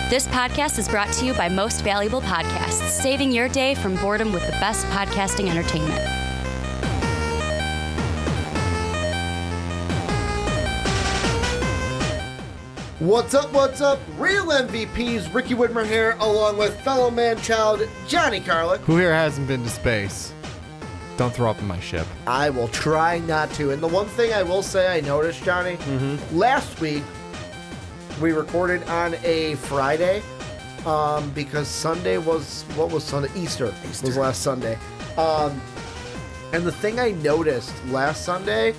This podcast is brought to you by Most Valuable Podcasts, saving your day from boredom with the best podcasting entertainment. What's up, Real MVPs, Ricky Widmer here, along with fellow Manchild, Johnny Karlic. Who here hasn't been to space? Don't throw up in my ship. I will try not to. And the one thing I will say I noticed, Johnny, last week we recorded on a Friday because Sunday was, what was Sunday? Easter was last Sunday. And the thing I noticed last Sunday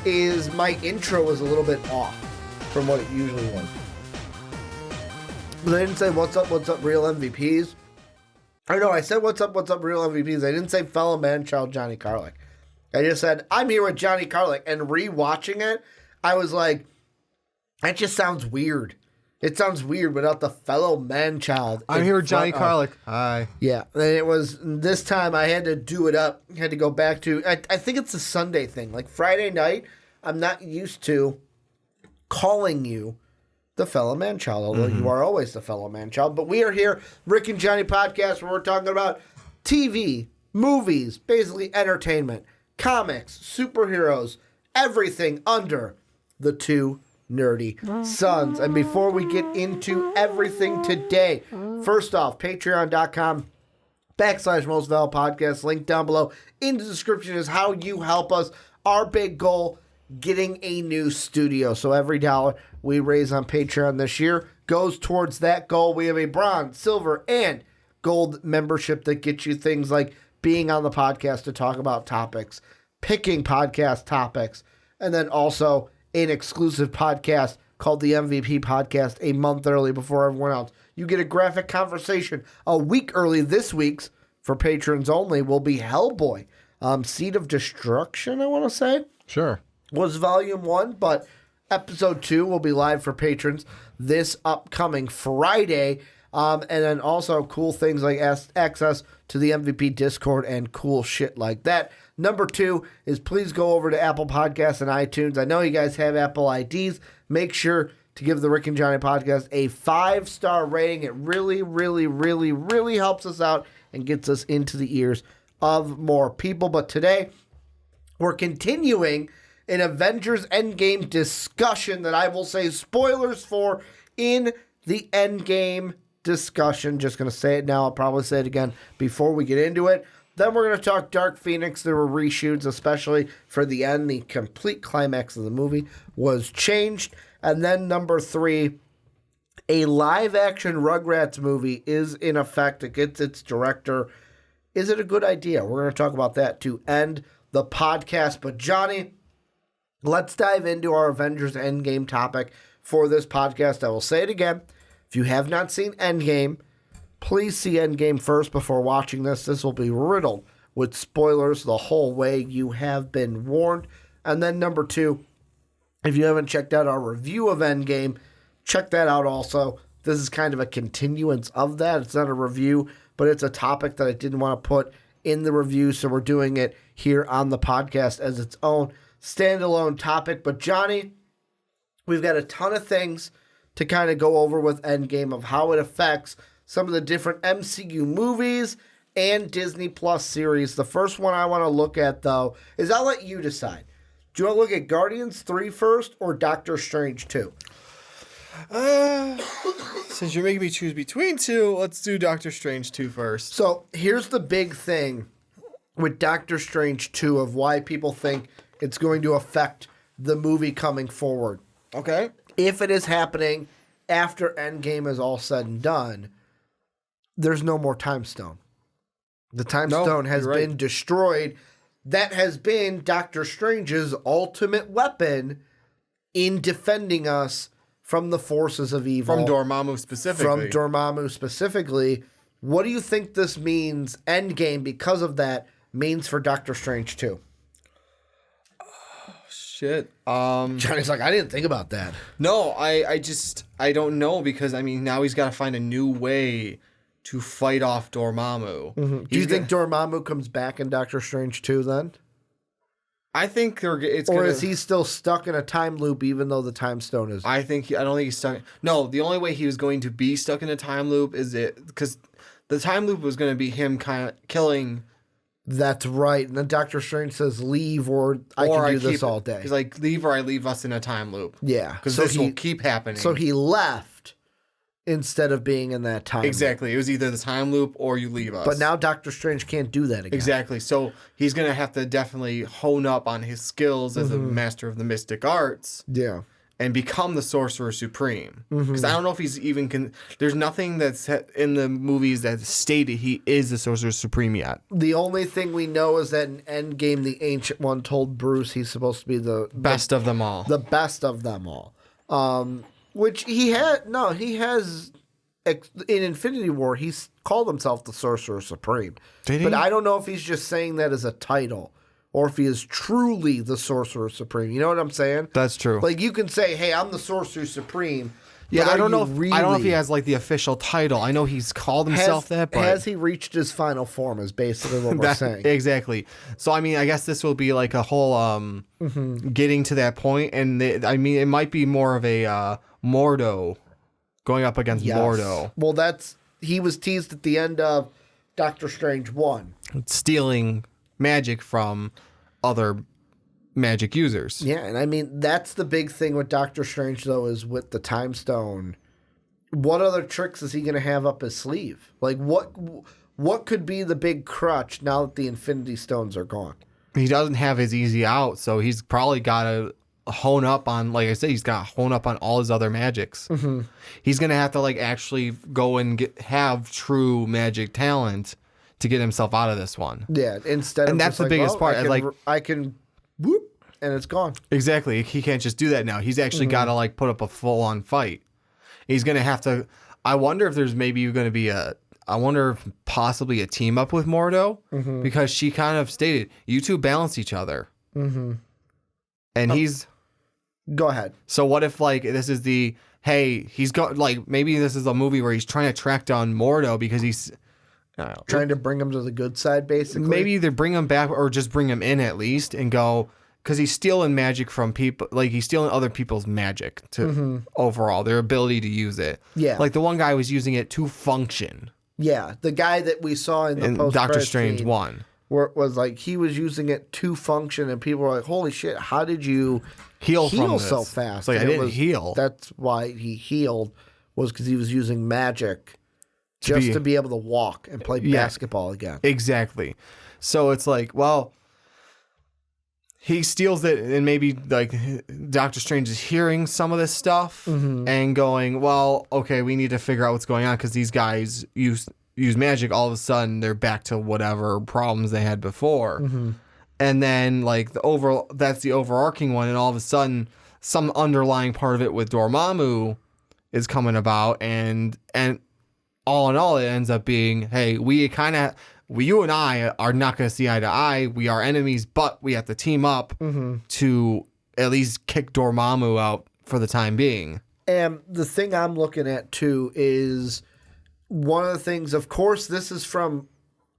is my intro was a little bit off from what it usually was. But I didn't say what's up, real MVPs. Or no, I said what's up, real MVPs. I didn't say fellow man-child Johnny Karlic. I just said, I'm here with Johnny Karlic. And rewatching it, I was like, that just sounds weird. It sounds weird without the fellow man-child. I'm here with Johnny Karlic. Hi. Yeah, and it was, this time I had to do it up. I had to go back to, I think it's a Sunday thing. Like Friday night, I'm not used to calling you the fellow man-child, although you are always the fellow man-child. But we are here, Rick and Johnny Podcast, where we're talking about TV, movies, basically entertainment, comics, superheroes, everything under the two nerdy suns. And before we get into everything today, first off, patreon.com/Most Valuable Podcast, link down below in the description is how you help us. Our big goal, getting a new studio. So every dollar we raise on Patreon this year goes towards that goal. We have a bronze, silver, and gold membership that gets you things like being on the podcast to talk about topics, picking podcast topics, and then also an exclusive podcast called the MVP Podcast a month early before everyone else. You get a graphic conversation a week early. This week's, for patrons only, will be Hellboy. Seed of Destruction, I want to say. Sure. Was volume 1, but episode 2 will be live for patrons this upcoming Friday. And then also cool things like access to the MVP Discord and cool shit like that. Number 2 is please go over to Apple Podcasts and iTunes. I know you guys have Apple IDs. Make sure to give the Rick and Johnny Podcast a 5-star rating. It really, really, really, really helps us out and gets us into the ears of more people. But today, we're continuing an Avengers Endgame discussion that I will say spoilers for in the Endgame discussion. Just going to say it now. I'll probably say it again before we get into it. Then we're going to talk Dark Phoenix. There were reshoots, especially for the end. The complete climax of the movie was changed. And then number 3, a live-action Rugrats movie is in effect. It gets its director. Is it a good idea? We're going to talk about that to end the podcast. But Johnny, let's dive into our Avengers Endgame topic for this podcast. I will say it again. If you have not seen Endgame, please see Endgame first before watching this. This will be riddled with spoilers the whole way. You have been warned. And then number 2, if you haven't checked out our review of Endgame, check that out also. This is kind of a continuance of that. It's not a review, but it's a topic that I didn't want to put in the review, so we're doing it here on the podcast as its own standalone topic. But Johnny, we've got a ton of things to kind of go over with Endgame of how it affects some of the different MCU movies and Disney Plus series. The first one I want to look at, though, is I'll let you decide. Do you want to look at Guardians 3 first or Doctor Strange 2? Since you're making me choose between 2, let's do Doctor Strange 2 first. So here's the big thing with Doctor Strange 2 of why people think it's going to affect the movie coming forward. Okay. If it is happening after Endgame is all said and done, there's no more Time Stone. The Time Stone has been destroyed. That has been Doctor Strange's ultimate weapon in defending us from the forces of evil. From Dormammu specifically. What do you think this means, Endgame, because of that, means for Doctor Strange 2? Shit. Johnny's like, I didn't think about that. No, I don't know, because, I mean, now he's got to find a new way to fight off Dormammu. Do you think Dormammu comes back in Doctor Strange 2 then? I think is he still stuck in a time loop even though the time stone is? I don't think he's stuck. No, the only way he was going to be stuck in a time loop is because the time loop was going to be him kind of killing. That's right. And then Doctor Strange says, leave or I can do this all day. He's like, leave or I leave us in a time loop. Yeah. Because this will keep happening. So he left instead of being in that time Exactly. loop. It was either the time loop or you leave us. But now Doctor Strange can't do that again. Exactly. So he's going to have to definitely hone up on his skills as a master of the mystic arts. Yeah. And become the Sorcerer Supreme. Because I don't know if he's even... There's nothing that's in the movies that stated he is the Sorcerer Supreme yet. The only thing we know is that in Endgame, the Ancient One told Bruce he's supposed to be the best of them all. The best of them all. Which he had... No, he has... In Infinity War, he's called himself the Sorcerer Supreme. Did he? But I don't know if he's just saying that as a title. Or if he is truly the Sorcerer Supreme. You know what I'm saying? That's true. Like, you can say, hey, I'm the Sorcerer Supreme. Yeah, I don't know if he has, like, the official title. I know he's called himself that, but... Has he reached his final form is basically what we're saying. Exactly. So, I mean, I guess this will be, like, a whole getting to that point. And, it might be more of a Mordo going up against Mordo. Well, he was teased at the end of Doctor Strange 1. Stealing magic from other magic users. Yeah, and I mean, that's the big thing with Doctor Strange, though, is with the Time Stone. What other tricks is he going to have up his sleeve? Like, what could be the big crutch now that the Infinity Stones are gone? He doesn't have his easy out, so he's probably got to hone up on, like I said, he's got to hone up on all his other magics. He's going to have to, like, actually go and have true magic talent to get himself out of this one. Yeah, instead of and that's the biggest part. I can whoop, and it's gone. Exactly. He can't just do that now. He's actually got to like put up a full-on fight. He's going to have to... I wonder if there's maybe going to be possibly a team up with Mordo, because she kind of stated, you two balance each other. And he's... Go ahead. So what if like this is the... Hey, he's got like... Maybe this is a movie where he's trying to track down Mordo because he's... Trying to bring him to the good side, basically. Maybe either bring him back or just bring him in at least and go, because he's stealing magic from people. Like he's stealing other people's magic to overall their ability to use it. Yeah, like the one guy was using it to function. Yeah, the guy that we saw in the post Doctor Strange 1 was like he was using it to function, and people were like, "Holy shit! How did you heal from this so fast?" It's like I didn't heal. That's why he healed, was because he was using magic. Just to be able to walk and play basketball again. Exactly. So it's like, well, he steals it, and maybe like Doctor Strange is hearing some of this stuff and going, well, okay, we need to figure out what's going on because these guys use magic. All of a sudden, they're back to whatever problems they had before. And then like that's the overarching one, and all of a sudden, some underlying part of it with Dormammu is coming about, and all in all, it ends up being, hey, you and I are not going to see eye to eye. We are enemies, but we have to team up to at least kick Dormammu out for the time being. And the thing I'm looking at, too, is one of the things, of course, this is from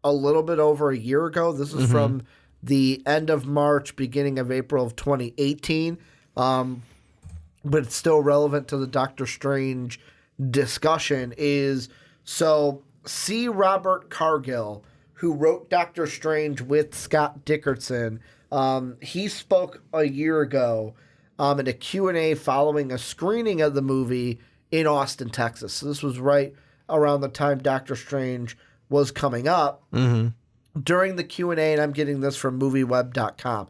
a little bit over a year ago. This is from the end of March, beginning of April of 2018. But it's still relevant to the Doctor Strange discussion is... So, C. Robert Cargill, who wrote Doctor Strange with Scott Dickerson, he spoke a year ago in a Q&A following a screening of the movie in Austin, Texas. So this was right around the time Doctor Strange was coming up. During the Q&A, and I'm getting this from MovieWeb.com,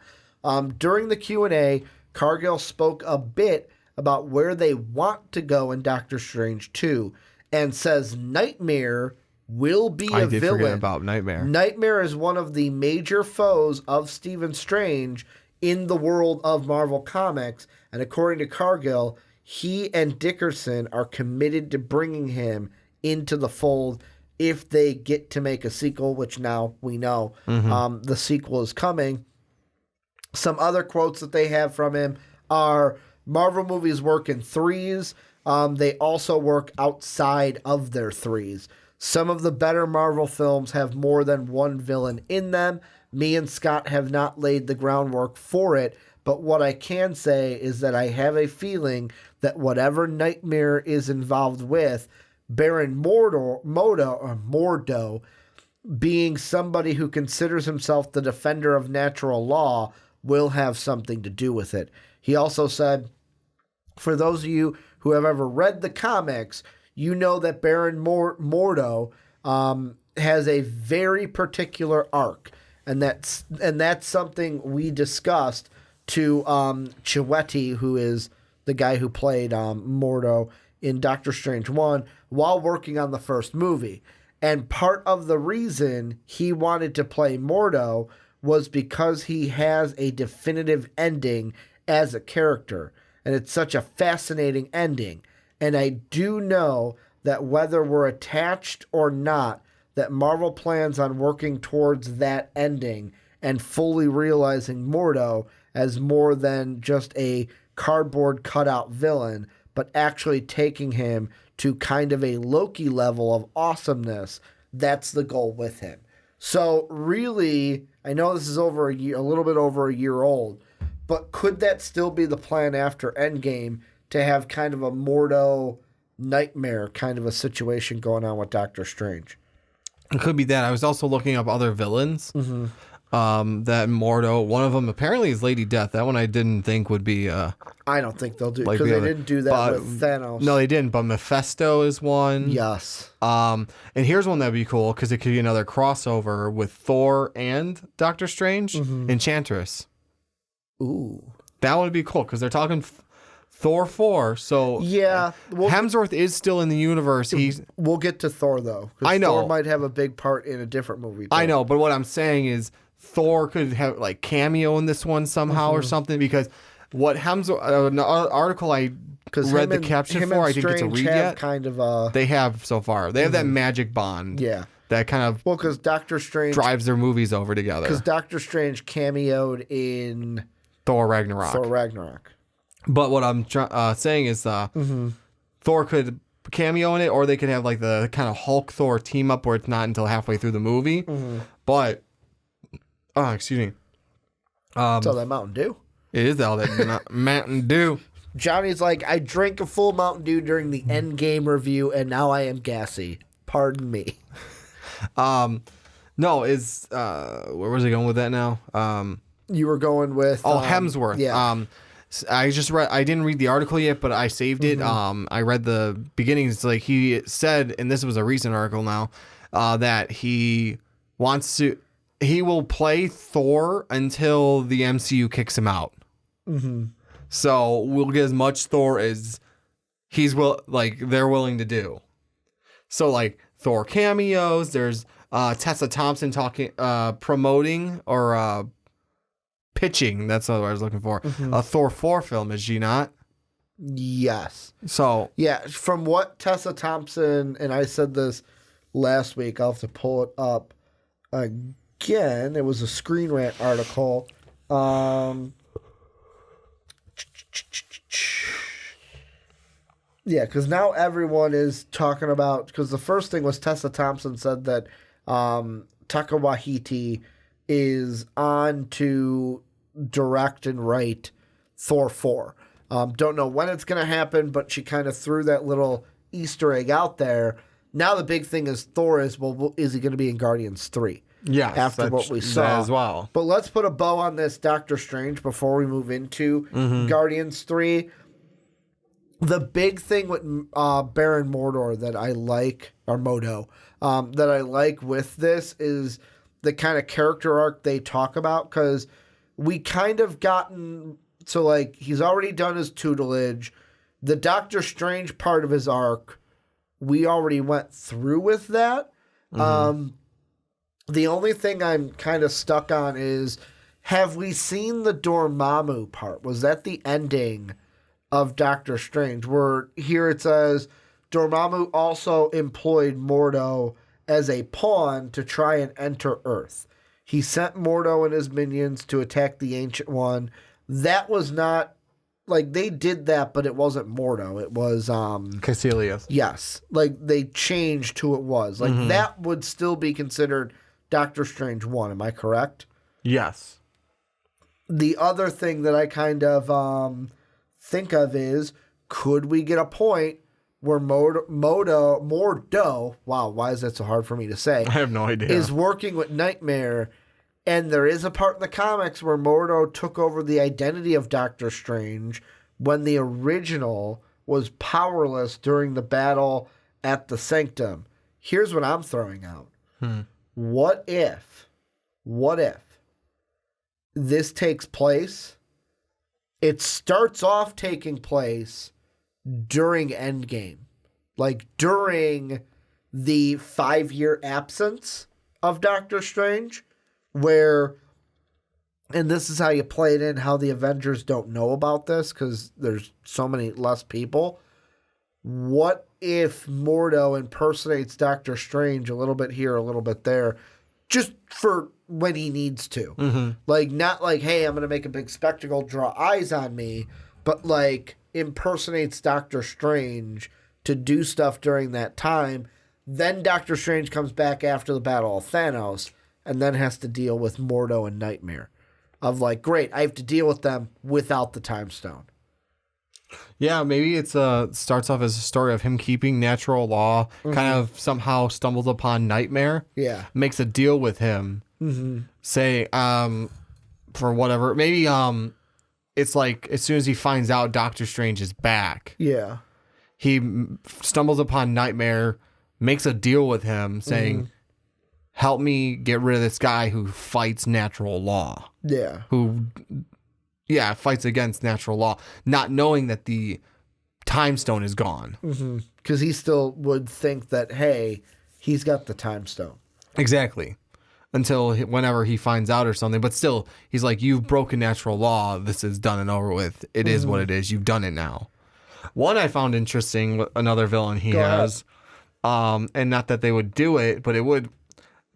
during the Q&A, Cargill spoke a bit about where they want to go in Doctor Strange 2, and says Nightmare will be a villain. I did forget about Nightmare. Nightmare is one of the major foes of Stephen Strange in the world of Marvel Comics. And according to Cargill, he and Dickerson are committed to bringing him into the fold if they get to make a sequel, which now we know the sequel is coming. Some other quotes that they have from him are, Marvel movies work in threes. They also work outside of their threes. Some of the better Marvel films have more than one villain in them. Me and Scott have not laid the groundwork for it, but what I can say is that I have a feeling that whatever Nightmare is involved with, Baron Mordo, being somebody who considers himself the defender of natural law, will have something to do with it. He also said, for those of you who have ever read the comics, you know that Baron Mordo has a very particular arc, and that's something we discussed to Chiwetti, who is the guy who played Mordo in Doctor Strange 1, while working on the first movie. And part of the reason he wanted to play Mordo was because he has a definitive ending as a character. And it's such a fascinating ending. And I do know that whether we're attached or not, that Marvel plans on working towards that ending and fully realizing Mordo as more than just a cardboard cutout villain, but actually taking him to kind of a Loki level of awesomeness. That's the goal with him. So really, I know this is a little bit over a year old, but could that still be the plan after Endgame to have kind of a Mordo Nightmare kind of a situation going on with Doctor Strange? It could be that. I was also looking up other villains. Mm-hmm. That Mordo, one of them apparently is Lady Death. That one I didn't think would be. I don't think they'll do, because they didn't do that with Thanos. No, they didn't. But Mephisto is one. Yes. And here's one that'd be cool because it could be another crossover with Thor and Doctor Strange. Mm-hmm. Enchantress. Ooh, that would be cool because they're talking Thor 4. So yeah, Hemsworth is still in the universe. We'll get to Thor though. I know Thor might have a big part in a different movie. I know, but what I'm saying is Thor could have like cameo in this one somehow or something, because what Hemsworth, an article I read the caption for, I didn't get to read yet. Kind of they have so far. They have that magic bond. Yeah. That kind of because Doctor Strange drives their movies over together. Because Doctor Strange cameoed in Thor Ragnarok. But what I'm saying is Thor could cameo in it, or they could have like the kind of Hulk Thor team up where it's not until halfway through the movie. Mm-hmm. But excuse me. It's all that Mountain Dew. It is all that Mountain Dew. Johnny's like, I drank a full Mountain Dew during the Endgame review, and now I am gassy. Pardon me. No, is where was I going with that now? You were going with Hemsworth. Yeah. I didn't read the article yet, but I saved it. I read the beginning. It's like he said, and this was a recent article now, that he will play Thor until the MCU kicks him out. Mm-hmm. So we'll get as much Thor as they're willing to do. So like Thor cameos, there's Tessa Thompson promoting or pitching. That's what I was looking for. Mm-hmm. A Thor 4 film, is she not? Yes. So yeah, from what Tessa Thompson, and I said this last week, I'll have to pull it up again. It was a Screen Rant article. Yeah, because now everyone is talking about, because the first thing was Tessa Thompson said that Taika Waititi is on to direct and write Thor 4. Don't know when it's going to happen, but she kind of threw that little Easter egg out there. Now the big thing is Thor is he going to be in Guardians 3? Yeah, after what we saw as well. But let's put a bow on this Doctor Strange before we move into Guardians 3. The big thing with Baron Mordo that I like, or Modo, that I like with this is the kind of character arc they talk about, because we kind of gotten, so like he's already done his tutelage. The Doctor Strange part of his arc, we already went through with that. The only thing I'm kind of stuck on is, have we seen the Dormammu part? Was that the ending of Doctor Strange? Where here it says Dormammu also employed Mordo as a pawn to try and enter Earth. He sent Mordo and his minions to attack the Ancient One. That was not like they did that, but it wasn't Mordo. It was Caecilius. Yes, like they changed who it was. Like that would still be considered Doctor Strange 1. Am I correct? Yes. The other thing that I kind of think of is, could we get a point where Mordo, wow, why is that so hard for me to say? I have no idea. Is working with Nightmare, and there is a part in the comics where Mordo took over the identity of Doctor Strange when the original was powerless during the battle at the Sanctum. Here's what I'm throwing out. What if this takes place? It starts off taking place during Endgame. Like during the 5-year absence of Doctor Strange, where, and this is how you play it in, how the Avengers don't know about this because there's so many less people. What if Mordo impersonates Doctor Strange a little bit here, a little bit there, just for when he needs to? Like, not like, hey, I'm going to make a big spectacle, draw eyes on me, but like impersonates Doctor Strange to do stuff during that time. Then Doctor Strange comes back after the Battle of Thanos and then has to deal with Mordo and Nightmare. Of like, great, I have to deal with them without the Time Stone. Yeah, maybe it's starts off as a story of him keeping natural law, kind of somehow stumbles upon Nightmare. Yeah. Makes a deal with him. Say, for whatever. Maybe it's like as soon as he finds out Doctor Strange is back. Yeah. He stumbles upon Nightmare, makes a deal with him, saying, help me get rid of this guy who fights natural law. Yeah. Who fights against natural law, not knowing that the Time Stone is gone. Because he still would think that, hey, he's got the Time Stone. Exactly. Until whenever he finds out or something. But still, he's like, you've broken natural law. This is done and over with. It is what it is. You've done it now. One I found interesting, another villain he has, and not that they would do it, but it would.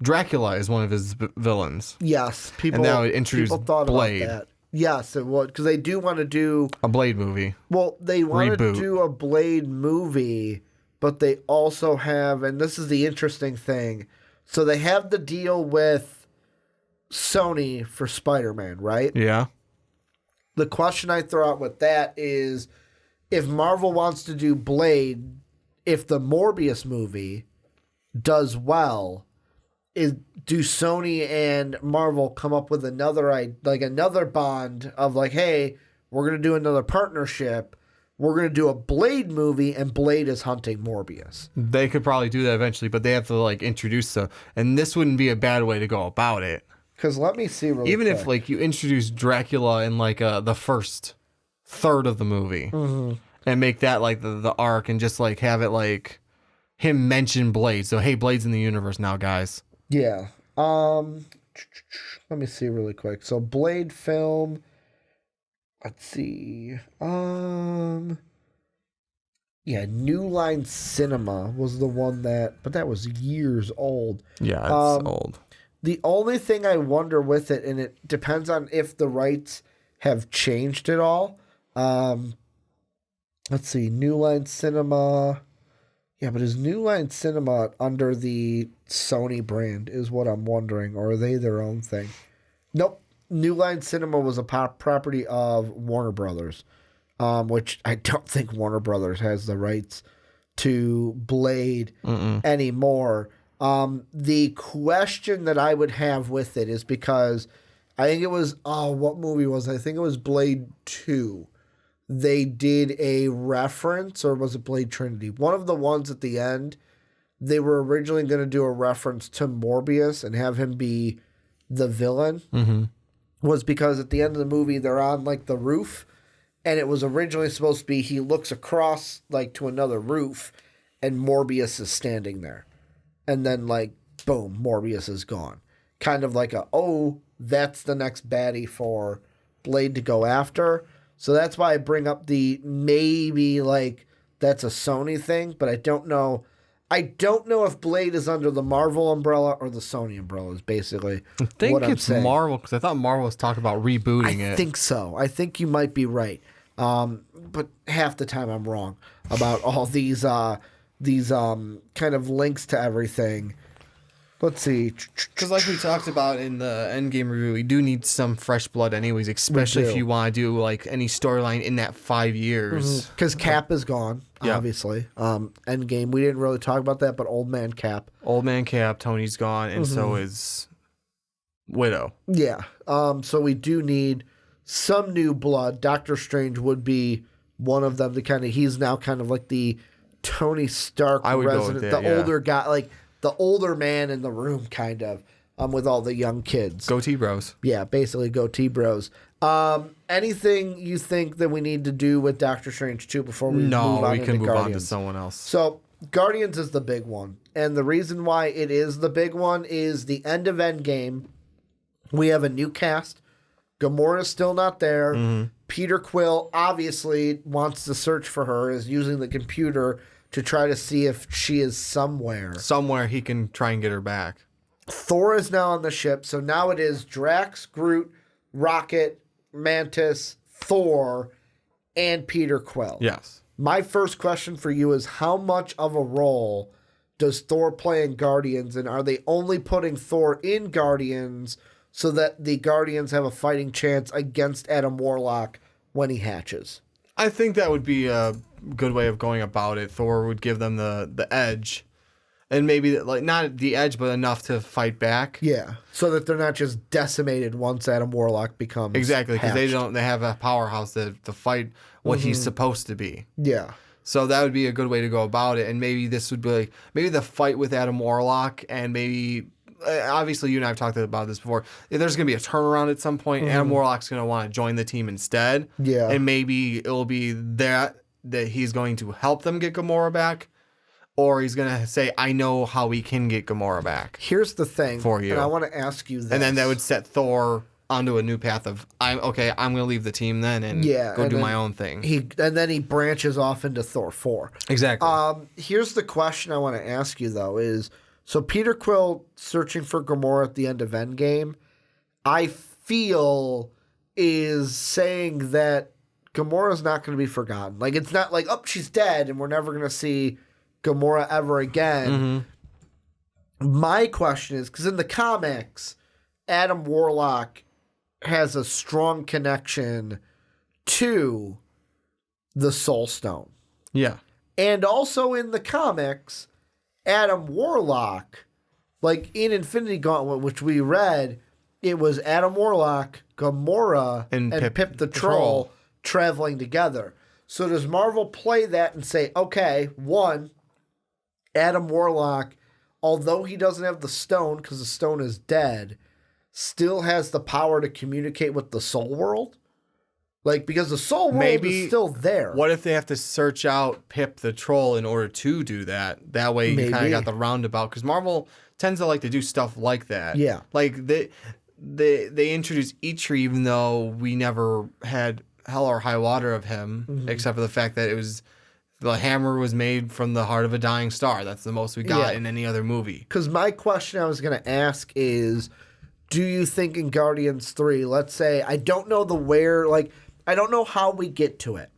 Dracula is one of his villains. Yes. People, and that would introduce people thought Blade. about that. Yes, it would. Because they do want to do A Blade movie. Well, they want to Reboot. do a Blade movie, but they also have, and this is the interesting thing, so they have the deal with Sony for Spider-Man, right? Yeah. The question I throw out with that is, if Marvel wants to do Blade, if the Morbius movie does well, do Sony and Marvel come up with another bond of like, hey, we're going to do another partnership. We're going to do a Blade movie, and Blade is hunting Morbius. They could probably do that eventually, but they have to like introduce the, and this wouldn't be a bad way to go about it. Because let me see really Even quick. if like you introduce Dracula in like the first third of the movie and make that like the arc and just like have it like him mention Blade. So, hey, Blade's in the universe now, guys. Yeah. Let me see really quick. So Blade film. Let's see. Yeah, New Line Cinema was the one but that was years old. Yeah, it's old. The only thing I wonder with it, and it depends on if the rights have changed at all. Let's see, New Line Cinema. Yeah, but is New Line Cinema under the Sony brand is what I'm wondering, or are they their own thing? Nope. New Line Cinema was a property of Warner Brothers, which I don't think Warner Brothers has the rights to Blade anymore. The question that I would have with it is because I think it was, what movie was it? I think it was Blade 2. They did a reference, or was it Blade Trinity? One of the ones at the end, they were originally going to do a reference to Morbius and have him be the villain. Was because at the end of the movie, they're on like the roof, and it was originally supposed to be he looks across like to another roof, and Morbius is standing there. And then like, boom, Morbius is gone. Kind of like that's the next baddie for Blade to go after. So that's why I bring up the maybe like that's a Sony thing, but I don't know. I don't know if Blade is under the Marvel umbrella or the Sony umbrella is basically I think what I'm it's saying. Marvel, because I thought Marvel was talking about rebooting it. I think so. I think you might be right. But half the time I'm wrong about all these kind of links to everything. Let's see. Because like we talked about in the Endgame review, we do need some fresh blood anyways, especially if you want to do like any storyline in that 5 years. Because Cap is gone, obviously. Endgame, we didn't really talk about that, but Old Man Cap. Old Man Cap, Tony's gone, and so is Widow. Yeah. So we do need some new blood. Doctor Strange would be one of them to kind of, he's now kind of like the Tony Stark resident, older guy, like the older man in the room, kind of, with all the young kids. Goatee bros. Yeah, basically goatee bros. Anything you think that we need to do with Doctor Strange 2 before we move on we can move Guardians? on to someone else. So Guardians is the big one. And the reason why it is the big one is the end of Endgame. We have a new cast. Gamora's still not there. Mm-hmm. Peter Quill obviously wants to search for her, is using the computer to try to see if she is somewhere. Somewhere he can try and get her back. Thor is now on the ship, so now it is Drax, Groot, Rocket, Mantis, Thor, and Peter Quill. Yes. My first question for you is, how much of a role does Thor play in Guardians, and are they only putting Thor in Guardians so that the Guardians have a fighting chance against Adam Warlock when he hatches? I think that would be a good way of going about it. Thor would give them the edge, and maybe like not the edge, but enough to fight back. Yeah, so that they're not just decimated once Adam Warlock becomes exactly, because hatched. they have a powerhouse to fight what he's supposed to be. Yeah. So that would be a good way to go about it, and maybe this would be like maybe the fight with Adam Warlock, and maybe. Obviously, you and I have talked about this before. If there's going to be a turnaround at some point, Adam Warlock's going to want to join the team instead. Yeah. And maybe it'll be that he's going to help them get Gamora back, or he's going to say, I know how we can get Gamora back. Here's the thing. For you. And I want to ask you this. And then that would set Thor onto a new path of, I'm going to leave the team then and go do my own thing. And then he branches off into Thor 4. Exactly. Here's the question I want to ask you, though, is... So Peter Quill searching for Gamora at the end of Endgame, I feel is saying that Gamora's not going to be forgotten. Like, it's not like, oh, she's dead and we're never going to see Gamora ever again. My question is, because in the comics, Adam Warlock has a strong connection to the Soul Stone. Yeah. And also in the comics... Adam Warlock, like in Infinity Gauntlet, which we read, it was Adam Warlock, Gamora, and Pip the Troll traveling together. So does Marvel play that and say, okay, one, Adam Warlock, although he doesn't have the stone because the stone is dead, still has the power to communicate with the soul world? Like, because the soul world is still there. What if they have to search out Pip the Troll in order to do that? That way you kind of got the roundabout. Because Marvel tends to like to do stuff like that. Yeah. Like, they introduced Eitri even though we never had hell or high water of him, except for the fact that the hammer was made from the heart of a dying star. That's the most we got in any other movie. Because my question I was going to ask is, do you think in Guardians 3, let's say, I don't know I don't know how we get to it,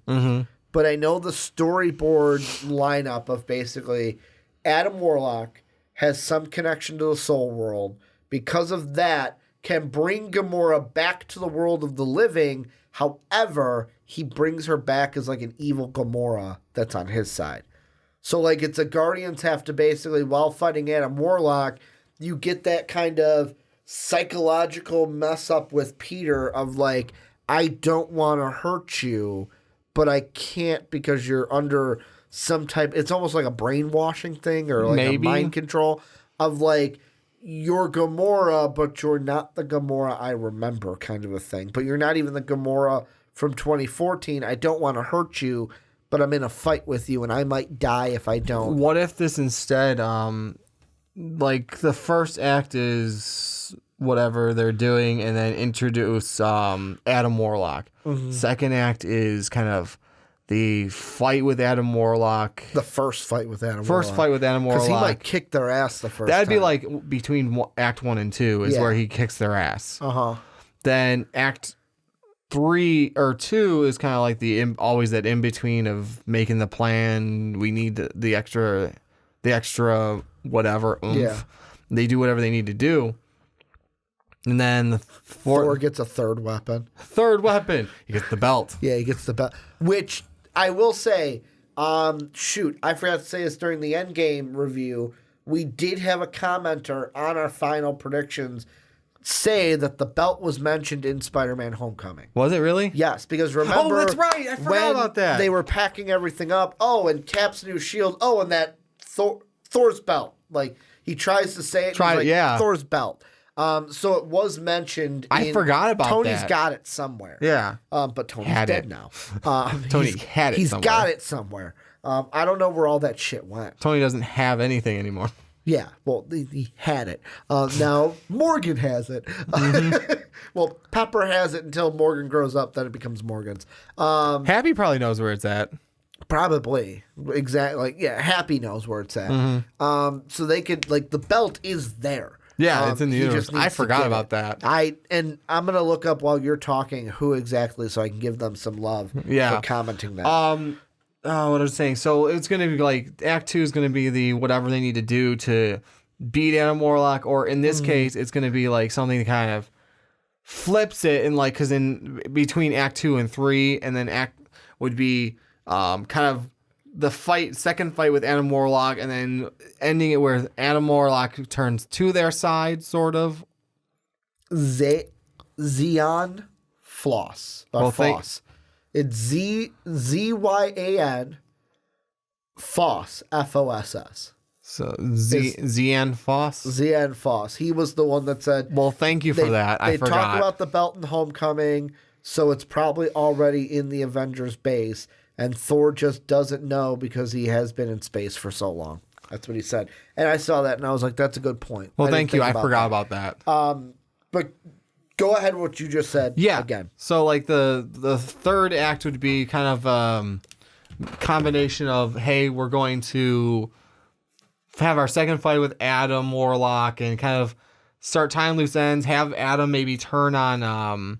but I know the storyboard lineup of basically Adam Warlock has some connection to the soul world. Because of that, can bring Gamora back to the world of the living. However, he brings her back as like an evil Gamora that's on his side. So like it's a Guardians have to basically, while fighting Adam Warlock, you get that kind of psychological mess up with Peter of like, I don't want to hurt you, but I can't because you're under some type... It's almost like a brainwashing thing or like a mind control of like, you're Gamora, but you're not the Gamora I remember kind of a thing. But you're not even the Gamora from 2014. I don't want to hurt you, but I'm in a fight with you and I might die if I don't. What if this instead, like the first act is... whatever they're doing, and then introduce Adam Warlock. Second act is kind of the fight with Adam Warlock. The first fight with Adam Warlock. First fight with Adam Warlock. Because he might kick their ass the first That'd time. be like between Act 1 and 2 is where he kicks their ass. Then Act 3 or 2 is kind of like always that in between of making the plan. We need the extra whatever oomph. Yeah. They do whatever they need to do. And then the Thor gets a third weapon. He gets the belt. Yeah, he gets the belt. Which I will say, I forgot to say this during the Endgame review. We did have a commenter on our final predictions say that the belt was mentioned in Spider-Man Homecoming. Was it really? Yes, because remember... Oh, that's right. I forgot about that. They were packing everything up. Oh, and Cap's new shield. Oh, and that Thor's belt. Like, he tries to say it. Thor's belt. So it was mentioned. I forgot about Tony's that. got it somewhere. Yeah. But Tony's dead now. Tony had it He's somewhere. got it somewhere. I don't know where all that shit went. Tony doesn't have anything anymore. Yeah, well, he had it. Now Morgan has it. Well, Pepper has it until Morgan grows up, then it becomes Morgan's. Happy probably knows where it's at. Probably. Exactly. Like, yeah, Happy knows where it's at. So they could, like, the belt is there. Yeah, it's in the universe. I forgot about that. And I'm going to look up while you're talking who exactly so I can give them some love for commenting that. What I was saying. So it's going to be like Act 2 is going to be the whatever they need to do to beat Adam Warlock, or in this case, it's going to be like something that kind of flips it, and like because in between Act 2 and 3, and then Act would be kind of the second fight with Adam Warlock, and then ending it where Adam Warlock turns to their side, sort of. Zeon Floss. Foss. It's Zyan Foss, Foss. So Zeon Foss? Zeon Foss. He was the one that said... Well, thank you for that. I forgot. They talked about the belt in Homecoming, so it's probably already in the Avengers base, and Thor just doesn't know because he has been in space for so long. That's what he said. And I saw that, and I was like, that's a good point. Well, thank you. I forgot about that. But... Go ahead with what you just said again. So, like, the third act would be kind of combination of, hey, we're going to have our second fight with Adam Warlock and kind of start tying loose ends, have Adam maybe turn on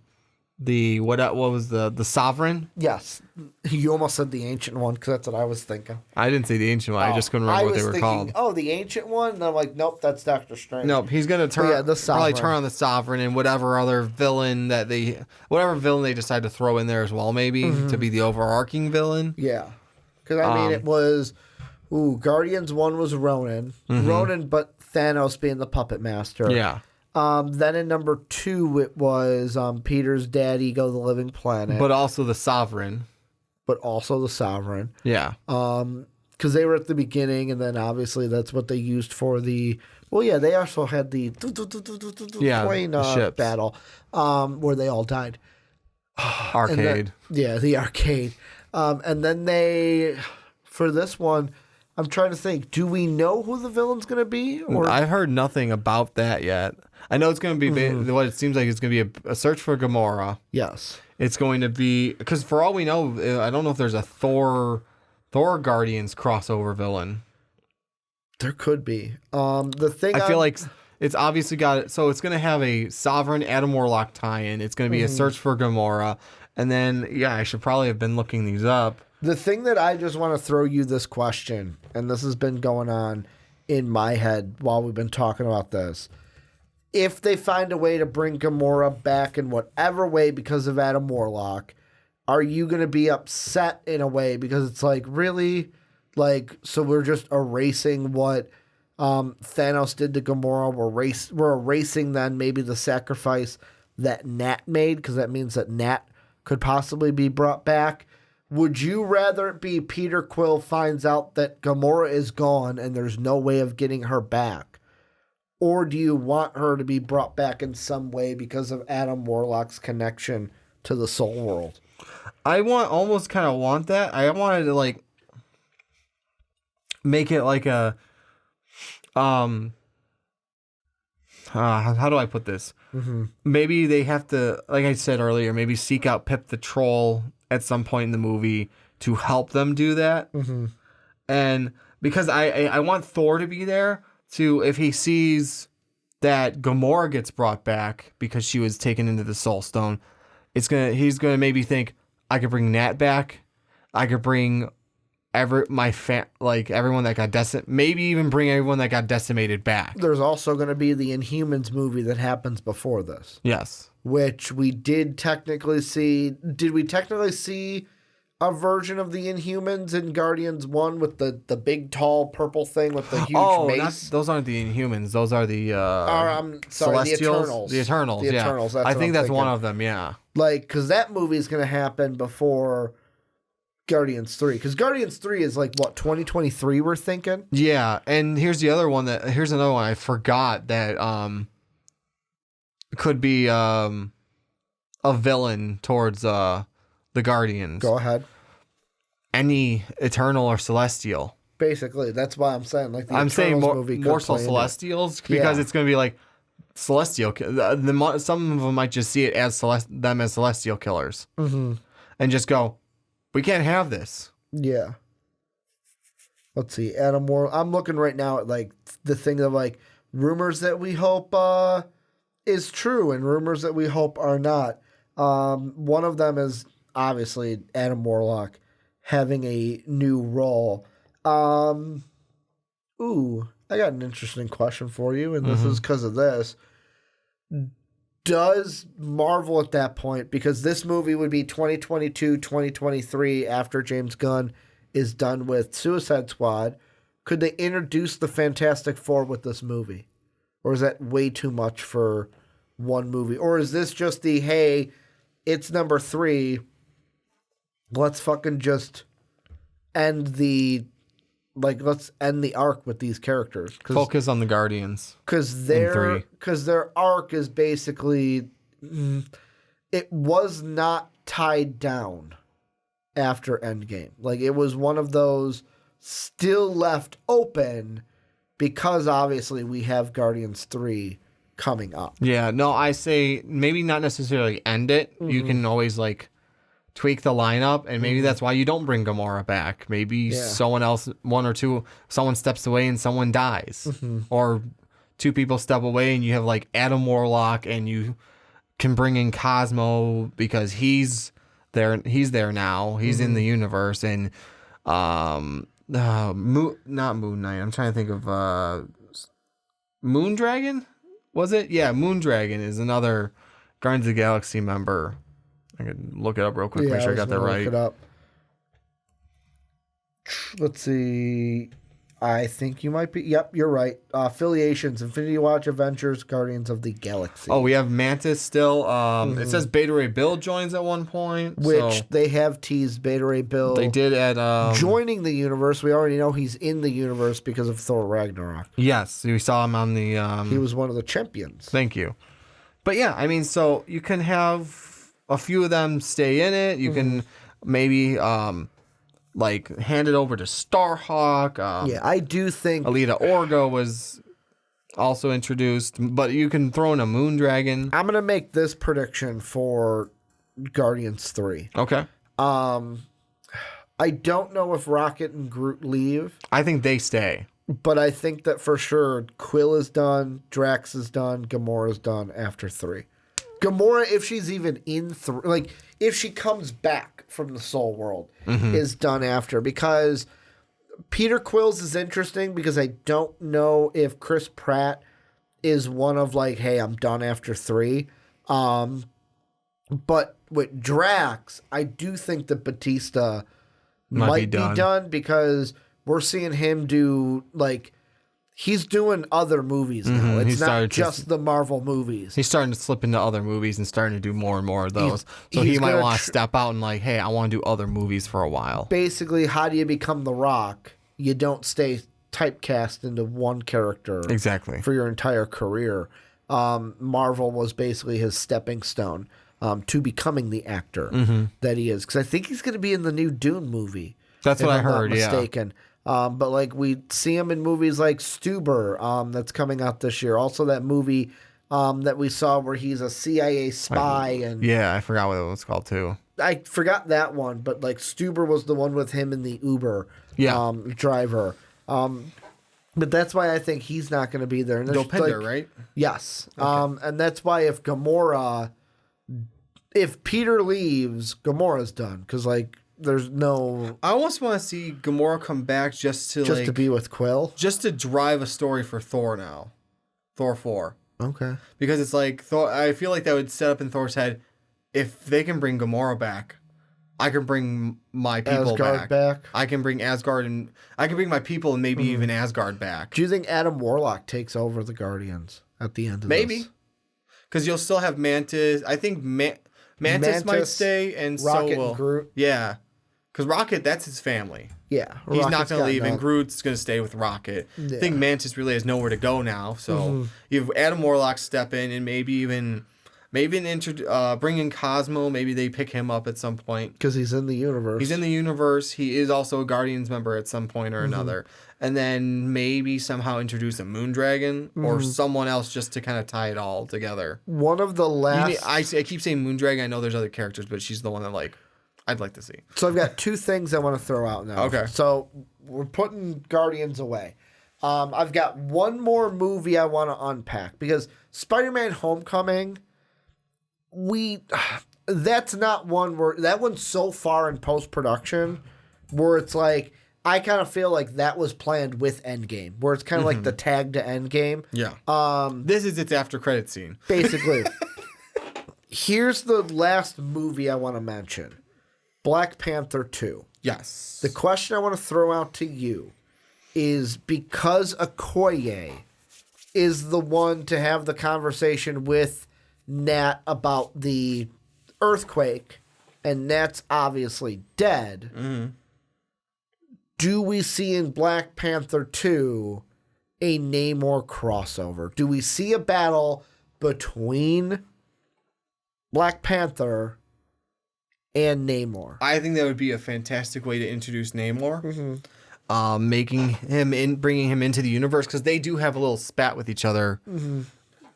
what was the Sovereign? Yes. You almost said the Ancient One because that's what I was thinking. I didn't say the Ancient One. I just couldn't remember what they were called. Oh, the Ancient One? And I'm like, nope, that's Doctor Strange. Nope, he's going to probably turn on the Sovereign and whatever other villain they decide to throw in there as well, maybe, to be the overarching villain. Yeah. Because, I mean, it was... Guardians 1 was Ronan. Ronan, but Thanos being the puppet master. Yeah. Then in number 2, it was Peter's dad, Ego, the Living Planet. But also the Sovereign. Yeah. Because they were at the beginning, and then obviously that's what they used for the... Well, yeah, they also had the plane battle where they all died. Arcade. The arcade. And then they... For this one... I'm trying to think. Do we know who the villain's going to be? Or I've heard nothing about that yet. I know it's going to be what it seems like it's going to be a search for Gamora. Yes. It's going to be because for all we know, I don't know if there's a Thor Guardians crossover villain. There could be. The thing I feel like it's obviously got it. So it's going to have a Sovereign Adam Warlock tie-in. It's going to be a search for Gamora, and then I should probably have been looking these up. The thing that I just want to throw you this question, and this has been going on in my head while we've been talking about this. If they find a way to bring Gamora back in whatever way because of Adam Warlock, are you going to be upset in a way? Because it's like, really? Like, so we're just erasing what Thanos did to Gamora. We're erasing then maybe the sacrifice that Nat made, because that means that Nat could possibly be brought back. Would you rather it be Peter Quill finds out that Gamora is gone and there's no way of getting her back? Or do you want her to be brought back in some way because of Adam Warlock's connection to the Soul World? I almost kind of want that. I wanted to like make it like a how do I put this? Maybe they have to, like I said earlier, maybe seek out Pip the Troll at some point in the movie to help them do that. And because I want Thor to be there to, if he sees that Gamora gets brought back because she was taken into the Soul Stone, he's gonna maybe think, I could bring Nat back. I could bring everyone that got decimated. Maybe even bring everyone that got decimated back. There's also going to be the Inhumans movie that happens before this. Yes. Which we did technically see. Did we technically see a version of the Inhumans in Guardians 1 with the big, tall, purple thing with the huge mace? Those aren't the Inhumans. Those are the Celestials? The Eternals. The Eternals, I think that's one of them, yeah. Like, because that movie is going to happen before Guardians 3. Because Guardians 3 is like, what, 2023 we're thinking? Yeah, and here's another one I forgot that could be a villain towards the Guardians. Go ahead. Any Eternal or Celestial. Basically, that's why I'm saying like the I'm Eternals saying movie more so Celestials because it's going to be like Celestial. Some of them might just see it as them as Celestial killers, and just go, we can't have this. Yeah. Let's see, Adam Warlock. I'm looking right now at like the thing of like rumors that we hope is true and rumors that we hope are not. One of them is obviously Adam Warlock having a new role. I got an interesting question for you, and this is because of this. Does Marvel at that point, because this movie would be 2022, 2023 after James Gunn is done with Suicide Squad, could they introduce the Fantastic Four with this movie? Or is that way too much for one movie? Or is this just the, hey, it's number 3, let's fucking just let's end the arc with these characters. Focus on the Guardians. Because their arc is basically, it was not tied down after Endgame. Like, it was one of those still left open because obviously we have Guardians 3 coming up. Yeah, no, I say maybe not necessarily end it. You can always like tweak the lineup, and maybe that's why you don't bring Gamora back. Maybe someone else, someone steps away and someone dies. Or 2 people step away and you have like Adam Warlock and you can bring in Cosmo because he's there now. He's in the universe, and not Moon Knight. I'm trying to think of Moondragon? Was it? Yeah, Moondragon is another Guardians of the Galaxy member. I can look it up real quick, make sure I got that right. Look it up. Let's see. I think you might be. Yep, you're right. Affiliations: Infinity Watch, Avengers, Guardians of the Galaxy. Oh, we have Mantis still. It says Beta Ray Bill joins at one point. Which they have teased Beta Ray Bill. They did at joining the universe. We already know he's in the universe because of Thor Ragnarok. Yes, we saw him on the. He was one of the champions. Thank you. But yeah, I mean, so you can have a few of them stay in it. You can maybe like hand it over to Starhawk. Yeah, I do think Alita Orgo was also introduced, but you can throw in a Moondragon. I'm gonna make this prediction for Guardians 3. Okay. I don't know if Rocket and Groot leave. I think they stay. But I think that for sure Quill is done, Drax is done, Gamora's done after 3. Gamora, if she's even in 3, like if she comes back from the Soul World, is done after. Because Peter Quill's is interesting because I don't know if Chris Pratt is one of like, hey, I'm done after 3. But with Drax, I do think that Batista might be done because we're seeing him do like he's doing other movies now. It's not just the Marvel movies. He's starting to slip into other movies and starting to do more and more of those. So he might want to step out and like, hey, I want to do other movies for a while. Basically, how do you become The Rock? You don't stay typecast into one character for your entire career. Marvel was basically his stepping stone to becoming the actor that he is. Because I think he's going to be in the new Dune movie. That's what I heard, yeah. Mistaken. But like we see him in movies like Stuber that's coming out this year. Also that movie that we saw where he's a CIA spy. Yeah, I forgot what it was called too. I forgot that one, but like Stuber was the one with him in the Uber driver. But that's why I think he's not going to be there. And Dopinder, right? Yes. Okay. And that's why if Gamora if Peter leaves, Gamora's done because like there's no. I almost want to see Gamora come back just to be with Quill, just to drive a story for Thor now, Thor 4. Okay. Because it's like Thor. I feel like that would set up in Thor's head. If they can bring Gamora back, I can bring my people back. I can bring Asgard and I can bring my people and maybe even Asgard back. Do you think Adam Warlock takes over the Guardians at the end of maybe? this? Because you'll still have Mantis. I think Mantis might stay, and Rocket so will and Groot. Yeah, because Rocket, that's his family. Yeah, he's not going to leave, and Groot's going to stay with Rocket. Yeah. I think Mantis really has nowhere to go now, so you have Adam Warlock step in, and maybe bring in Cosmo. Maybe they pick him up at some point because he's in the universe. He's in the universe. He is also a Guardians member at some point or another, and then maybe somehow introduce a Moondragon or someone else just to kind of tie it all together. One of the last. I keep saying Moondragon. I know there's other characters, but she's the one that I'd like to see. So I've got two things I want to throw out now. Okay. So we're putting Guardians away. I've got one more movie I want to unpack because Spider-Man: Homecoming. That's not one where that one's so far in post-production where it's like I kind of feel like that was planned with Endgame, where it's kind of like the tag to Endgame. Yeah. This is its after credit scene. Basically. Here's the last movie I want to mention. Black Panther 2. Yes. The question I want to throw out to you is because Okoye is the one to have the conversation with Nat about the earthquake, and Nat's obviously dead. Do we see in Black Panther 2 a Namor crossover? Do we see a battle between Black Panther and Namor? I think that would be a fantastic way to introduce Namor. Bringing him into the universe, because they do have a little spat with each other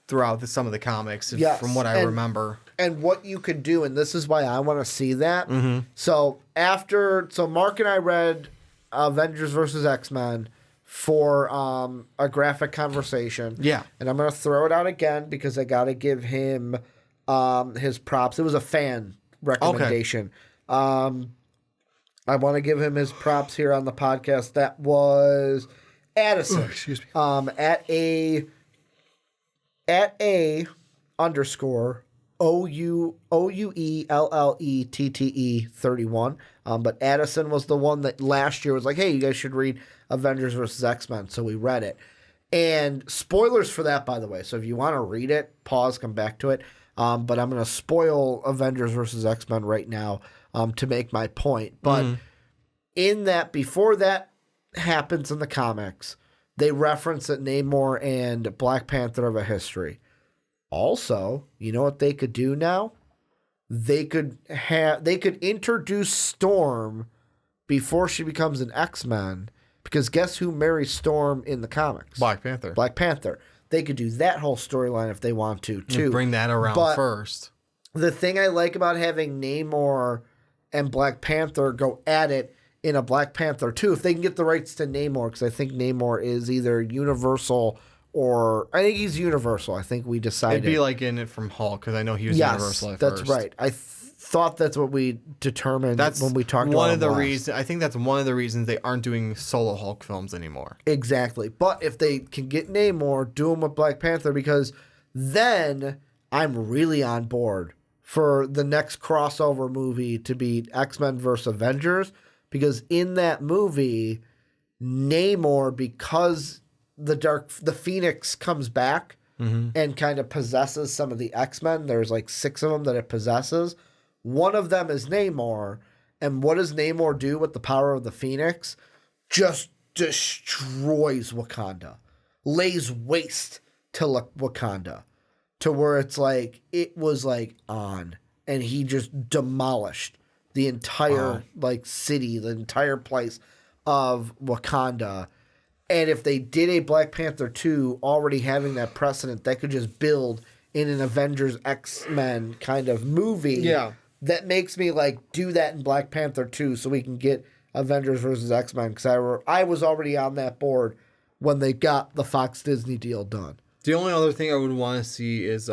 throughout some of the comics, from what I remember. And what you could do, and this is why I want to see that. So Mark and I read Avengers versus X-Men for a graphic conversation. Yeah. And I'm going to throw it out again because I got to give him his props. It was a fan recommendation. Okay. I want to give him his props here on the podcast. That was Addison. Excuse me. At a underscore OUELLETTE 31. But Addison was the one that last year was like, hey, you guys should read Avengers versus X-Men. So we read it. And spoilers for that, by the way. So if you want to read it, pause, come back to it. But I'm going to spoil Avengers versus X-Men right now to make my point. But in that, before that happens in the comics, they reference that Namor and Black Panther have a history. Also, you know what they could do now? They could introduce Storm before she becomes an X-Men, because guess who marries Storm in the comics? Black Panther. Black Panther. They could do that whole storyline if they want to, too. You bring that around first. The thing I like about having Namor and Black Panther go at it in a Black Panther 2, if they can get the rights to Namor, because I think Namor is either Universal or... I think he's Universal. I think we decided. It'd be like in it from Hulk, because I know he was Universal at first. That's right. I thought that's what we determined when we talked about it. I think that's one of the reasons they aren't doing solo Hulk films anymore. Exactly. But if they can get Namor, do him with Black Panther, because then I'm really on board for the next crossover movie to be X-Men vs. Avengers, because in that movie, Namor, because the Phoenix comes back and kind of possesses some of the X-Men, there's like 6 of them that it possesses. One of them is Namor, and what does Namor do with the power of the Phoenix? Just destroys Wakanda, lays waste to Wakanda, to where it's like it was like on, and he just demolished the entire city, the entire place of Wakanda. And if they did a Black Panther 2, already having that precedent, that could just build in an Avengers X-Men kind of movie. Yeah. That makes me do that in Black Panther 2 so we can get Avengers versus X-Men, because I was already on that board when they got the Fox Disney deal done. The only other thing I would want to see is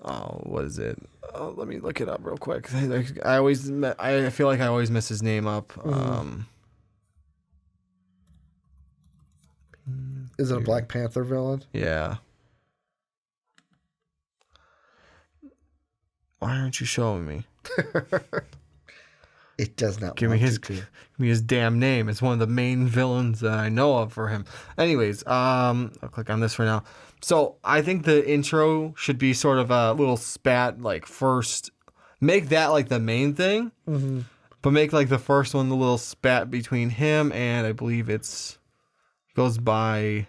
Oh, what is it? Oh, let me look it up real quick. I feel like I always mess his name up. Is it a Black Panther villain? Yeah. Why aren't you showing me? It does not. Give me his damn name. It's one of the main villains that I know of for him. Anyways, I'll click on this for now. So I think the intro should be sort of a little spat, like first. Make that like the main thing, but make like the first one the little spat between him and I believe goes by.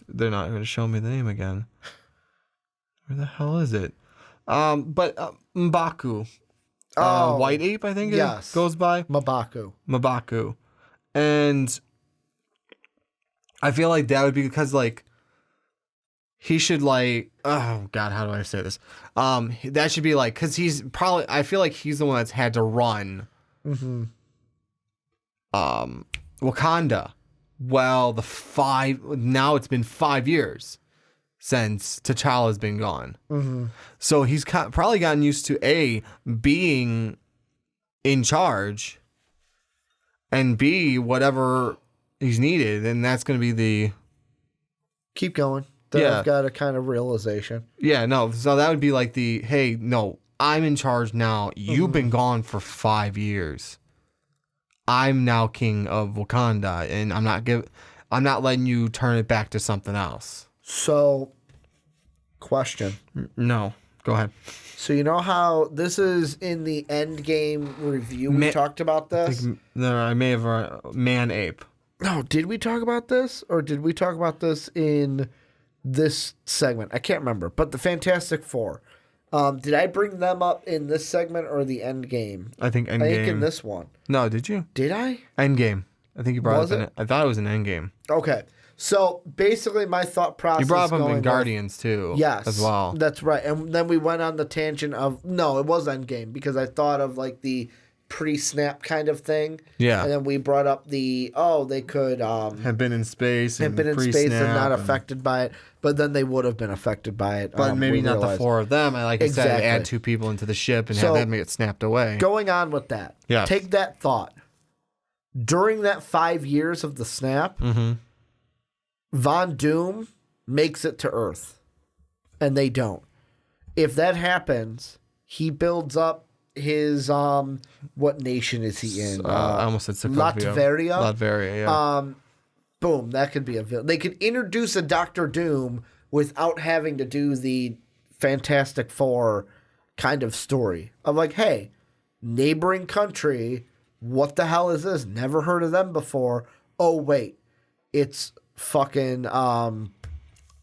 They're not going to show me the name again. Where the hell is it? But M'Baku. White Ape, I think it goes by. M'Baku. And I feel like that would be because, like, he should, like, oh, God, how do I say this? That should be, like, because I feel like he's the one that's had to run Wakanda. Well, now it's been 5 years since T'Challa's been gone. So he's probably gotten used to being in charge, and B, whatever he's needed, and that's going to be the... Keep going. I've got a kind of realization. Yeah, no, so that would be like hey, no, I'm in charge now. You've been gone for 5 years. I'm now king of Wakanda, and I'm not letting you turn it back to something else. So, question. No, go ahead. So you know how this is in the Endgame review? We talked about this. I may have Man Ape. No, did we talk about this, or did we talk about this in this segment? I can't remember. But the Fantastic Four. Did I bring them up in this segment or the Endgame? I think Endgame. I think in this one. No, did you? Did I? Endgame. I think you brought it up in it. I thought it was an Endgame. Okay. So basically my thought process... You brought up in Guardians too. Yes. As well. That's right. And then we went on the tangent of... No, it was Endgame because I thought of like the pre-snap kind of thing. Yeah. And then we brought up they could... have been in space and not affected by it. But then they would have been affected by it. But maybe not the four of them. I said, add 2 people into the ship and have them get snapped away. Going on with that. Yeah. Take that thought. During that 5 years of the snap, Von Doom makes it to Earth. And they don't. If that happens, he builds up his... what nation is he in? I almost said Sokovia. Latveria, yeah. Boom, that could be a villain. They could introduce a Doctor Doom without having to do the Fantastic Four kind of story of like, hey, neighboring country, what the hell is this? Never heard of them before. Oh, wait, it's fucking...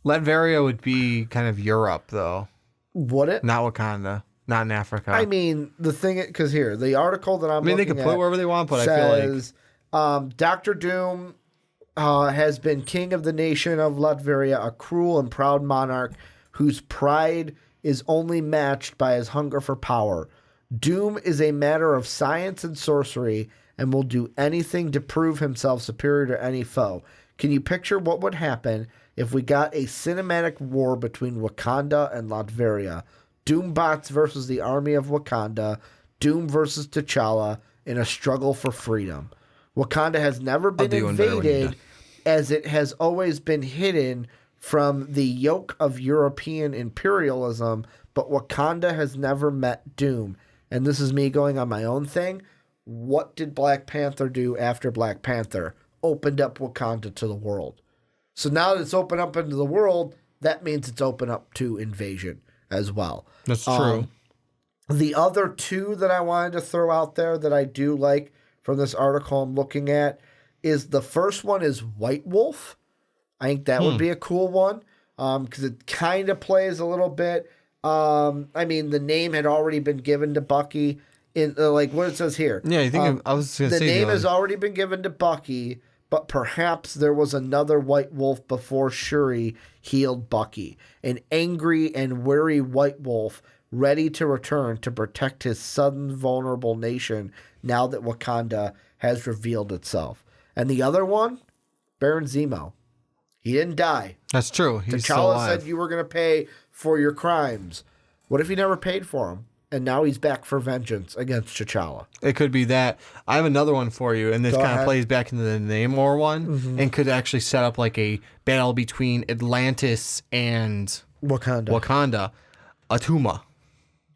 Latveria would be kind of Europe, though. Would it? Not Wakanda. Not in Africa. I mean, the thing... Because here, the article that I'm looking they can put wherever they want, but says, I feel like... Doctor Doom... has been king of the nation of Latveria, a cruel and proud monarch whose pride is only matched by his hunger for power. Doom is a matter of science and sorcery and will do anything to prove himself superior to any foe. Can you picture what would happen if we got a cinematic war between Wakanda and Latveria? Doombots versus the army of Wakanda, Doom versus T'Challa in a struggle for freedom. Wakanda has never been invaded, as it has always been hidden from the yoke of European imperialism, but Wakanda has never met Doom. And this is me going on my own thing. What did Black Panther do after Black Panther opened up Wakanda to the world? So now that it's opened up into the world, that means it's open up to invasion as well. That's true. The other 2 that I wanted to throw out there that I do like from this article I'm looking at is the first one is White Wolf. I think that would be a cool one because it kind of plays a little bit. I mean, the name had already been given to Bucky in like what it says here. Yeah, you think I was going to say the name has already been given to Bucky, but perhaps there was another White Wolf before Shuri healed Bucky, an angry and weary White Wolf ready to return to protect his sudden vulnerable nation now that Wakanda has revealed itself. And the other one, Baron Zemo. He didn't die. That's true. He's still T'Challa alive. said you were going to pay for your crimes. What if he never paid for them? And now he's back for vengeance against T'Challa. It could be that. I have another one for you, and this Go kind of ahead. plays back into the Namor one, and could actually set up like a battle between Atlantis and Wakanda. Atuma.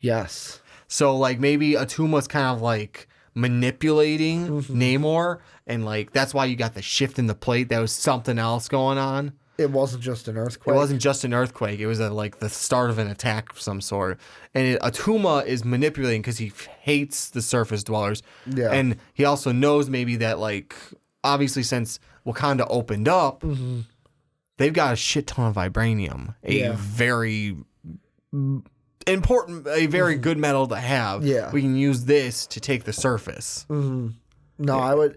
Yes. So like maybe Atuma's kind of like manipulating Namor, and like that's why you got the shift in the plate. That was something else going on. It wasn't just an earthquake. It wasn't just an earthquake. It was like the start of an attack of some sort. And Atuma is manipulating because he hates the surface dwellers. Yeah. And he also knows maybe that, like, obviously since Wakanda opened up, they've got a shit ton of vibranium. A very important, a very good metal to have. Yeah. We can use this to take the surface. No, I would...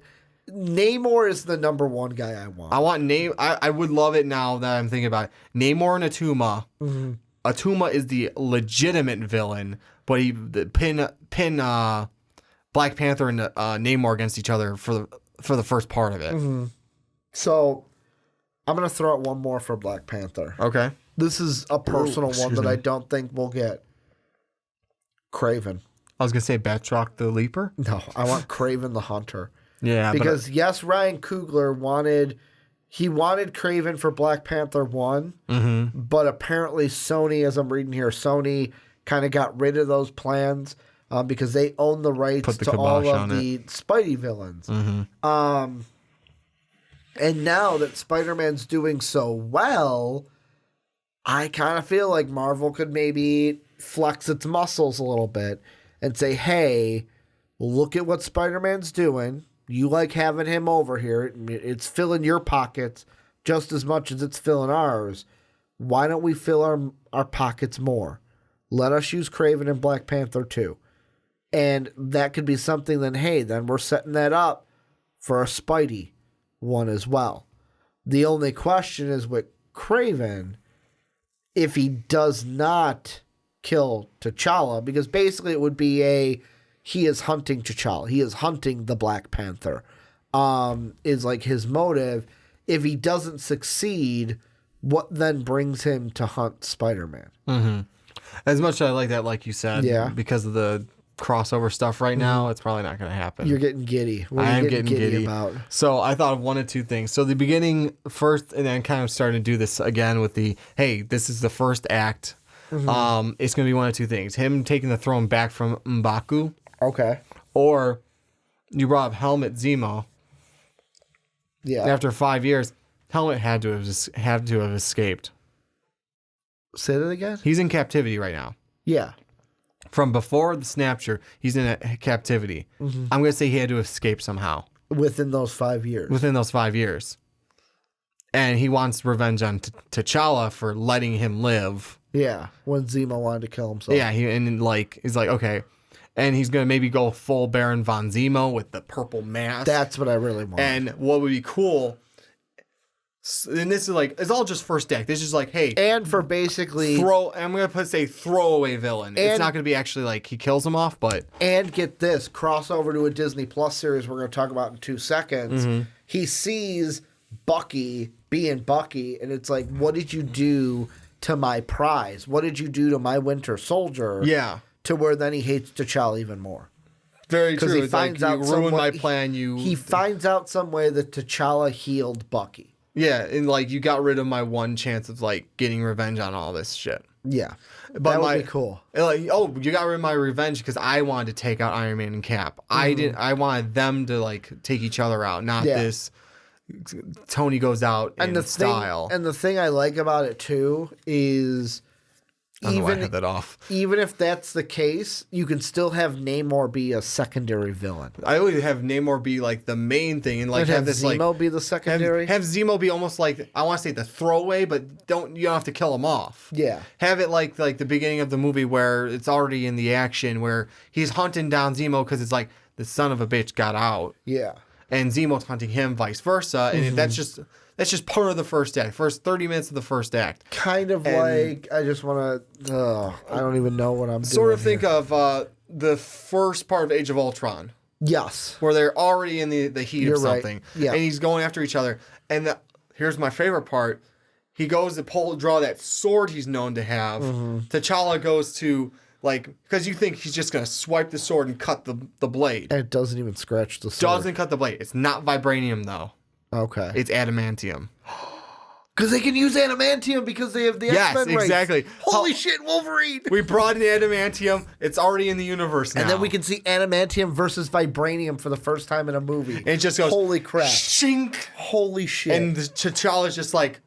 Namor is the number one guy I want. I want I would love it now that I'm thinking about it. Namor and Atuma. Atuma is the legitimate villain, but he pin Black Panther and Namor against each other for the first part of it. So, I'm going to throw out one more for Black Panther. Okay. This is a personal one excuse that me. I don't think we'll get. Craven. I was gonna say Batroc the Leaper. No, I want Craven the Hunter. Yeah, Because yes, Ryan Coogler wanted Craven for Black Panther 1, but apparently Sony, as I'm reading here, Sony kind of got rid of those plans because they own the rights Put the to all kibosh of on the Spidey villains. And now that Spider-Man's doing so well, I kind of feel like Marvel could maybe flex its muscles a little bit and say, hey, look at what Spider-Man's doing. You like having him over here. It's filling your pockets just as much as it's filling ours. Why don't we fill our pockets more? Let us use Craven and Black Panther too. And that could be something then we're setting that up for a Spidey one as well. The only question is with Craven, if he does not kill T'Challa, because basically it would be he is hunting T'Challa. He is hunting the Black Panther, is like his motive. If he doesn't succeed, what then brings him to hunt Spider-Man? as much as I like that, like you said, because of the crossover stuff right now, it's probably not going to happen. You're getting giddy. What are I you am getting giddy about? So I thought of one of two things. So the beginning first, and then kind of starting to do this again with hey, this is the first act. It's going to be one of two things. Him taking the throne back from M'Baku. Okay. Or you brought up Helmut Zemo. Yeah. After 5 years, Helmut had to have escaped. Say that again? He's in captivity right now. Yeah. From before the snapshot, he's in a captivity. I'm going to say he had to escape somehow. Within those 5 years. Within those 5 years. And he wants revenge on T'Challa for letting him live. Yeah. When Zemo wanted to kill himself. Yeah, he's like, okay. And he's going to maybe go full Baron von Zemo with the purple mask. That's what I really want. And what would be cool, and this is like, it's all just first act. This is like, hey. And for basically... I'm going to say throwaway villain. It's not going to be actually like he kills him off, but... And get this, crossover to a Disney Plus series we're going to talk about in 2 seconds. He sees Bucky being Bucky, and it's like, what did you do to my prize? What did you do to my Winter Soldier? Yeah. To where then he hates T'Challa even more. Very true. He It's finds like, out you ruined some my way- plan. He finds out some way that T'Challa healed Bucky. Yeah, and like you got rid of my one chance of like getting revenge on all this shit. Yeah. But that would be cool. Like, you got rid of my revenge because I wanted to take out Iron Man and Cap. I wanted them to like take each other out, not this. Tony goes out in style. And the thing I like about it too is I don't know why I had that off. Even if that's the case, you can still have Namor be a secondary villain. I always have Namor be like the main thing, and like have this Zemo like be the secondary. have Zemo be almost like, I want to say the throwaway, but you don't have to kill him off. Yeah. Have it like the beginning of the movie where it's already in the action where he's hunting down Zemo because it's like the son of a bitch got out. Yeah. And Zemo's hunting him, vice versa, and that's just part of the first act. First 30 minutes of the first act. Kind of like I just want to. I don't even know what I'm Sort doing. of think of the first part of Age of Ultron. Yes. Where they're already in the heat You're of something. right. Yeah. And he's going after each other. And here's my favorite part. He goes to draw that sword he's known to have. T'Challa goes to, like, because you think he's just going to swipe the sword and cut the blade. And it doesn't even scratch the sword. Doesn't cut the blade. It's not vibranium, though. Okay. It's adamantium. Because they can use adamantium because they have the X-Men Yes, exactly. Holy shit, Wolverine! We brought in adamantium. It's already in the universe now. And then we can see adamantium versus vibranium for the first time in a movie. And it just goes, holy crap. Shink. Holy shit. And T'Challa's just like,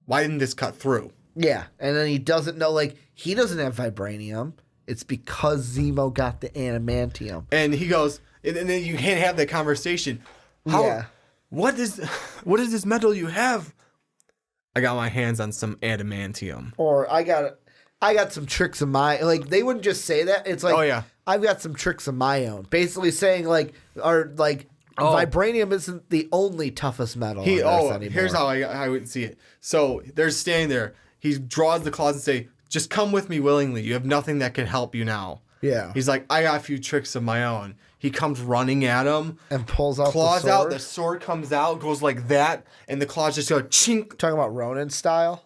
why didn't this cut through? Yeah, and then he doesn't know, like, he doesn't have vibranium. It's because Zemo got the adamantium. And he goes, and then you can't have that conversation. Yeah. What is this metal you have? I got my hands on some adamantium. Or I got some tricks of my, like, they wouldn't just say that. It's like, Oh, yeah. I've got some tricks of my own. Basically saying, like, vibranium isn't the only toughest metal on Earth anymore. Here's how I would see it. So they're standing there. He draws the claws and say, just come with me willingly. You have nothing that can help you now. Yeah. He's like, I got a few tricks of my own. He comes running at him. And pulls out claws the sword. out. The sword comes out, goes like that, and the claws just go chink. Talking about Ronin style?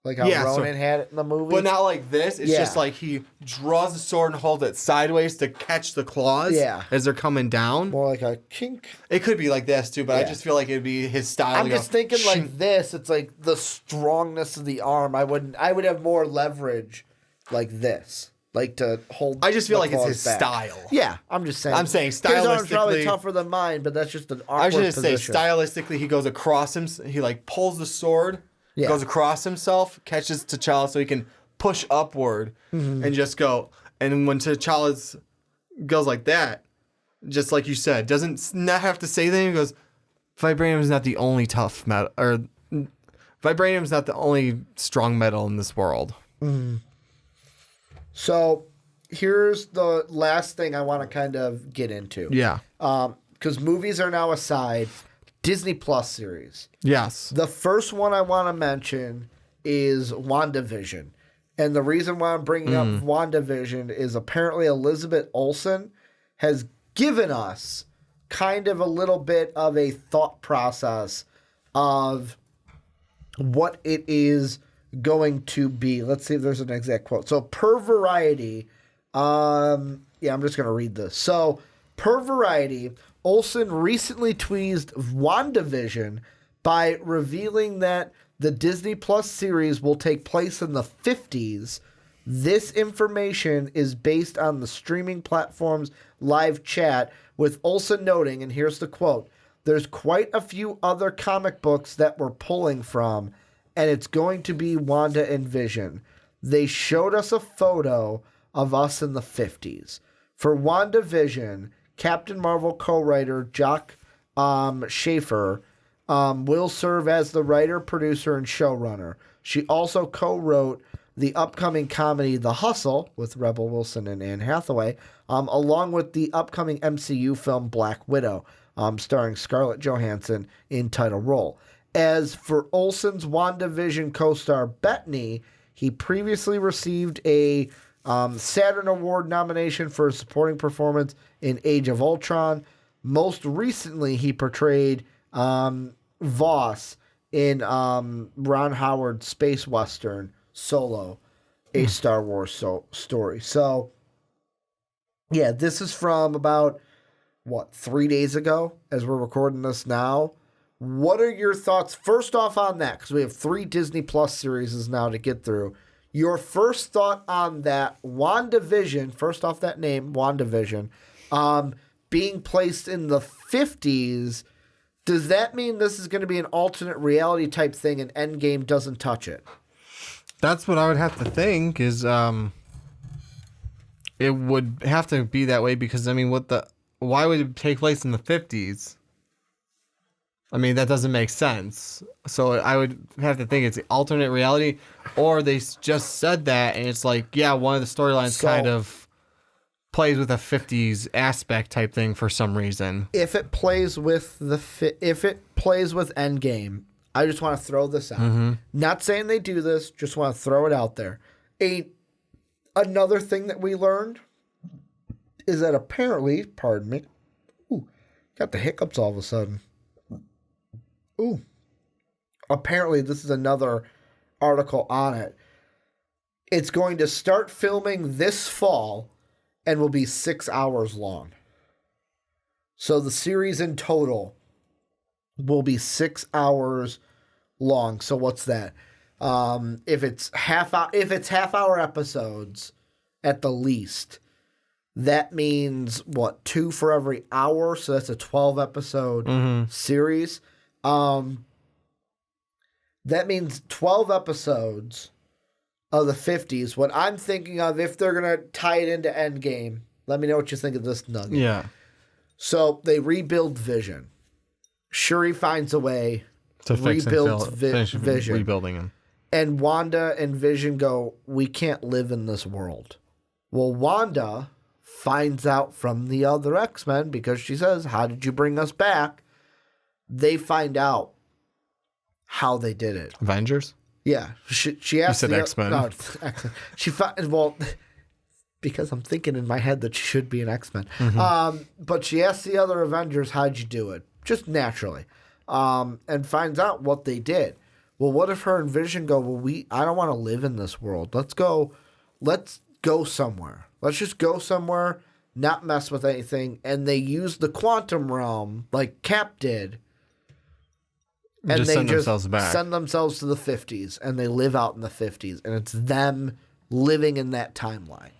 Like how Ronin had it in the movie? But not like this. It's just like he draws the sword and holds it sideways to catch the claws as they're coming down. More like a kink. It could be like this too, but I just feel like it'd be his style. I'm just thinking like this. It's like the strongness of the arm. I would have more leverage like this. Like to hold. I just feel like it's his back. style. Yeah, I'm just saying. I'm saying his arm's probably stylistically- tougher than mine, but that's just an awkward I was just say position. stylistically, he goes across him. He like pulls the sword, goes across himself, catches T'Challa so he can push upward and just go. And when T'Challa goes like that, just like you said, doesn't not have to say anything. He goes, vibranium is not the only tough metal, or vibranium is not the only strong metal in this world. So here's the last thing I want to kind of get into. Yeah. Because movies are now aside, Disney Plus series. Yes. The first one I want to mention is WandaVision. And the reason why I'm bringing up WandaVision is apparently Elizabeth Olsen has given us kind of a little bit of a thought process of what it is going to be. Let's see if there's an exact quote. So per Variety, I'm just going to read this. So per Variety, Olsen recently teased WandaVision by revealing that the Disney Plus series will take place in the 50s. This information is based on the streaming platform's live chat, with Olsen noting, and here's the quote, "There's quite a few other comic books that we're pulling from, and it's going to be Wanda and Vision. They showed us a photo of us in the 50s. For WandaVision, Captain Marvel co-writer Jock Schaefer will serve as the writer, producer, and showrunner. She also co-wrote the upcoming comedy The Hustle with Rebel Wilson and Anne Hathaway, along with the upcoming MCU film Black Widow, starring Scarlett Johansson in title role. As for Olsen's WandaVision co-star Bettany, he previously received a Saturn Award nomination for a supporting performance in Age of Ultron. Most recently, he portrayed Voss in Ron Howard's space western Solo, a Star Wars story. So, yeah, this is from about, 3 days ago as we're recording this now. What are your thoughts, first off, on that? Because we have 3 Disney Plus series now to get through. Your first thought on that WandaVision, first off that name, WandaVision, being placed in the 50s, does that mean this is going to be an alternate reality type thing and Endgame doesn't touch it? That's what I would have to think is it would have to be that way because, I mean, why would it take place in the 50s? I mean, that doesn't make sense. So I would have to think it's alternate reality, or they just said that and it's like, yeah, one of the storylines kind of plays with a 50s aspect type thing for some reason. If it plays with Endgame, I just want to throw this out. Not saying they do this, just want to throw it out there. Another thing that we learned is that apparently, pardon me, got the hiccups all of a sudden. apparently this is another article on it. It's going to start filming this fall and will be 6 hours long. So the series in total will be 6 hours long. So what's that? If it's half hour episodes at the least, that means what, 2 for every hour? So that's a 12 episode series. That means 12 episodes of the 50s. What I'm thinking of, if they're going to tie it into Endgame, let me know what you think of this nugget. Yeah. So they rebuild Vision. Shuri finds a way To fix rebuild Vision. Rebuilding him. And Wanda and Vision go, we can't live in this world. Well, Wanda finds out from the other X-Men because she says, how did you bring us back? They find out how they did it. Avengers? Yeah. She asked You said X-Men. No, X-Men. Because I'm thinking in my head that she should be an X-Men. But she asked the other Avengers, how'd you do it? Just naturally. And finds out what they did. Well, what if her and Vision go, I don't want to live in this world. Let's go somewhere. Let's just go somewhere, not mess with anything. And they use the quantum realm like Cap did. And just they send just themselves back. send themselves to the 50s. And they live out in the 50s. And it's them living in that timeline.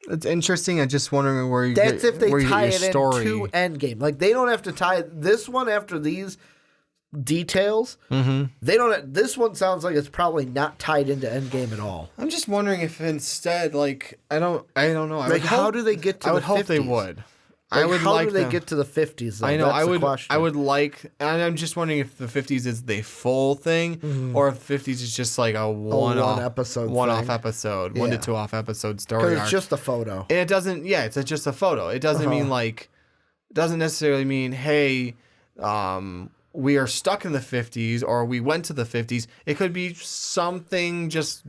It's interesting. I'm just wondering where you That's get, if they where you tie get it your story. into Endgame. Like, they don't have to tie this one after these details. They don't. This one sounds like it's probably not tied into Endgame at all. I'm just wondering if instead, like, I don't know. Like, how do they get to I the would 50s? hope they would. Like, I would how like do they them. get to the 50s, though? I know. That's the question. I would like, and I'm just wondering if the 50s is the full thing, or if the 50s is just like a one-off episode thing. 1 to 2 off episode story Because arc. it's just a photo. And it doesn't. Yeah, it's just a photo. It doesn't mean like. It doesn't necessarily mean hey, we are stuck in the 50s or we went to the 50s. It could be something just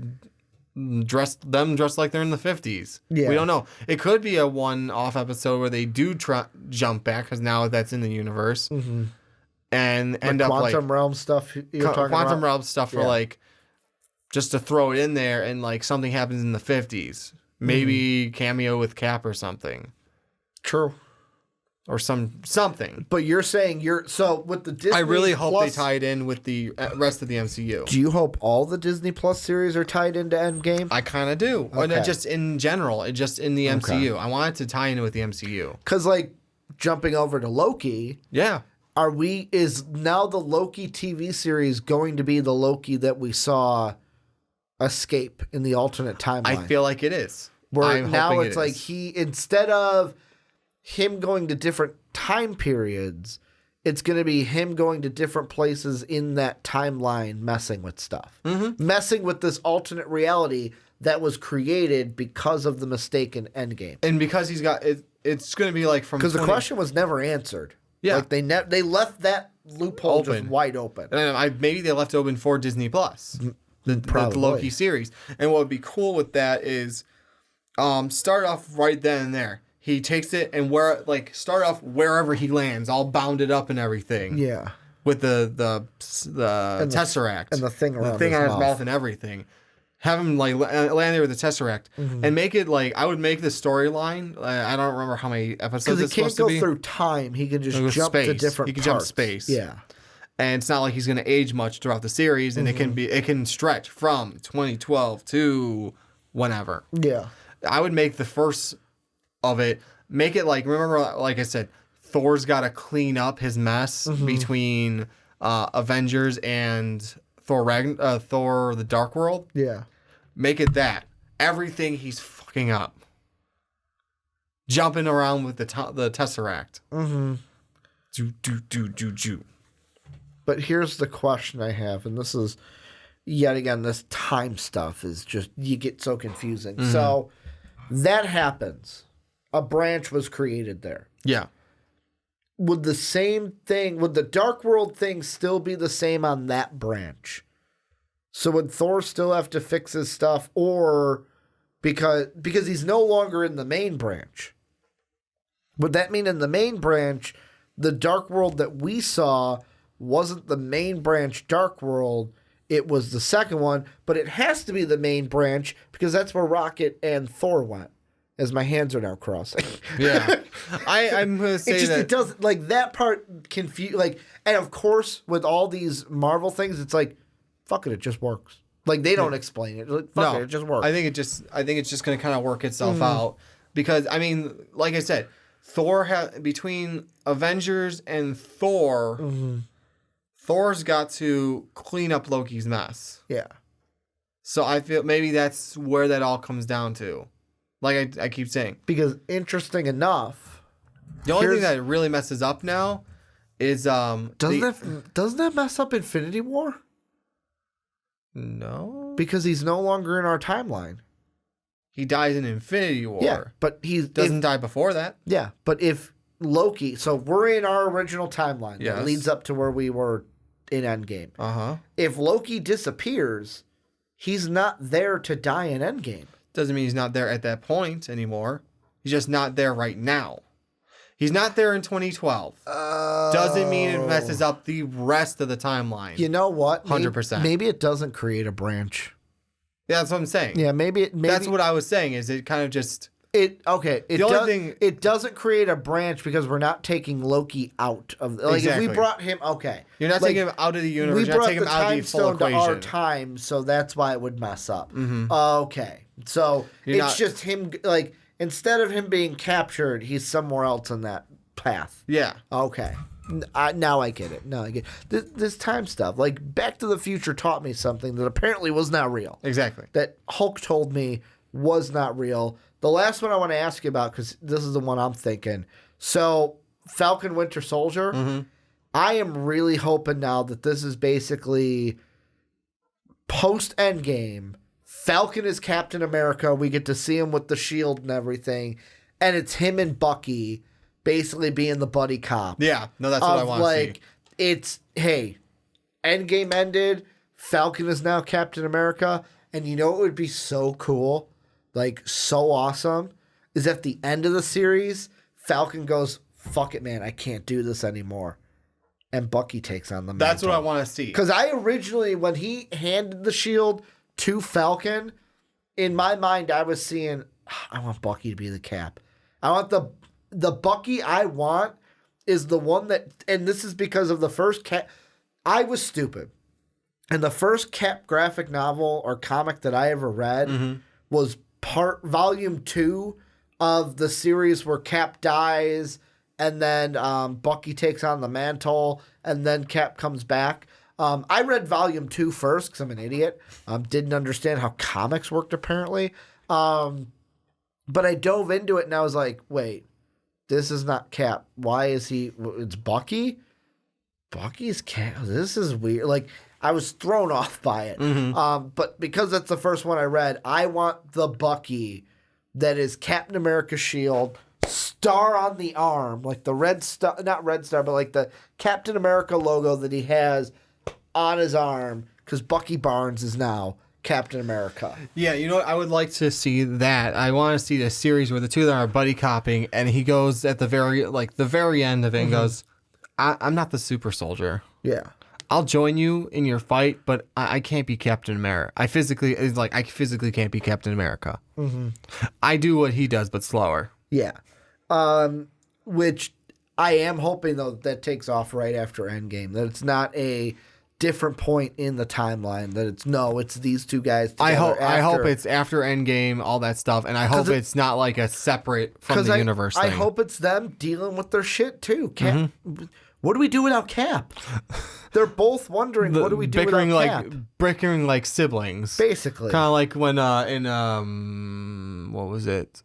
dressed like they're in the 50s. Yeah. We don't know. It could be a one-off episode where they do jump back because now that's in the universe and end up like quantum realm stuff you're talking quantum about? realm stuff for like just to throw it in there and like something happens in the 50s. Maybe cameo with Cap or something. True. Or something. But you're saying so with the Disney I really hope Plus, they tie it in with the rest of the MCU. Do you hope all the Disney Plus series are tied into Endgame? I kind of do. Okay. Or just in general, just in the MCU. I want it to tie in with the MCU. Because, like, jumping over to Loki, Yeah. is now the Loki TV series going to be the Loki that we saw escape in the alternate timeline? I feel like it is. Where I'm now hoping it's it like is. instead of him going to different time periods, it's going to be him going to different places in that timeline messing with stuff. Messing with this alternate reality that was created because of the mistake in Endgame. And because he's got it, it's going to be like from Because the question was never answered. Yeah. Like they left that loophole just Open. wide open. And maybe they left open for Disney Plus, the Loki series. And what would be cool with that is start off right then and there. He takes it and start off wherever he lands, all bounded up and everything. Yeah. With the Tesseract and the thing around on his his mouth. mouth and everything. Have him like land there with the Tesseract and make it like I would make the storyline. I don't remember how many episodes Because it's he can't supposed to go be. through time. He can just With jump to space. different He can jump parts. space. Yeah. And it's not like he's going to age much throughout the series, and it can stretch from 2012 to whenever. Yeah. I would make the first of it, make it like, remember, like I said, Thor's got to clean up his mess between Avengers and Thor the Dark World. Yeah. Make it that. Everything he's fucking up. Jumping around with the Tesseract. Do. But here's the question I have, and this is, yet again, this time stuff is just, you get so confusing. So, that happens. A branch was created there. Yeah. Would the Dark World thing still be the same on that branch? So would Thor still have to fix his stuff, or because he's no longer in the main branch? Would that mean in the main branch, the Dark World that we saw wasn't the main branch Dark World. It was the second one, but it has to be the main branch because that's where Rocket and Thor went. As my hands are now crossing. Yeah. I'm going to say it does like that part confuse like, and of course with all these Marvel things, it's like, fuck it just works. Like they don't explain it. Like, fuck it just works. I think it's just going to kind of work itself out because I mean, like I said, between Avengers and Thor, Thor's got to clean up Loki's mess. Yeah. So I feel maybe that's where that all comes down to. Like I keep saying. Because interesting enough, the only thing that really messes up now is doesn't that mess up Infinity War? No. Because he's no longer in our timeline. He dies in Infinity War. Yeah, but he doesn't die before that. Yeah, but if Loki, so we're in our original timeline yes. that leads up to where we were in Endgame. Uh-huh. If Loki disappears, he's not there to die in Endgame. Doesn't mean he's not there at that point anymore. He's just not there right now. He's not there in 2012. Doesn't mean it messes up the rest of the timeline. You know what? 100%. Maybe it doesn't create a branch. Yeah, that's what I'm saying. Yeah, maybe that's what I was saying. Is it kind of just it doesn't create a branch because we're not taking Loki out of like exactly. if we brought him You're not taking him out of the universe. You're not taking him out of the full equation. To our time, so that's why it would mess up. Mm-hmm. Okay. So it's just him, like, instead of him being captured, he's somewhere else in that path. Yeah. Okay. Now I get it. Now I get it. This time stuff. Like, Back to the Future taught me something that apparently was not real. Exactly. That Hulk told me was not real. The last one I want to ask you about, because this is the one I'm thinking. So, Falcon Winter Soldier, I am really hoping now that this is basically post-Endgame. Falcon is Captain America. We get to see him with the shield and everything. And it's him and Bucky basically being the buddy cop. Yeah. No, that's what I want to see. It's, hey, Endgame ended. Falcon is now Captain America. And you know what would be so cool? Like, so awesome? Is at the end of the series, Falcon goes, fuck it, man. I can't do this anymore. And Bucky takes on the mantle. That's what I want to see. Because I originally, when he handed the shield to Falcon, in my mind, I was seeing, I want Bucky to be the Cap. I want the Bucky I want is the one that, and this is because of the first Cap. I was stupid. And the first Cap graphic novel or comic that I ever read was volume 2 of the series where Cap dies and then Bucky takes on the mantle and then Cap comes back. I read volume 2 first because I'm an idiot. Didn't understand how comics worked apparently. But I dove into it and I was like, wait, this is not Cap. Why is he? It's Bucky? Bucky's Cap. This is weird. Like, I was thrown off by it. But because that's the first one I read, I want the Bucky that is Captain America's shield, star on the arm, like the red star, not red star, but like the Captain America logo that he has on his arm, because Bucky Barnes is now Captain America. Yeah, you know what? I would like to see that. I want to see the series where the two of them are buddy copping, and he goes at the very end of it and goes, I'm not the super soldier. Yeah. I'll join you in your fight, but I can't be Captain America. I physically can't be Captain America. I do what he does, but slower. Yeah. Which I am hoping, though, that takes off right after Endgame. That it's not a different point in the timeline. That it's these two guys together. I hope it's after Endgame, all that stuff, and I hope it's not like a separate from the universe thing. I hope it's them dealing with their shit, too. Cap, what do we do without Cap? They're both wondering, what do we do without Cap? Bickering like siblings. Basically. Kind of like when in what was it?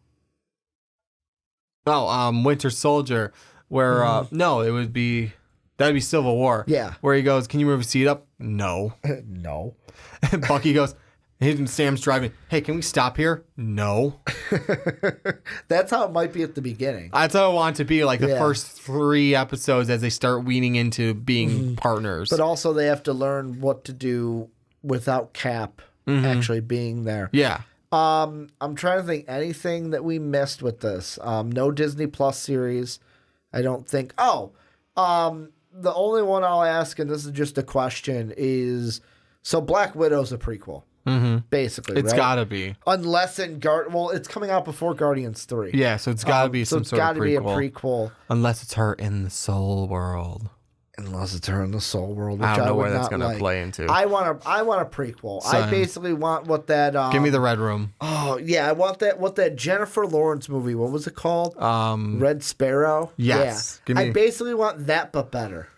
Oh, Winter Soldier, where that'd be Civil War. Yeah. Where he goes, "Can you move your seat up?" No. No. And Bucky goes, Sam's driving. Hey, can we stop here? No. That's how it might be at the beginning. That's how I want it to be, like the first 3 episodes as they start weaning into being partners. But also they have to learn what to do without Cap actually being there. Yeah. I'm trying to think anything that we missed with this. No Disney Plus series. I don't think. the only one I'll ask, and this is just a question, is so Black Widow's a prequel, basically. It's right? gotta be, unless it's coming out before Guardians 3. yeah. So it's gotta be some sort of prequel. It's gotta be a prequel, unless it's her in the Soul World. Unless it's her in the Soul World, which I don't know where that's going gonna play into. I want a prequel. Son. I basically want what that. Give me the Red Room. Oh yeah, I want that. What that Jennifer Lawrence movie? What was it called? Red Sparrow. Yes. Yeah. I basically want that, but better.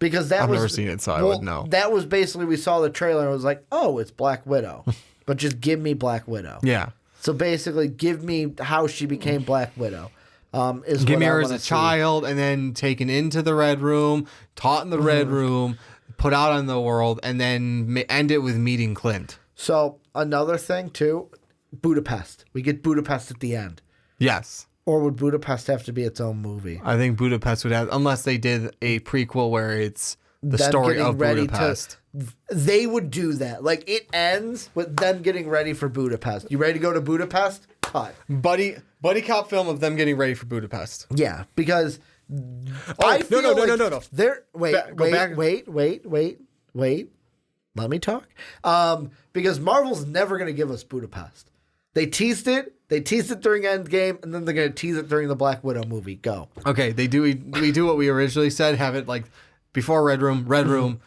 Because I've never seen it, so I would know. That was basically, we saw the trailer and it was like, oh, it's Black Widow, but just give me Black Widow. Yeah. So basically, give me how she became Black Widow. Give me her as a child, and then taken into the Red Room, taught in the Red Room, put out in the world, and then end it with meeting Clint. So another thing too, Budapest. We get Budapest at the end. Yes. Or would Budapest have to be its own movie? I think Budapest would have, unless they did a prequel where it's the them story getting of ready Budapest. They would do that. Like, it ends with them getting ready for Budapest. You ready to go to Budapest? Cut. Buddy cop film of them getting ready for Budapest. Yeah, because no. They're wait. Let me talk. Because Marvel's never going to give us Budapest. They teased it during Endgame, and then they're going to tease it during the Black Widow movie. Go. Okay, we do what we originally said, have it like before Red Room,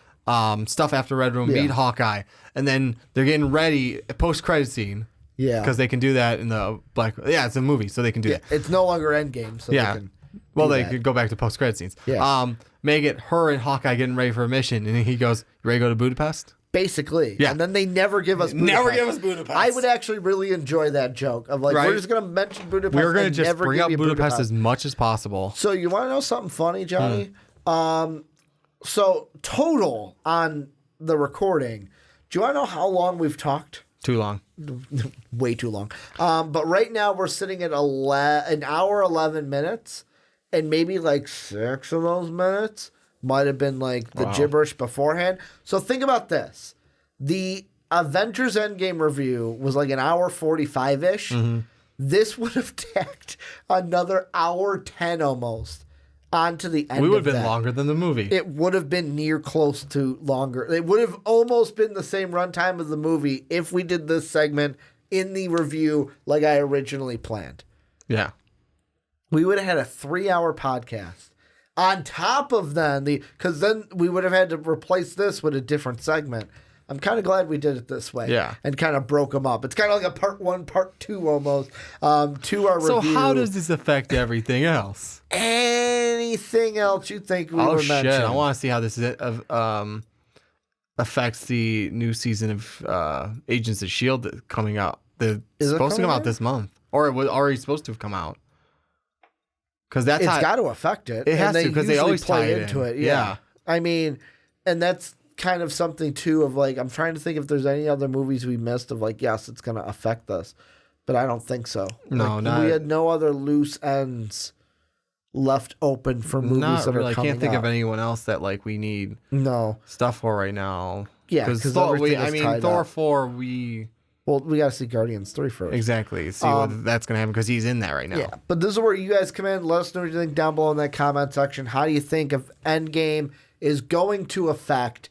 stuff after Red Room, meet Hawkeye, and then they're getting ready, post-credit scene. Yeah. Because they can do that in the it's a movie, so they can do that. It's no longer Endgame, so they can they could go back to post-credit scenes. Yeah. Make it her and Hawkeye getting ready for a mission, and he goes, "You ready to go to Budapest?" Basically. Yeah. And then they never give us Budapest. Never give us Budapest. I would actually really enjoy that joke of like, we're just going to mention Budapest. We're going to and just never bring give up you Budapest as much as possible. So you want to know something funny, Johnny? So total on the recording, do you want to know how long we've talked? Too long. Way too long. But right now we're sitting at an hour, 11 minutes, and maybe like 6 of those minutes might have been like the gibberish beforehand. So think about this. The Avengers Endgame review was like an hour 45-ish. This would have tacked another hour 10 almost onto the end. We would have have been longer than the movie. It would have been near close to longer. It would have almost been the same runtime of the movie if we did this segment in the review like I originally planned. Yeah. We would have had a 3-hour podcast. On top of because then we would have had to replace this with a different segment. I'm kind of glad we did it this way. Yeah. And kind of broke them up. It's kind of like a part 1, part 2 almost to our review. So how does this affect everything else? Anything else you think we were mentioning? I want to see how this affects the new season of Agents of S.H.I.E.L.D. coming out. It's supposed to come out this month. Or it was already supposed to have come out. Because it's got to affect it. It has to, because they always play tie into it. Yeah. I mean, and that's kind of something too of like, I'm trying to think if there's any other movies we missed of like, yes, it's going to affect us. But I don't think so. No, like, not. We had no other loose ends left open for movies that are coming out. I can't think of anyone else that like we need stuff for right now. Yeah, because Thor 4, Well, we got to see Guardians 3 first. Exactly. See what that's going to happen because he's in that right now. Yeah, but this is where you guys come in. Let us know what you think down below in that comment section. How do you think if Endgame is going to affect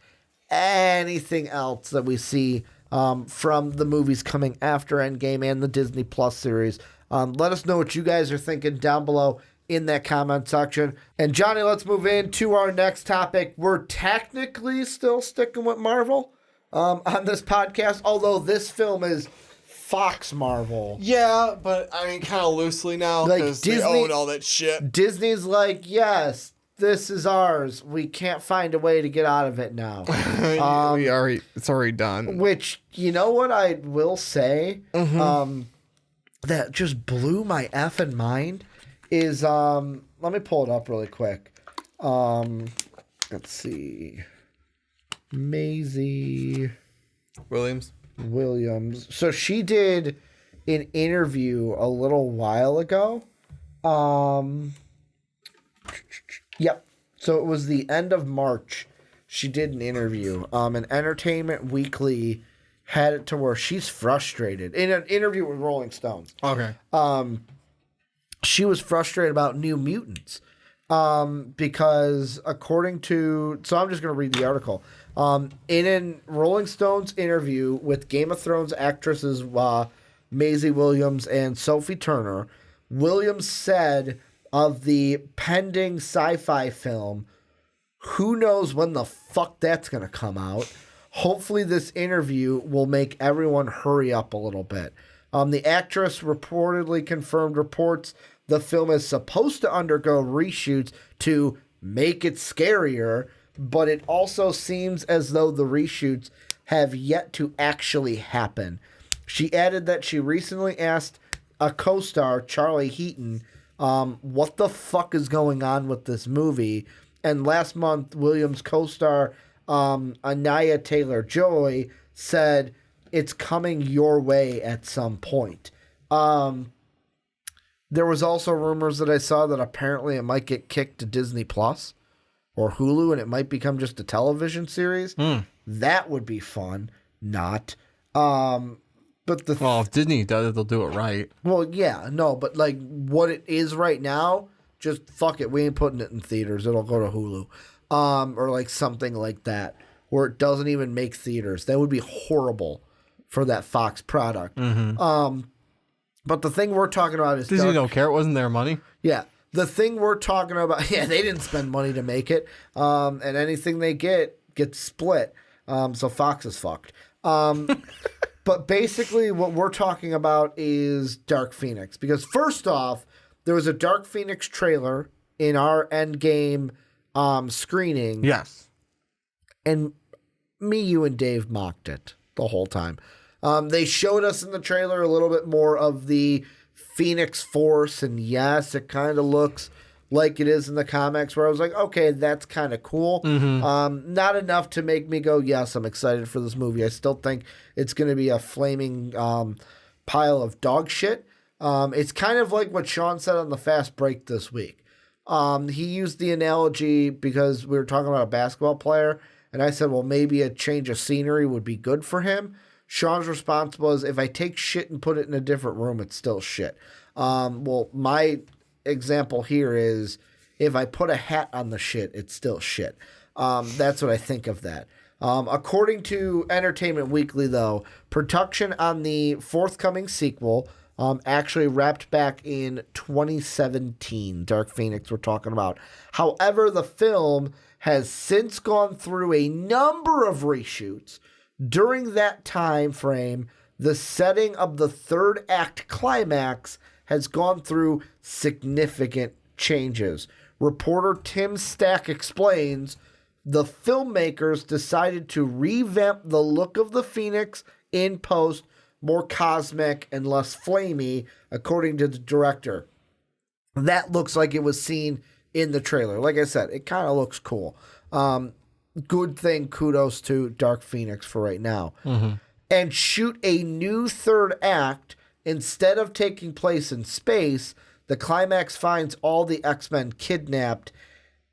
anything else that we see from the movies coming after Endgame and the Disney Plus series? Let us know what you guys are thinking down below in that comment section. And Johnny, let's move into our next topic. We're technically still sticking with Marvel on this podcast, although this film is Fox Marvel. Yeah, but I mean, kind of loosely now because they own all that shit. Disney's like, yes, this is ours. We can't find a way to get out of it now. It's already done. Which, you know what I will say, that just blew my effing mind is, let me pull it up really quick. Let's see. Maisie Williams. So she did an interview a little while ago. Yep. So it was the end of March. She did an interview. And Entertainment Weekly had it to where she's frustrated in an interview with Rolling Stone. Okay. She was frustrated about New Mutants. because according to... So I'm just going to read the article. In a Rolling Stones interview with Game of Thrones actresses Maisie Williams and Sophie Turner, Williams said of the pending sci-fi film, "Who knows when the fuck that's going to come out? Hopefully this interview will make everyone hurry up a little bit." The actress reportedly confirmed reports the film is supposed to undergo reshoots to make it scarier, but it also seems as though the reshoots have yet to actually happen. She added that she recently asked a co-star, Charlie Heaton, what the fuck is going on with this movie? And last month, Williams' co-star, Anaya Taylor-Joy, said, "It's coming your way at some point." There was also rumors that I saw that apparently it might get kicked to Disney Plus or Hulu, and it might become just a television series. That would be fun. Not. But if Disney does it, they'll do it right. Well, yeah, no, but like what it is right now, just fuck it. We ain't putting it in theaters. It'll go to Hulu, or like something like that, where it doesn't even make theaters. That would be horrible for that Fox product. But the thing we're talking about is Disney don't care. It wasn't their money. Yeah. The thing we're talking about, they didn't spend money to make it. And anything they get gets split. So Fox is fucked. But basically what we're talking about is Dark Phoenix. Because first off, there was a Dark Phoenix trailer in our Endgame screening. Yes. And me, you, and Dave mocked it the whole time. They showed us in the trailer a little bit more of the Phoenix Force, and yes, it kind of looks like it is in the comics, where I was like, okay, that's kind of cool. Not enough to make me go, yes, I'm excited for this movie. I still think it's going to be a flaming pile of dog shit. It's kind of like what Sean said on the Fast Break this week. He used the analogy because we were talking about a basketball player, and I said, well, maybe a change of scenery would be good for him. Sean's response was, if I take shit and put it in a different room, it's still shit. Well, my example here is, if I put a hat on the shit, it's still shit. That's what I think of that. According to Entertainment Weekly, though, production on the forthcoming sequel actually wrapped back in 2017. Dark Phoenix we're talking about. However, the film has since gone through a number of reshoots. During that time frame, the setting of the third act climax has gone through significant changes. Reporter Tim Stack explains, the filmmakers decided to revamp the look of the Phoenix in post, more cosmic and less flamey, according to the director. That looks like it was seen in the trailer. Like I said, it kind of looks cool. Good thing, kudos to Dark Phoenix for right now. And shoot a new third act. Instead of taking place in space, the climax finds all the X-Men kidnapped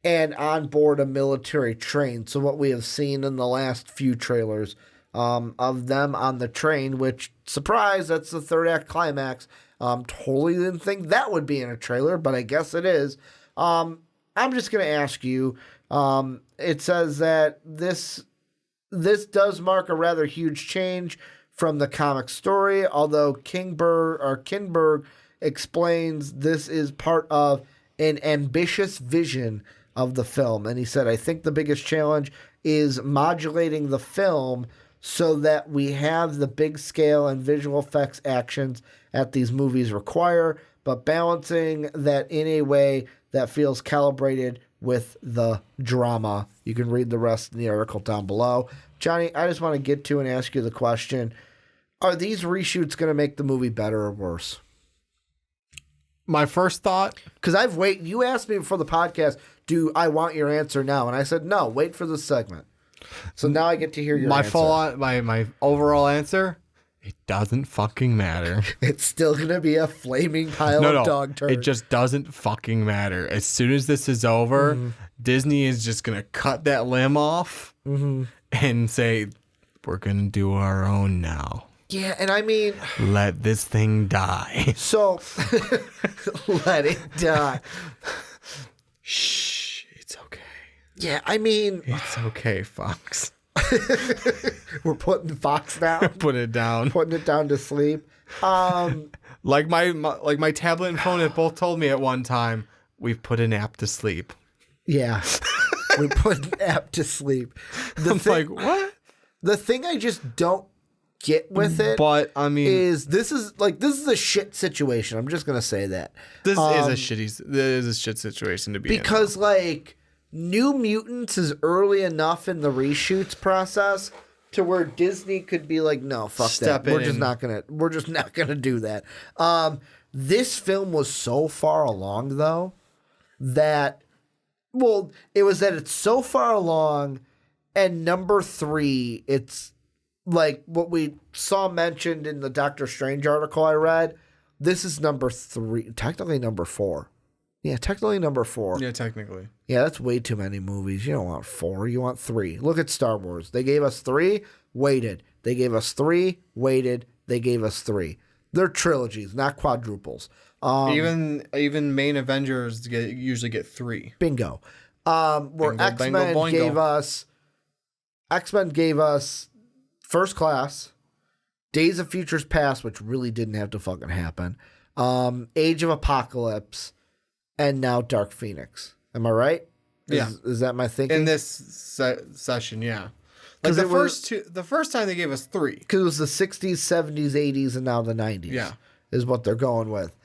and on board a military train. So what we have seen in the last few trailers of them on the train, which, surprise, that's the third act climax. Totally didn't think that would be in a trailer, but I guess it is. I'm just going to ask you, it says that this does mark a rather huge change from the comic story, although Kinberg explains this is part of an ambitious vision of the film. And he said, I think the biggest challenge is modulating the film so that we have the big scale and visual effects actions that these movies require, but balancing that in a way that feels calibrated with the drama. You can read the rest in the article down below. Johnny, I just want to get to and ask you the question. Are these reshoots going to make the movie better or worse? My first thought... Because you asked me before the podcast, do I want your answer now? And I said, no, wait for the segment. So now I get to hear your answer. My overall answer, it doesn't fucking matter. It's still going to be a flaming pile of dog turd. It just doesn't fucking matter. As soon as this is over, Disney is just going to cut that limb off and say, we're going to do our own now. Yeah, and I mean... Let this thing die. So, let it die. Shh. Yeah, I mean, It's okay, Fox. we're putting Fox down, Put it down. putting it down to sleep. Like my tablet and phone have both told me at one time, we've put an app to sleep. Yeah, we put an app to sleep. I'm like, what? The thing I just don't get with it, But I mean, is this is a shit situation. I'm just gonna say that this is a shit situation to be because like New Mutants is early enough in the reshoots process to where Disney could be like, no, fuck Step that. We're in just not gonna do that. This film was so far along though that it's so far along, and number 3, it's like what we saw mentioned in the Doctor Strange article I read. This is number 3, technically number 4. Yeah, technically number 4. Yeah, technically. Yeah, that's way too many movies. You don't want 4, you want 3. Look at Star Wars. They gave us 3, waited. They gave us 3, waited. They gave us 3. They're trilogies, not quadruples. Even main Avengers usually get 3. Bingo. Where X-Men gave us First Class, Days of Futures Past, which really didn't have to fucking happen, Age of Apocalypse, and now Dark Phoenix. Am I right? Is that my thinking? In this session, yeah. Like the first time they gave us 3. Because it was the 60s, 70s, 80s, and now the 90s. Yeah. Is what they're going with.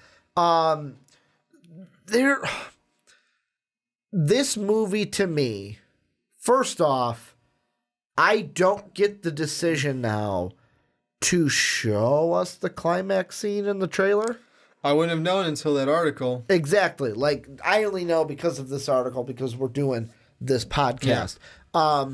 This movie to me, first off, I don't get the decision now to show us the climax scene in the trailer. I wouldn't have known until that article. Exactly. Like, I only know because of this article because we're doing this podcast. Yeah.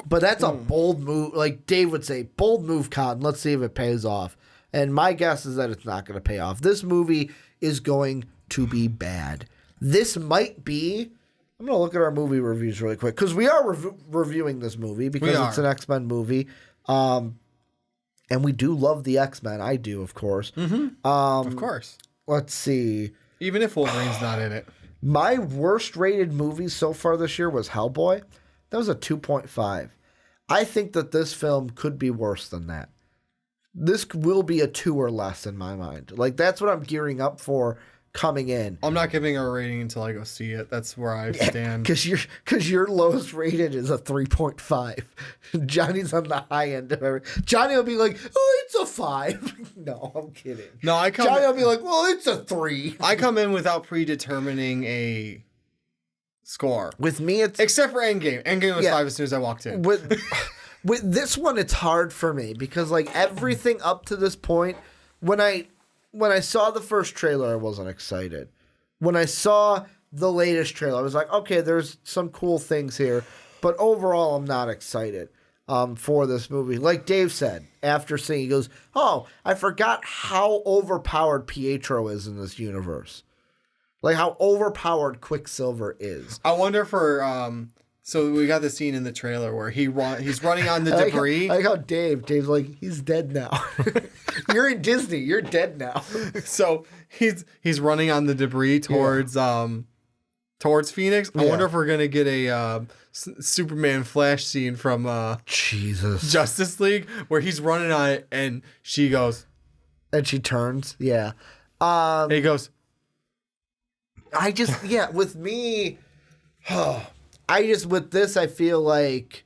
But that's a bold move. Like Dave would say, bold move, Cotton. Let's see if it pays off. And my guess is that it's not going to pay off. This movie is going to be bad. This might be... I'm going to look at our movie reviews really quick because we are reviewing this movie because it's an X-Men movie. And we do love the X-Men. I do, of course. Mm-hmm. Of course. Let's see. Even if Wolverine's not in it. My worst rated movie so far this year was Hellboy. That was a 2.5. I think that this film could be worse than that. This will be a 2 or less in my mind. Like, that's what I'm gearing up for coming in. I'm not giving a rating until I go see it. That's where I stand. Because your lowest rated is a 3.5. Johnny's on the high end of everything. Johnny will be like, oh, it's a 5. No, I'm kidding. No, Johnny will be like, well, it's a 3. I come in without predetermining a score. With me, it's... Except for Endgame. Endgame was 5 as soon as I walked in. With this one, it's hard for me because like everything up to this point, when I saw the first trailer, I wasn't excited. When I saw the latest trailer, I was like, okay, there's some cool things here, but overall, I'm not excited for this movie. Like Dave said after seeing, he goes, "Oh, I forgot how overpowered Pietro is in this universe, like how overpowered Quicksilver is." I wonder for So we got the scene in the trailer where he's running on the debris. I like how Dave's like, he's dead now. You're in Disney. You're dead now. So he's running on the debris towards Phoenix. I wonder if we're gonna get a Superman Flash scene from Jesus Justice League where he's running on it and she goes, and she turns. Yeah. And he goes. With me. With this, I feel like,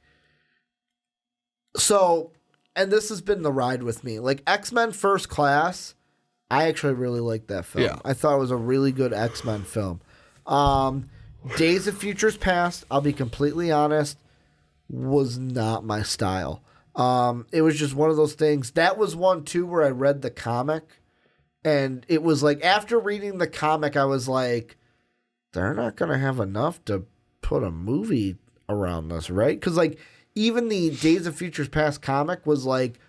and this has been the ride with me. Like, X-Men First Class, I actually really liked that film. Yeah. I thought it was a really good X-Men film. Days of Futures Past, I'll be completely honest, was not my style. It was just one of those things. That was one, too, where I read the comic, and it was like, after reading the comic, I was like, they're not going to have enough to put a movie around this, right? Because like even the Days of Futures Past comic was like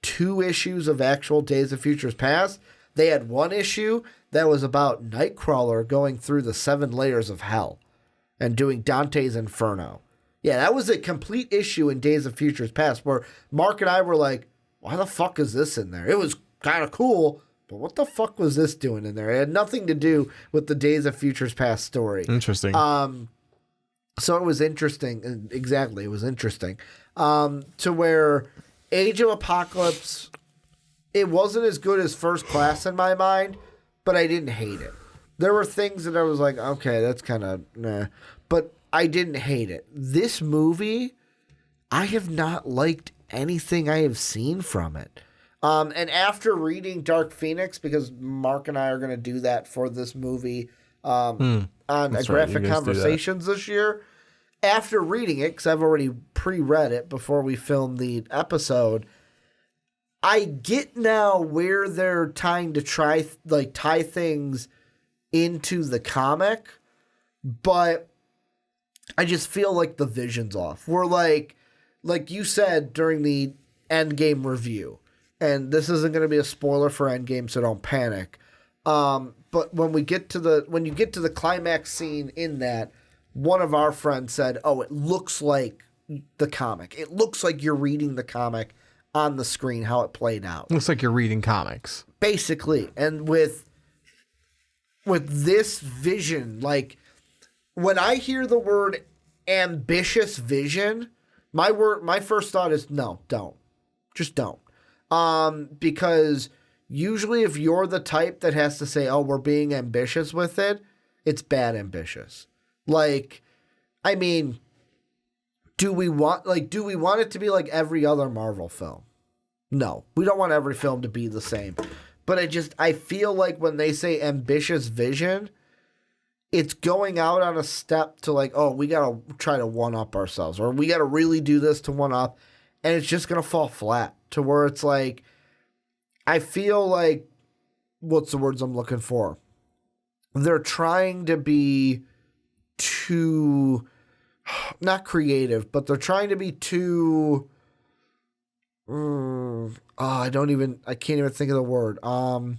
2 issues of actual Days of Futures Past. They had 1 issue that was about Nightcrawler going through the 7 layers of hell and doing Dante's Inferno. Yeah, that was a complete issue in Days of Futures Past where Mark and I were like, why the fuck is this in there? It was kind of cool, but what the fuck was this doing in there? It had nothing to do with the Days of Futures Past story. Interesting. So it was interesting. Exactly, it was interesting. To where Age of Apocalypse, it wasn't as good as First Class in my mind, but I didn't hate it. There were things that I was like, okay, that's kind of nah. But I didn't hate it. This movie, I have not liked anything I have seen from it. And after reading Dark Phoenix, because Mark and I are going to do that for this movie on Graphic Conversations this year, after reading it, because I've already pre-read it before we filmed the episode, I get now where they're trying to tie things into the comic, but I just feel like the vision's off. We're like you said during the Endgame review, and this isn't going to be a spoiler for Endgame, so don't panic. But when you get to the climax scene in that, one of our friends said, "Oh, it looks like the comic. It looks like you're reading the comic on the screen, how it played out. Looks like you're reading comics, basically." And with this vision, like when I hear the word ambitious vision, my first thought is no, don't. Just don't. Because usually if you're the type that has to say, "Oh, we're being ambitious with it," it's bad ambitious. Like, I mean, do we want it to be like every other Marvel film? No, we don't want every film to be the same. But I feel like when they say ambitious vision, it's going out on a step to like, oh, we got to try to one-up ourselves, or we got to really do this to one-up, and it's just going to fall flat to where it's like, I feel like, what's the words I'm looking for? They're trying to be too, not creative, but they're trying to be too, I can't even think of the word. I'll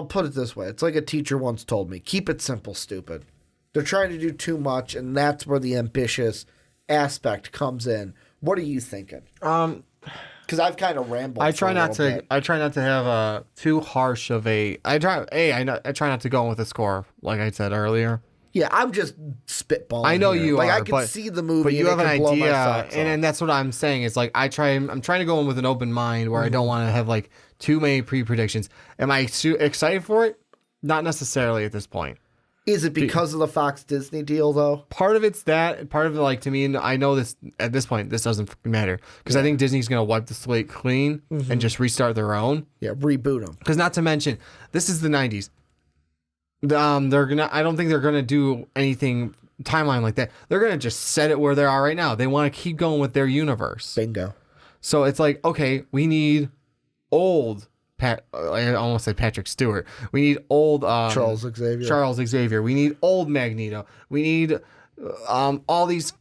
put it this way. It's like a teacher once told me, keep it simple, stupid. They're trying to do too much, and that's where the ambitious aspect comes in. What are you thinking? Because I've kind of rambled. I try not to have too harsh of a. I try not to go in with a score, like I said earlier. Yeah, I'm just spitballing. I know here. you like, are. I can see the movie, but you have an idea, and that's that's what I'm saying. It's like I'm trying to go in with an open mind where I don't want to have like too many pre-predictions. Am I excited for it? Not necessarily at this point. Is it because of the Fox Disney deal, though? Part of it's that. Part of it, like, to me, and I know this at this point, this doesn't matter because I think Disney's going to wipe the slate clean and just restart their own. Yeah, reboot them. Because not to mention, this is the 90s. I don't think they're gonna do anything timeline like that. They're gonna just set it where they are right now. They want to keep going with their universe. Bingo. So it's like, okay, we need old I almost said Patrick Stewart. We need old Charles Xavier. We need old Magneto. We need all these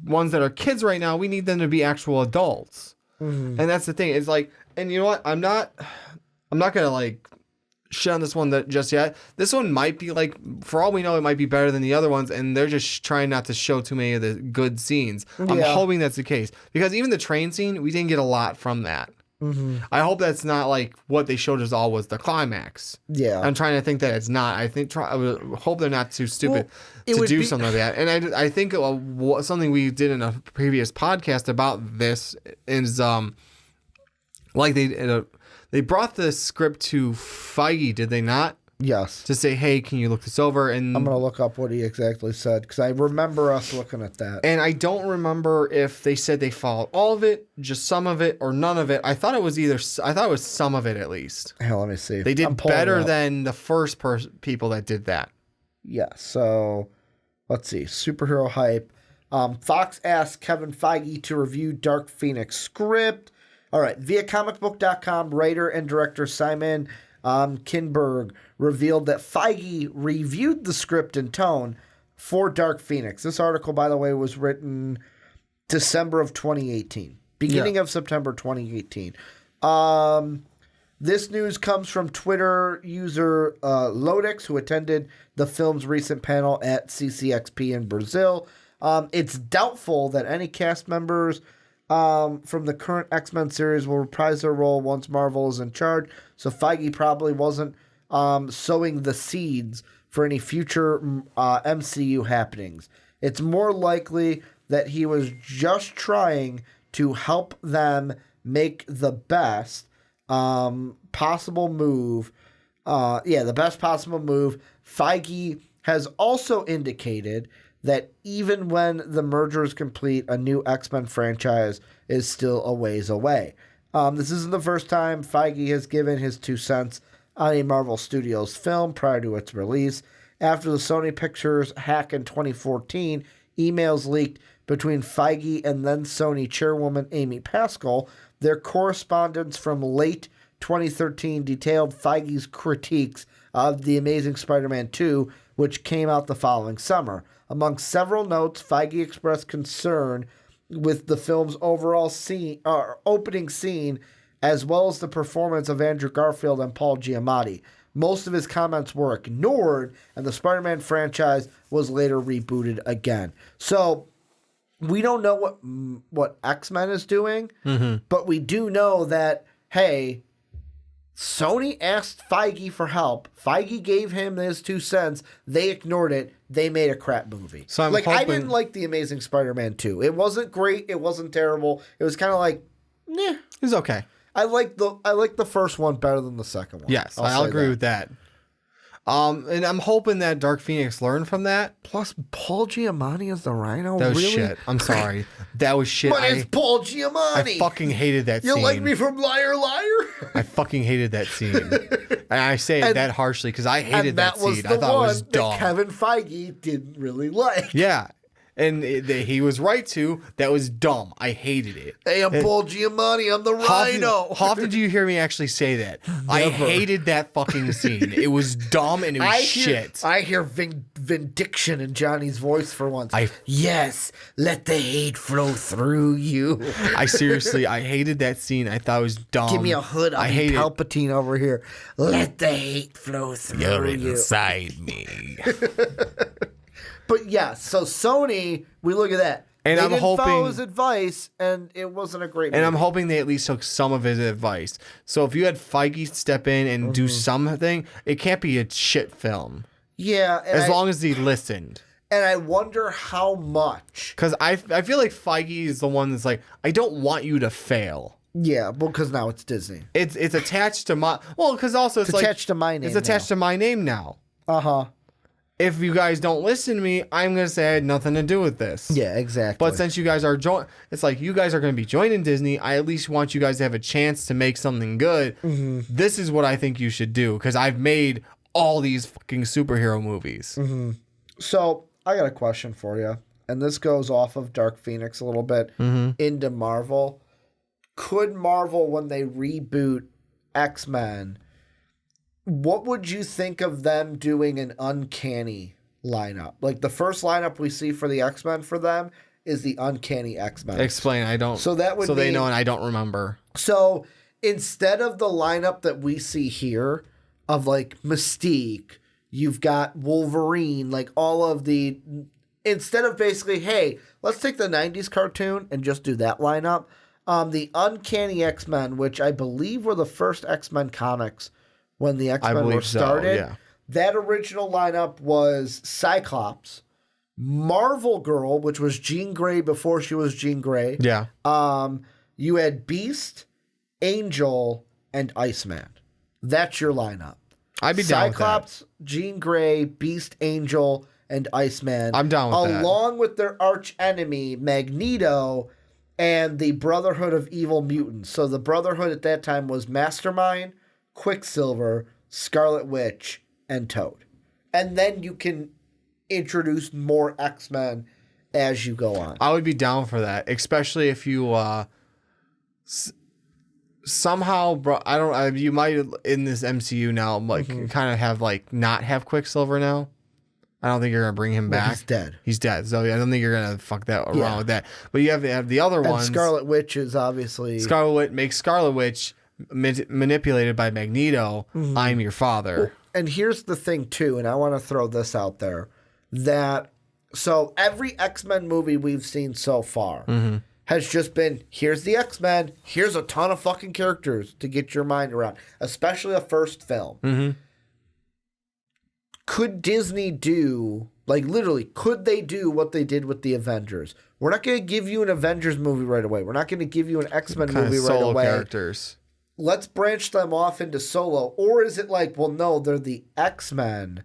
ones that are kids right now. We need them to be actual adults. And that's the thing. It's like, and you know what? I'm not gonna like shit on this one just yet. This one might be like, for all we know, it might be better than the other ones, and they're just trying not to show too many of the good scenes. I'm hoping that's the case, because even the train scene, we didn't get a lot from that. I hope that's not like what they showed us all was the climax. Yeah, I'm trying to think that it's not. I hope they're not too stupid to do something like that. And I think something we did in a previous podcast about this is like they brought the script to Feige, did they not? Yes. To say, hey, can you look this over? And I'm going to look up what he exactly said, because I remember us looking at that. And I don't remember if they said they followed all of it, just some of it, or none of it. I thought it was some of it at least. Hell, let me see. They did better than the first people that did that. Yeah, so let's see. Superhero hype. Fox asked Kevin Feige to review Dark Phoenix script. All right, via comicbook.com, writer and director Simon Kinberg revealed that Feige reviewed the script and tone for Dark Phoenix. This article, by the way, was written December of 2018, beginning of September 2018. This news comes from Twitter user Lodix, who attended the film's recent panel at CCXP in Brazil. It's doubtful that any cast members from the current X-Men series will reprise their role once Marvel is in charge, so Feige probably wasn't sowing the seeds for any future MCU happenings. It's more likely that he was just trying to help them make the best possible move. The best possible move. Feige has also indicated that even when the merger is complete, a new X-Men franchise is still a ways away. This isn't the first time Feige has given his 2 cents on a Marvel Studios film prior to its release. After the Sony Pictures hack in 2014, emails leaked between Feige and then Sony chairwoman Amy Pascal. Their correspondence from late 2013 detailed Feige's critiques of The Amazing Spider-Man 2, which came out the following summer. Among several notes, Feige expressed concern with the film's overall opening scene, as well as the performance of Andrew Garfield and Paul Giamatti. Most of his comments were ignored, and the Spider-Man franchise was later rebooted again. So we don't know what X-Men is doing, but we do know that, hey, Sony asked Feige for help. Feige gave him his 2 cents. They ignored it. They made a crap movie. So I didn't like The Amazing Spider-Man 2. It wasn't great. It wasn't terrible. It was kind of like, nah. It was okay. I like the first one better than the second one. Yes, I'll agree with that. And I'm hoping that Dark Phoenix learned from that. Plus, Paul Giamatti as the Rhino. That was really? shit. I'm sorry. That was shit. But it's Paul Giamatti. I fucking hated that scene. You like me from Liar Liar? I fucking hated that scene. And I say it that harshly because I hated that scene. Was the I thought one it was dumb. that Kevin Feige didn't really like. Yeah. And he was right to. That was dumb. I hated it. Hey, I'm Paul Giamatti. I'm the Rhino. How often do you hear me actually say that? I hated that fucking scene. It was dumb and it was shit. I hear vindication in Johnny's voice for once. Yes, let the hate flow through you. I hated that scene. I thought it was dumb. Give me a hood. I'll be Palpatine over here. Let the hate flow through you. You're inside me. But yeah, so Sony, we look at that. And they didn't follow his advice, and it wasn't a great movie. And I'm hoping they at least took some of his advice. So if you had Feige step in and do something, it can't be a shit film. Yeah. As long as he listened. And I wonder how much. Because I feel like Feige is the one that's like, I don't want you to fail. Yeah, well, because now it's Disney. It's attached to my... Well, because also it's attached to my name. It's attached to my name now. Uh-huh. If you guys don't listen to me, I'm going to say I had nothing to do with this. Yeah, exactly. But since you guys are it's like you guys are going to be joining Disney, I at least want you guys to have a chance to make something good. Mm-hmm. This is what I think you should do because I've made all these fucking superhero movies. Mm-hmm. So I got a question for you, and this goes off of Dark Phoenix a little bit into Marvel. Could Marvel, when they reboot X-Men, what would you think of them doing an uncanny lineup? Like the first lineup we see for the X-Men for them is the uncanny X-Men. Explain. I don't. So that would. So they know, and I don't remember. So instead of the lineup that we see here of like Mystique, you've got Wolverine, like all of the. Instead of basically, hey, let's take the '90s cartoon and just do that lineup. The Uncanny X-Men, which I believe were the first X-Men comics. When the X-Men were started, that original lineup was Cyclops, Marvel Girl, which was Jean Grey before she was Jean Grey. Yeah. You had Beast, Angel, and Iceman. That's your lineup. I'd be down with that. Cyclops, Jean Grey, Beast, Angel, and Iceman. I'm down with that. Along with their arch enemy, Magneto, and the Brotherhood of Evil Mutants. So the Brotherhood at that time was Mastermind, Quicksilver, Scarlet Witch, and Toad. And then you can introduce more X-Men as you go on. I would be down for that, especially if you somehow, bro. You might in this MCU now, like kind of have like not have Quicksilver now. I don't think you're gonna bring him back. He's dead. He's dead. So I don't think you're gonna fuck that around with that. But you have the other ones. Scarlet Witch is obviously makes Scarlet Witch manipulated by Magneto. I'm your father. Well, and here's the thing too, and I want to throw this out there, that so every X-Men movie we've seen so far has just been, here's the X-Men, here's a ton of fucking characters to get your mind around, especially a first film. Could Disney do Like, literally, could they do what they did with the Avengers? We're not going to give you an Avengers movie right away. We're not going to give you an X-Men movie right away. Characters. Let's branch them off into solo. Or is it like, well, no, they're the X-Men.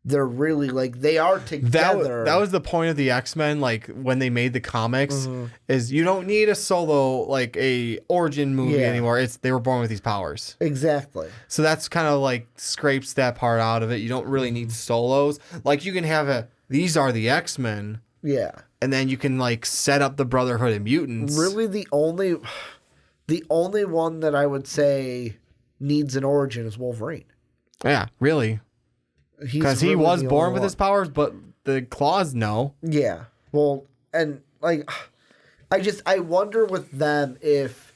They're really, like, they are together. That was the point of the X-Men, like, when they made the comics, is you don't need a solo, like, a origin movie anymore. They were born with these powers. Exactly. So that's kind of, like, scrapes that part out of it. You don't really need solos. Like, you can have these are the X-Men. Yeah. And then you can, like, set up the Brotherhood of Mutants. Really, the only one that I would say needs an origin is Wolverine. Yeah, really. Because he was born with his powers, but the claws, no. Yeah. Well, and like, I wonder with them if,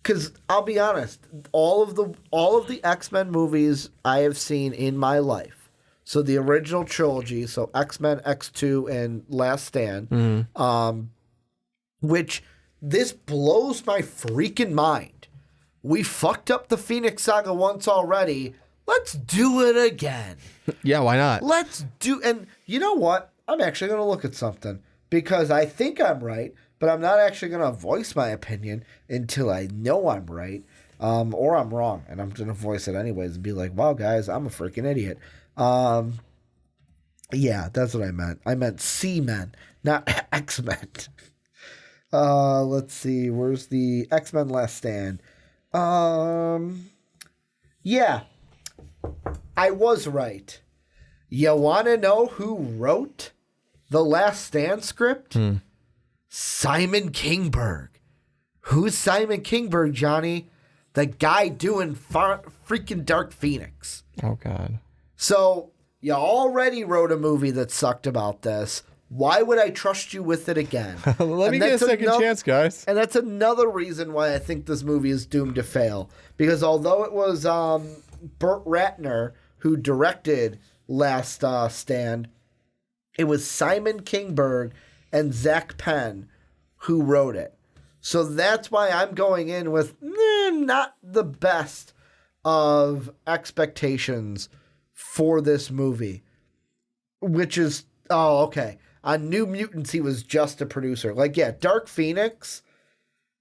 because I'll be honest, all of the X-Men movies I have seen in my life, so the original trilogy, so X-Men, X2, and Last Stand, which this blows my freaking mind. We fucked up the Phoenix Saga once already. Let's do it again. Yeah, why not? And you know what? I'm actually going to look at something because I think I'm right, but I'm not actually going to voice my opinion until I know I'm right, or I'm wrong, and I'm going to voice it anyways and be like, wow, guys, I'm a freaking idiot. Yeah, that's what I meant. I meant C-Men, not X-Men. Let's see. Where's the X-Men Last Stand? Yeah. I was right. You want to know who wrote the Last Stand script? Simon Kinberg. Who's Simon Kinberg, Johnny? The guy doing freaking Dark Phoenix. Oh, God. So, you already wrote a movie that sucked about this. Why would I trust you with it again? Let me get a second chance, guys. And that's another reason why I think this movie is doomed to fail. Because although it was Burt Ratner who directed Last Stand, it was Simon Kinberg and Zach Penn who wrote it. So that's why I'm going in with not the best of expectations for this movie. Which is, okay. On New Mutants, he was just a producer. Like, yeah, Dark Phoenix.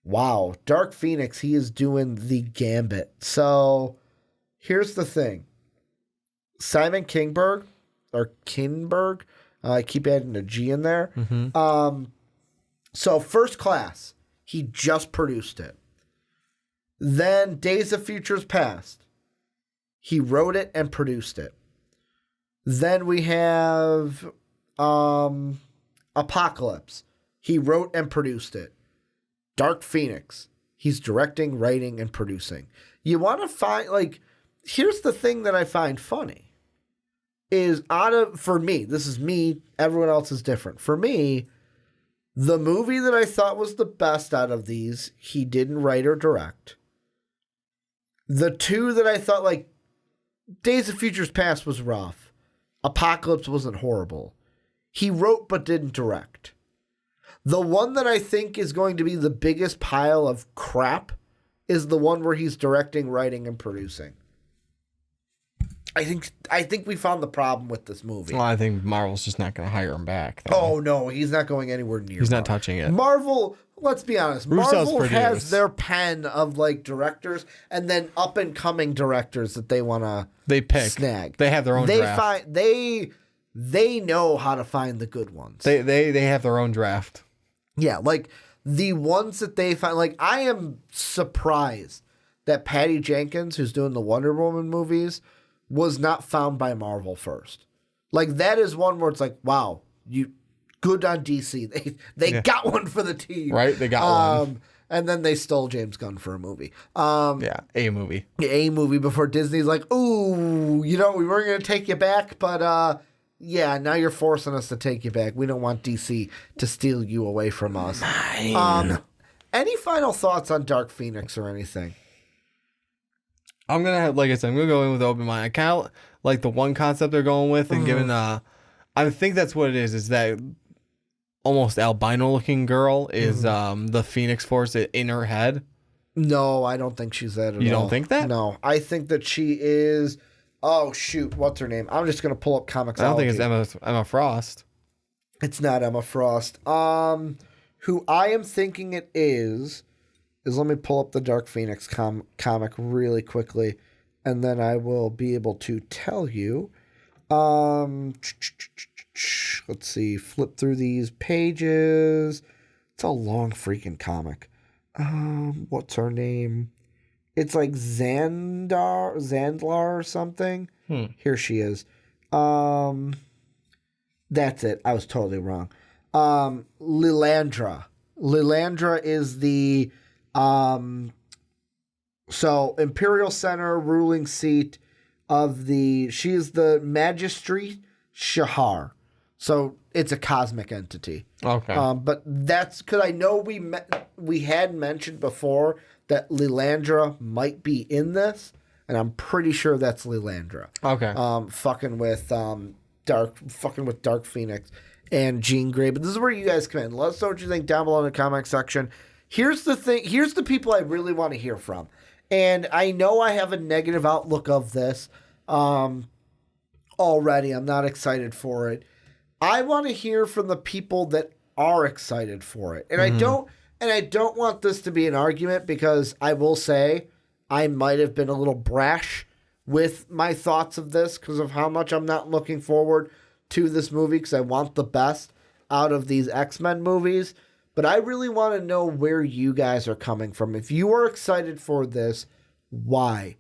Wow. Dark Phoenix, he is doing the gambit. So, here's the thing. Simon Kinberg, or Kinberg, I keep adding a G in there. So, First Class, he just produced it. Then, Days of Futures Past, he wrote it and produced it. Then we have Apocalypse. He wrote and produced it. Dark Phoenix. He's directing, writing, and producing. You want to find, like, here's the thing that I find funny. Is for me, this is me, everyone else is different. For me, the movie that I thought was the best out of these, he didn't write or direct. The two that I thought, like, Days of Futures Past was rough. Apocalypse wasn't horrible. He wrote but didn't direct. The one that I think is going to be the biggest pile of crap is the one where he's directing, writing, and producing. I think we found the problem with this movie. Well, I think Marvel's just not going to hire him back. Oh, no, he's not going anywhere near. He's not touching it. Marvel, let's be honest, Marvel has their pen of, like, directors and then up-and-coming directors that they want to snag. They have their own draft. They know how to find the good ones. They have their own draft. Yeah, like, the ones that they find, like, I am surprised that Patty Jenkins, who's doing the Wonder Woman movies, was not found by Marvel first. Like, that is one where it's like, wow, you good on DC. They got one for the team. Right? They got one. And then they stole James Gunn for a movie. A movie. A movie before Disney's like, ooh, we weren't going to take you back, but yeah, now you're forcing us to take you back. We don't want DC to steal you away from us. Any final thoughts on Dark Phoenix or anything? I'm going to have, like I said, I'm going to go in with open mind. I kind of like the one concept they're going with and given, I think that's what it is that almost albino looking girl is the Phoenix Force in her head. No, I don't think she's that at all. You don't think that? No, I think that she is Oh, shoot. What's her name? I'm just going to pull up Comixology. I don't think it's Emma Frost. It's not Emma Frost. Who I am thinking it is let me pull up the Dark Phoenix comic really quickly, and then I will be able to tell you. Let's see. Flip through these pages. It's a long freaking comic. What's her name? It's like Zandlar or something. Here she is. That's it. I was totally wrong. Lilandra. Lilandra is the so Imperial Center ruling seat of she is the Magistrate Shahar. So it's a cosmic entity. Okay. But that's because I know we had mentioned before that Lilandra might be in this, and I'm pretty sure that's Lilandra. Okay. Fucking with Dark Phoenix and Jean Grey. But this is where you guys come in. Let us know what you think down below in the comment section. Here's the thing. Here's the people I really want to hear from. And I know I have a negative outlook of this already. I'm not excited for it. I want to hear from the people that are excited for it. And I don't want this to be an argument, because I will say I might have been a little brash with my thoughts of this because of how much I'm not looking forward to this movie, because I want the best out of these X-Men movies. But I really want to know where you guys are coming from. If you are excited for this, why?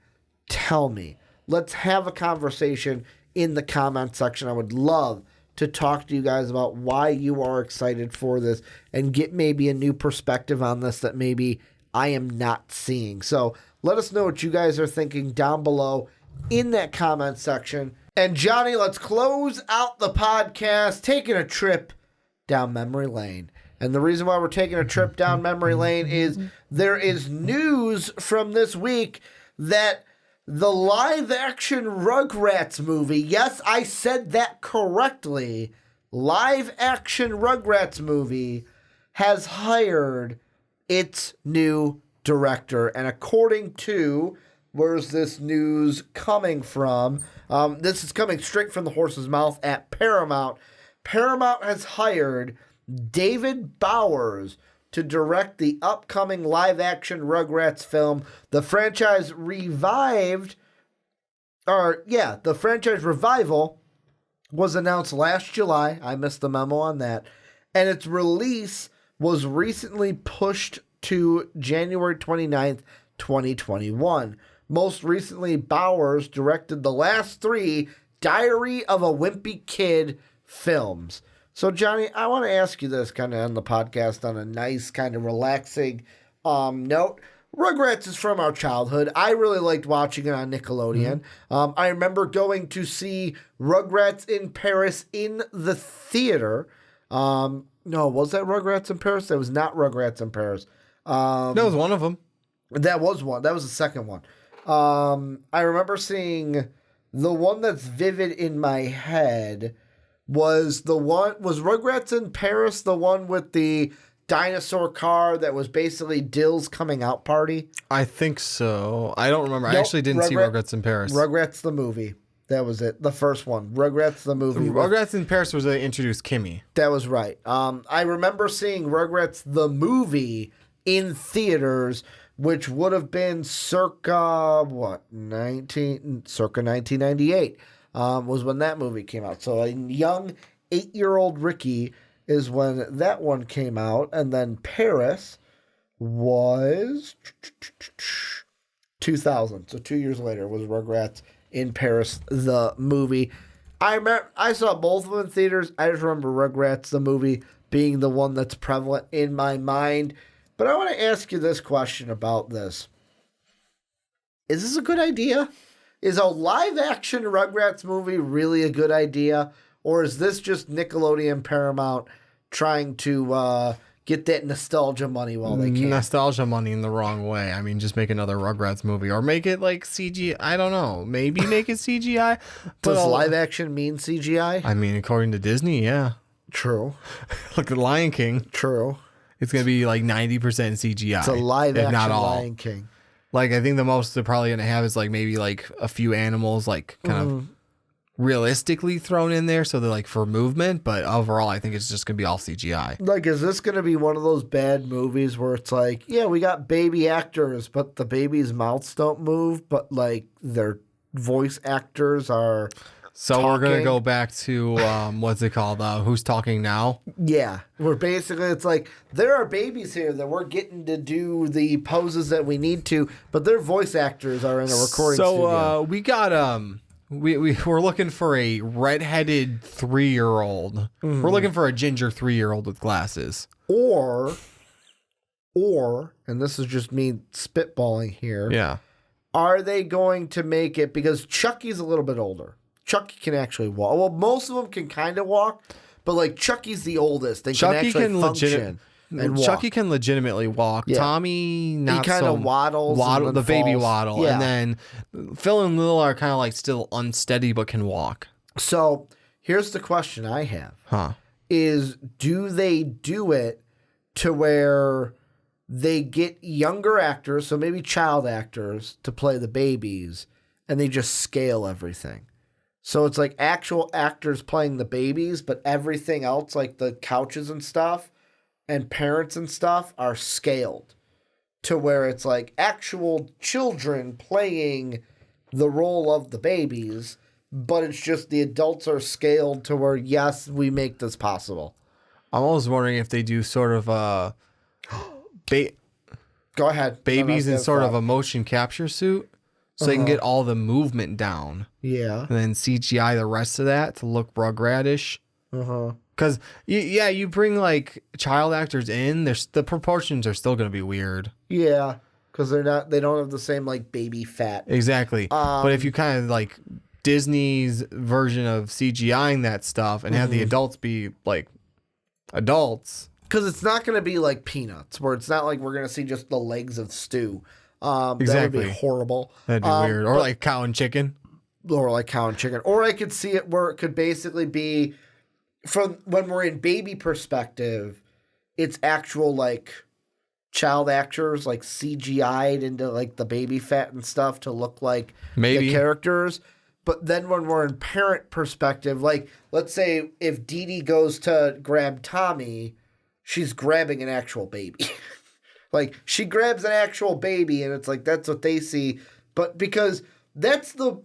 Tell me. Let's have a conversation in the comment section. I would love to talk to you guys about why you are excited for this and get maybe a new perspective on this that maybe I am not seeing. So let us know what you guys are thinking down below in that comment section. And Johnny, let's close out the podcast taking a trip down memory lane. And the reason why we're taking a trip down memory lane is there is news from this week that the live-action Rugrats movie, yes, I said that correctly, live-action Rugrats movie has hired its new director. And according to, where's this news coming from? This is coming straight from the horse's mouth at Paramount. Paramount has hired David Bowers to direct the upcoming live-action Rugrats film. The franchise the franchise revival was announced last July. I missed the memo on that. And its release was recently pushed to January 29th, 2021. Most recently, Bowers directed the last 3 Diary of a Wimpy Kid films. So, Johnny, I want to ask you this kind of on the podcast on a nice kind of relaxing note. Rugrats is from our childhood. I really liked watching it on Nickelodeon. I remember going to see Rugrats in Paris in the theater. No, was that Rugrats in Paris? That was not Rugrats in Paris. That was one of them. That was one. That was the second one. I remember seeing the one that's vivid in my head was Rugrats in Paris the one with the dinosaur car that was basically Dill's coming out party? I think so. I don't remember. I actually didn't see Rugrats in Paris. Rugrats the movie. That was it. The first one. Rugrats the movie. Rugrats in Paris was they introduced Kimmy. That was right. I remember seeing Rugrats the movie in theaters, which would have been circa 1998. Was when that movie came out. So a young 8-year-old Ricky is when that one came out. And then Paris was 2000. So 2 years later was Rugrats in Paris, the movie. I saw both of them in theaters. I just remember Rugrats, the movie, being the one that's prevalent in my mind. But I want to ask you this question about this. Is this a good idea? Is a live-action Rugrats movie really a good idea? Or is this just Nickelodeon Paramount trying to get that nostalgia money while they can? Nostalgia money in the wrong way. I mean, just make another Rugrats movie. Or make it like CGI. I don't know. Maybe make it CGI. Does live-action mean CGI? I mean, according to Disney, yeah. True. Like the Lion King. True. It's going to be like 90% CGI. It's a live-action Lion King. Like, I think the most they're probably going to have is, like, maybe, like, a few animals, like, kind of realistically thrown in there. So they're, like, for movement. But overall, I think it's just going to be all CGI. Like, is this going to be one of those bad movies where it's like, yeah, we got baby actors, but the baby's mouths don't move, but, like, their voice actors are So we're going to talking? go back to, what's it called? Who's Talking Now? Yeah, we're basically, it's like, there are babies here that we're getting to do the poses that we need to, but their voice actors are in a recording studio. We got, we're looking for a redheaded 3-year-old. We're looking for a ginger 3-year-old with glasses. Or, and this is just me spitballing here, Yeah. are they going to make it, because Chucky's a little bit older. Chucky can actually walk. Well, most of them can kind of walk, but like Chucky's the oldest. They can actually function and walk. Chucky can legitimately walk. Yeah. Tommy, not he kind of waddles. Waddle, and the then baby falls. waddle. Yeah. And then Phil and Lil are kind of like still unsteady but can walk. So here's the question I have. Huh. Is do they do it to where they get younger actors, so maybe child actors, to play the babies, and they just scale everything? So it's like actual actors playing the babies, but everything else, like the couches and stuff and parents and stuff, are scaled to where it's like actual children playing the role of the babies, but it's just the adults are scaled to where, yes, we make this possible. I'm always wondering if they do sort of Go ahead. babies No, in no, sort of thought. a motion capture suit so they can get all the movement down. Yeah. And then CGI the rest of that to look Rugratish. Uh-huh. Because, you bring, like, child actors in, the proportions are still going to be weird. Yeah. Because they don't have the same, like, baby fat. Exactly. But if you kind of, like, Disney's version of CGIing that stuff and have the adults be, like, adults. Because it's not going to be like Peanuts, where it's not like we're going to see just the legs of Stu. That would Exactly. be horrible. That'd be weird. Or, like, cow and chicken. Or like cow and chicken. Or I could see it where it could basically be, from when we're in baby perspective, it's actual, like, child actors, like, CGI'd into, like, the baby fat and stuff to look like Maybe. the characters. But then when we're in parent perspective, like, let's say if Dee Dee goes to grab Tommy, she's grabbing an actual baby. Like, she grabs an actual baby, and it's like, that's what they see. But because that's the...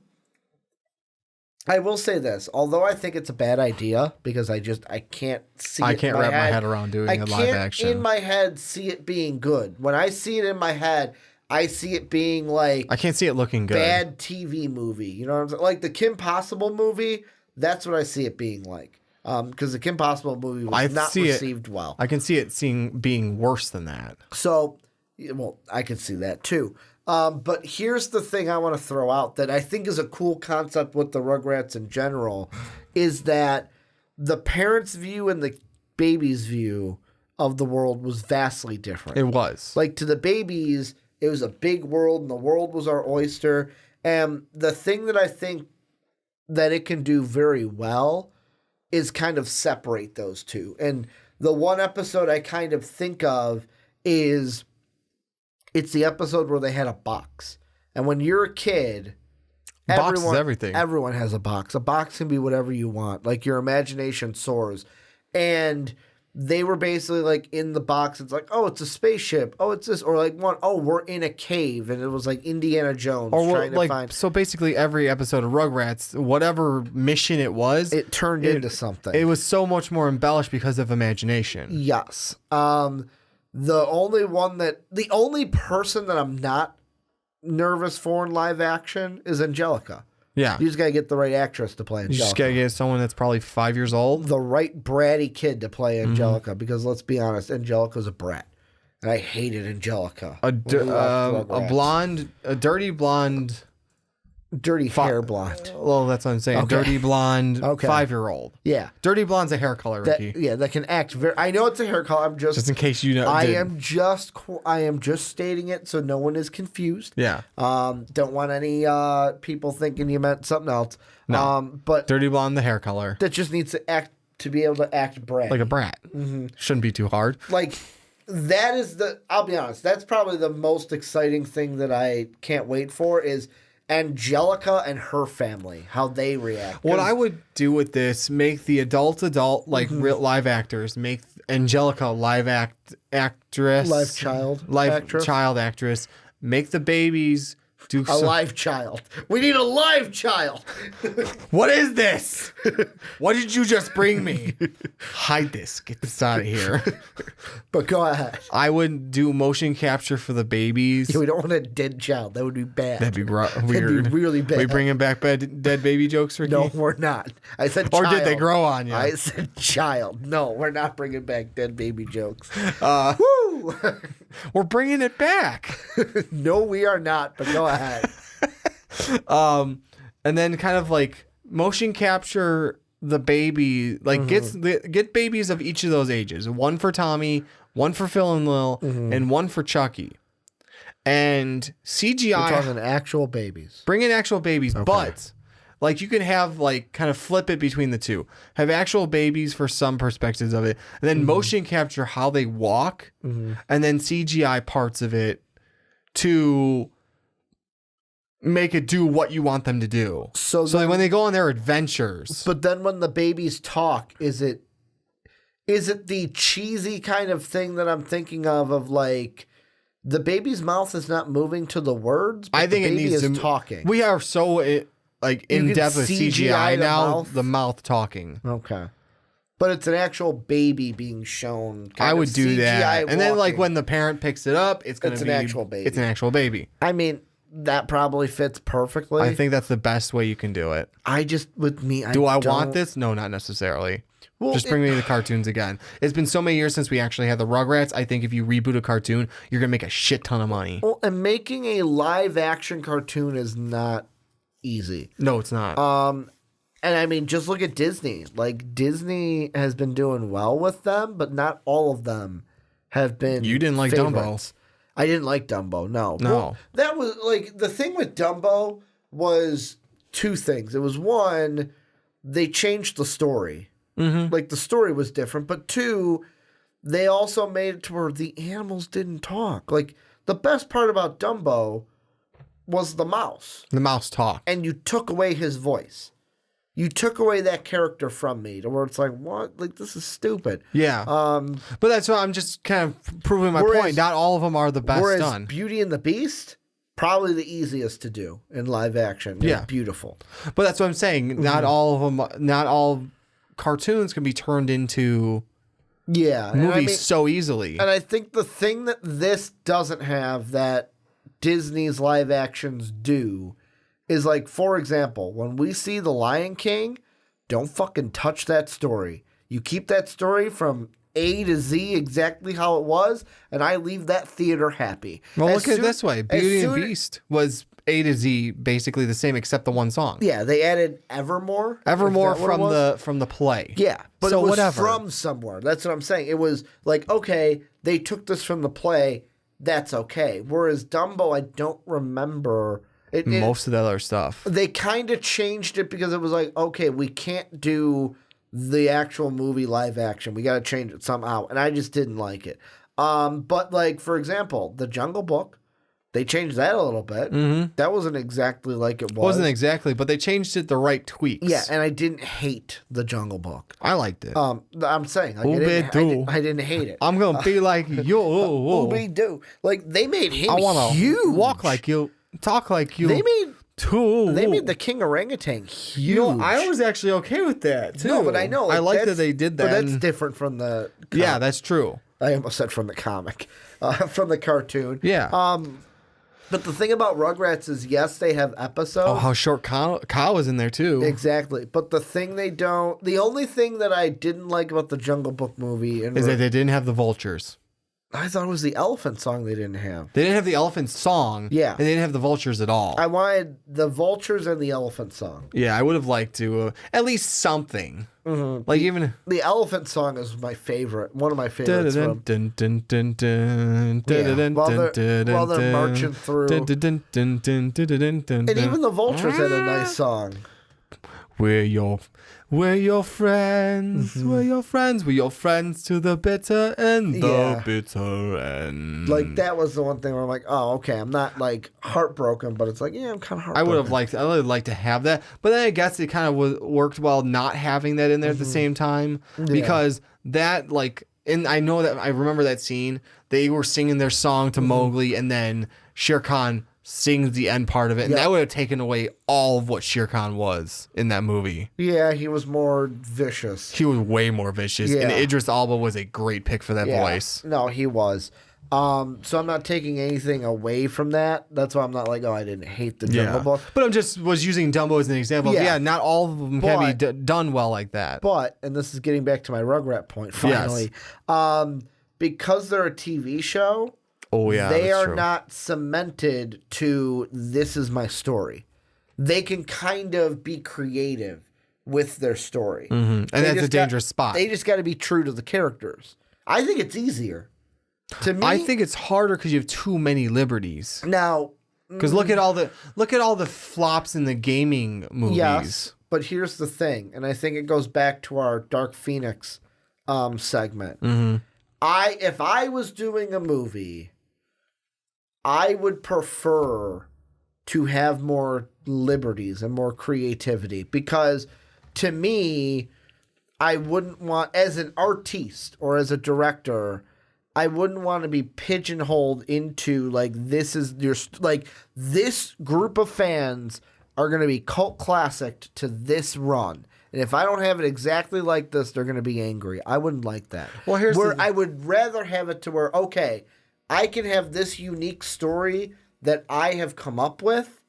I will say this, although I think it's a bad idea, because I can't see it I can't in my wrap my head. head around doing I a live can't action. in my head see it being good. When I see it in my head, I see it being like... I can't see it looking good. bad TV movie. You know what I'm saying? Like the Kim Possible movie, that's what I see it being like. Because the Kim Possible movie was not received well. I can see it being worse than that. So, well, I could see that too. But here's the thing I want to throw out that I think is a cool concept with the Rugrats in general, is that the parents' view and the baby's view of the world was vastly different. It was. Like, to the babies, it was a big world, and the world was our oyster. And the thing that I think that it can do very well is kind of separate those two. And the one episode I kind of think of is, it's the episode where they had a box. And when you're a kid, Box is everything. Everyone has a box. A box can be whatever you want. Like, your imagination soars. And they were basically like in the box. It's like, oh, it's a spaceship. Oh, it's this. Or like we're in a cave. And it was like Indiana Jones trying to find. So basically every episode of Rugrats, whatever mission it was, It turned into something. it was so much more embellished because of imagination. Yes. The only person that I'm not nervous for in live action is Angelica. Yeah. You just gotta get the right actress to play You Angelica. just gotta get someone that's probably 5 years old. The right bratty kid to play Angelica, because let's be honest, Angelica's a brat. And I hated Angelica. A Rugrats. dirty blonde. Dirty hair blonde. Well, that's what I'm saying. Okay. Dirty blonde, Okay. 5-year-old. Yeah. Dirty blonde's a hair color, Ricky. That can act very... I know it's a hair color. I'm Just in case you know. I am just stating it so no one is confused. Yeah. Don't want any people thinking you meant something else. No. But Dirty blonde, the hair color. that just needs to be able to act brat. Like a brat. Shouldn't be too hard. Like, that is I'll be honest, that's probably the most exciting thing that I can't wait for is Angelica and her family, how they react. What I would do with this, make the adult, like real live actors, make Angelica actress. Live child actress. Make the babies do a live child. We need a live child. What is this? What did you just bring me? Hide this. Get this out of here. But go ahead. I would do motion capture for the babies. Yeah, we don't want a dead child. That would be bad. That'd be weird. That'd be really bad. We bringing back dead baby jokes, Ricky? No, we're not. I said or child. did they grow on you? I said child. No, we're not bringing back dead baby jokes. Woo! We're bringing it back. No, we are not, but go ahead. And then kind of like motion capture the baby, like get babies of each of those ages. One for Tommy, one for Phil and Lil, and one for Chucky. And CGI. We're talking actual babies. Bring in actual babies, but like you can have like kind of flip it between the two. Have actual babies for some perspectives of it, and then motion capture how they walk, and then CGI parts of it to make it do what you want them to do. So like when they go on their adventures. But then when the babies talk, is it the cheesy kind of thing that I'm thinking of like the baby's mouth is not moving to the words, but I think the baby it needs is to talking. We are so in depth with CGI now. Mouth? The mouth talking. Okay. But it's an actual baby being shown. I would do CGI that. And then like walking. when the parent picks it up, it's an actual baby. It's an actual baby. I mean, that probably fits perfectly. I think that's the best way you can do it. Do I want this? No, not necessarily. Well, just bring me the cartoons again. It's been so many years since we actually had the Rugrats. I think if you reboot a cartoon, you're going to make a shit ton of money. Well, and making a live action cartoon is not easy. No, it's not. And I mean, just look at Disney. Like, Disney has been doing well with them, but not all of them have been. You didn't like favorites. Dumbo. I didn't like Dumbo, no. Well, that was, like, the thing with Dumbo was two things. It was, one, they changed the story. Like, the story was different. But two, they also made it to where the animals didn't talk. Like, the best part about Dumbo was the mouse. The mouse talked. And you took away his voice. You took away that character from me to where it's like, what? Like, this is stupid. Yeah. But that's why I'm just kind of proving my point. Not all of them are the best done. Beauty and the Beast, probably the easiest to do in live action. Yeah. It's beautiful. But that's what I'm saying. Not all of them, not all cartoons can be turned into movies so easily. And I think the thing that this doesn't have that Disney's live actions do is, like, for example, when we see The Lion King, don't fucking touch that story. You keep that story from A to Z exactly how it was, and I leave that theater happy. Well, look at it this way. Beauty and Beast was A to Z basically the same except the one song. Yeah, they added Evermore. Evermore from the play. Yeah, but so it was from somewhere. That's what I'm saying. It was like, okay, they took this from the play. That's okay. Whereas Dumbo, I don't remember... most of the other stuff. They kind of changed it because it was like, okay, we can't do the actual movie live action. We got to change it somehow. And I just didn't like it. But, like, for example, The Jungle Book, they changed that a little bit. That wasn't exactly like it was. Wasn't exactly, but they changed it the right tweaks. Yeah, and I didn't hate The Jungle Book. I liked it. I'm saying, like, I didn't hate it. I'm going to be like you. Ooby-doo. Like, they made him huge. Walk like you. Talk like you. They made the king orangutan huge. You know, I was actually okay with that too. No, but I know. I like that they did that. But that's different from the comic. Yeah, that's true. I almost said from the comic. From the cartoon. Yeah. But the thing about Rugrats is, yes, they have episodes. Oh, how short Kyle was in there too. Exactly. But the only thing that I didn't like about the Jungle Book movie is that they didn't have the vultures. I thought it was the elephant song they didn't have. They didn't have the elephant song. Yeah. And they didn't have the vultures at all. I wanted the vultures and the elephant song. Yeah, I would have liked to at least something. Like even the elephant song is my favorite. One of my favorites. While they're marching through. And even the vultures had a nice song. We're your friends. We're your friends. We're your friends to the bitter end. The bitter end. Like, that was the one thing where I'm like, oh, okay, I'm not like heartbroken, but it's like, yeah, I'm kind of heartbroken. I would have liked to have that, but then I guess it kind of worked well not having that in there at the same time because that and I know that I remember that scene. They were singing their song to Mowgli, and then Shere Khan sings the end part of it, and that would have taken away all of what Shere Khan was in that movie. Yeah, he was more vicious. He was way more vicious, and Idris Elba was a great pick for that voice. No, he was. So I'm not taking anything away from that. That's why I'm not like, oh, I didn't hate the Jungle Book. But I'm just was using Dumbo as an example. Yeah, not all of them can be done well like that. But, and this is getting back to my Rugrat point finally, because they're a TV show, they are not cemented to this is my story. They can kind of be creative with their story. And that's a dangerous spot. They just got to be true to the characters. I think it's easier. To me, I think it's harder because you have too many liberties. Now, because look at all the flops in the gaming movies. Yes, but here's the thing, and I think it goes back to our Dark Phoenix segment. If I was doing a movie, I would prefer to have more liberties and more creativity because, to me, I wouldn't want, as an artiste or as a director, I wouldn't want to be pigeonholed into like this is your this group of fans are going to be cult classic to this run. And if I don't have it exactly like this, they're going to be angry. I wouldn't like that. Well, here's I would rather have it to where, okay, I can have this unique story that I have come up with,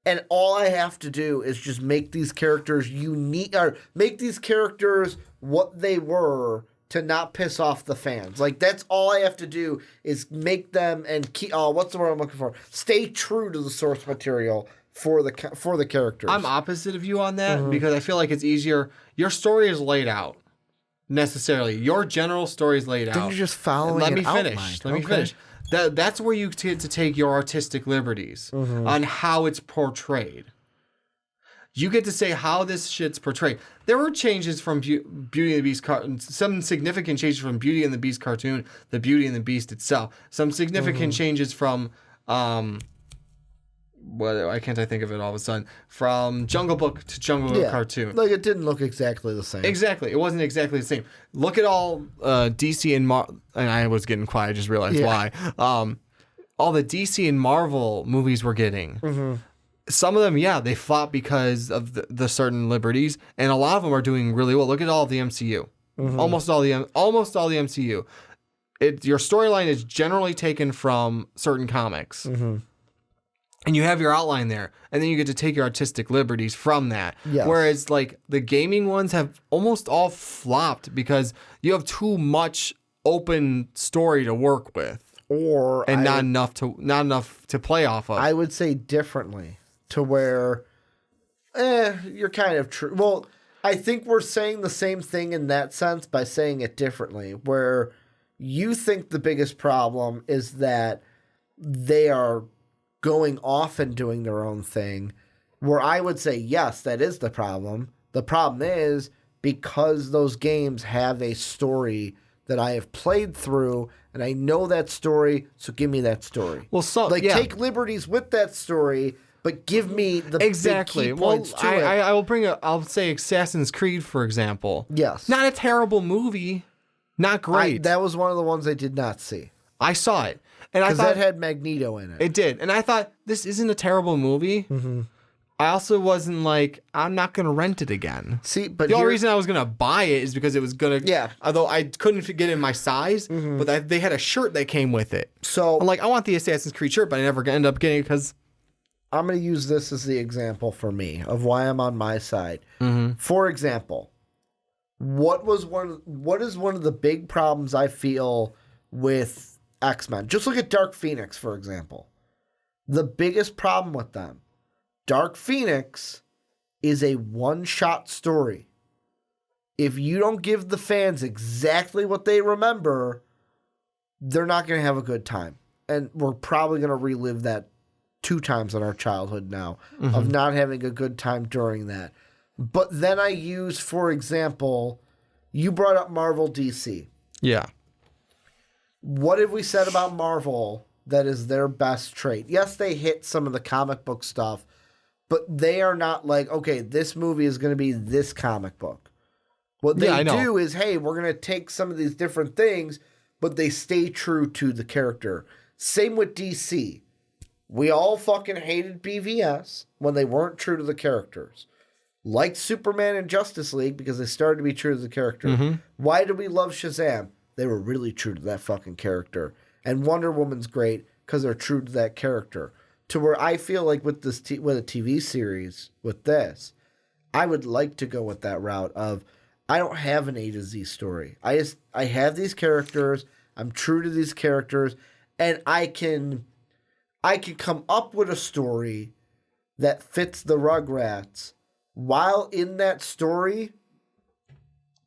and all I have to do is just make these characters unique, or make these characters what they were to not piss off the fans. Like, that's all I have to do is make them and keep, what's the word I'm looking for? Stay true to the source material for the characters. I'm opposite of you on that because I feel like it's easier. Your story is laid out. Necessarily, your general story is laid out. Then you're just following. Let me finish. That's where you get to take your artistic liberties on how it's portrayed. You get to say how this shit's portrayed. There were changes from Beauty and the Beast cartoon, some significant changes from Beauty and the Beast cartoon, the Beauty and the Beast itself. Some significant changes from why can't I think of it all of a sudden? From Jungle Book to Jungle Book cartoon. Like, it didn't look exactly the same. Exactly. It wasn't exactly the same. Look at all DC and and I was getting quiet, I just realized why. All the DC and Marvel movies we're getting. Some of them, they flop because of the certain liberties, and a lot of them are doing really well. Look at all of the MCU. Almost all the MCU. Your storyline is generally taken from certain comics. And you have your outline there, and then you get to take your artistic liberties from that. Yes. Whereas, like, the gaming ones have almost all flopped because you have too much open story to work with, not enough to play off of. I would say differently, to where, you're kind of true. Well, I think we're saying the same thing in that sense by saying it differently, where you think the biggest problem is that they are going off and doing their own thing, where I would say, yes, that is the problem. The problem is because those games have a story that I have played through, and I know that story, so give me that story. Well, take liberties with that story, but give me the big key points to it. I'll say Assassin's Creed, for example. Yes. Not a terrible movie. Not great. That was one of the ones I did not see. I saw it. And because that had Magneto in it. It did. And I thought, this isn't a terrible movie. I also wasn't like, I'm not going to rent it again. See, but the only reason I was going to buy it is because it was going to... Yeah. Although I couldn't get it in my size, but they had a shirt that came with it. So I'm like, I want the Assassin's Creed shirt, but I never ended up getting it because... I'm going to use this as the example for me of why I'm on my side. For example, what is one of the big problems I feel with X-Men? Just look at Dark Phoenix, for example. The biggest problem with them, Dark Phoenix is a one-shot story. If you don't give the fans exactly what they remember, they're not going to have a good time. And we're probably going to relive that 2 times in our childhood now, of not having a good time during that. But then I use, for example, you brought up Marvel DC. Yeah. What have we said about Marvel that is their best trait? Yes, they hit some of the comic book stuff, but they are not like, okay, this movie is going to be this comic book. What they do is, hey, we're going to take some of these different things, but they stay true to the character. Same with DC. We all fucking hated BVS when they weren't true to the characters. Like Superman and Justice League because they started to be true to the character. Mm-hmm. Why do we love Shazam? They were really true to that fucking character. And Wonder Woman's great because they're true to that character. To where I feel like with this with a TV series, with this, I would like to go with that route of, I don't have an A to Z story. I have these characters. I'm true to these characters, and I can come up with a story that fits the Rugrats, while in that story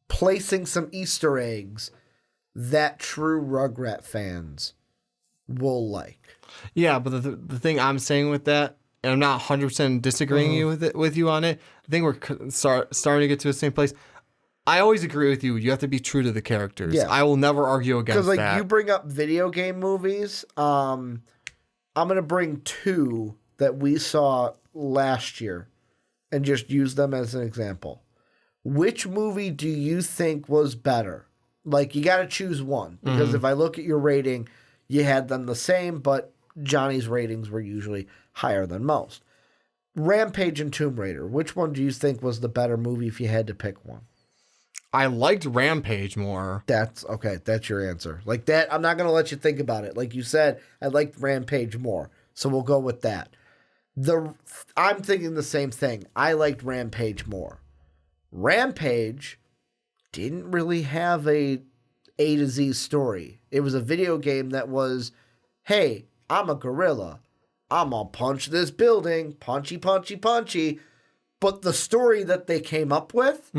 placing some Easter eggs that true Rugrat fans will like. Yeah, but the thing I'm saying with that, and I'm not 100% disagreeing with you on it. I think we're starting to get to the same place. I always agree with you. You have to be true to the characters. Yeah. I will never argue against that. Because, you bring up video game movies. I'm going to bring two that we saw last year and just use them as an example. Which movie do you think was better? You got to choose one. Because if I look at your rating, you had them the same, but Johnny's ratings were usually higher than most. Rampage and Tomb Raider. Which one do you think was the better movie if you had to pick one? I liked Rampage more. That's okay. That's your answer. Like that, I'm not going to let you think about it. Like you said, I liked Rampage more. So we'll go with that. I'm thinking the same thing. I liked Rampage more. Rampage didn't really have a to Z story. It was a video game that was, hey, I'm a gorilla. I'm going to punch this building. Punchy, punchy, punchy. But the story that they came up with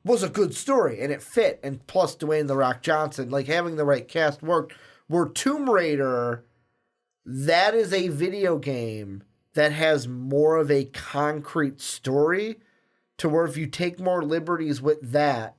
was a good story, and it fit. And plus Dwayne "The Rock" Johnson, having the right cast worked. Where Tomb Raider, that is a video game that has more of a concrete story, to where if you take more liberties with that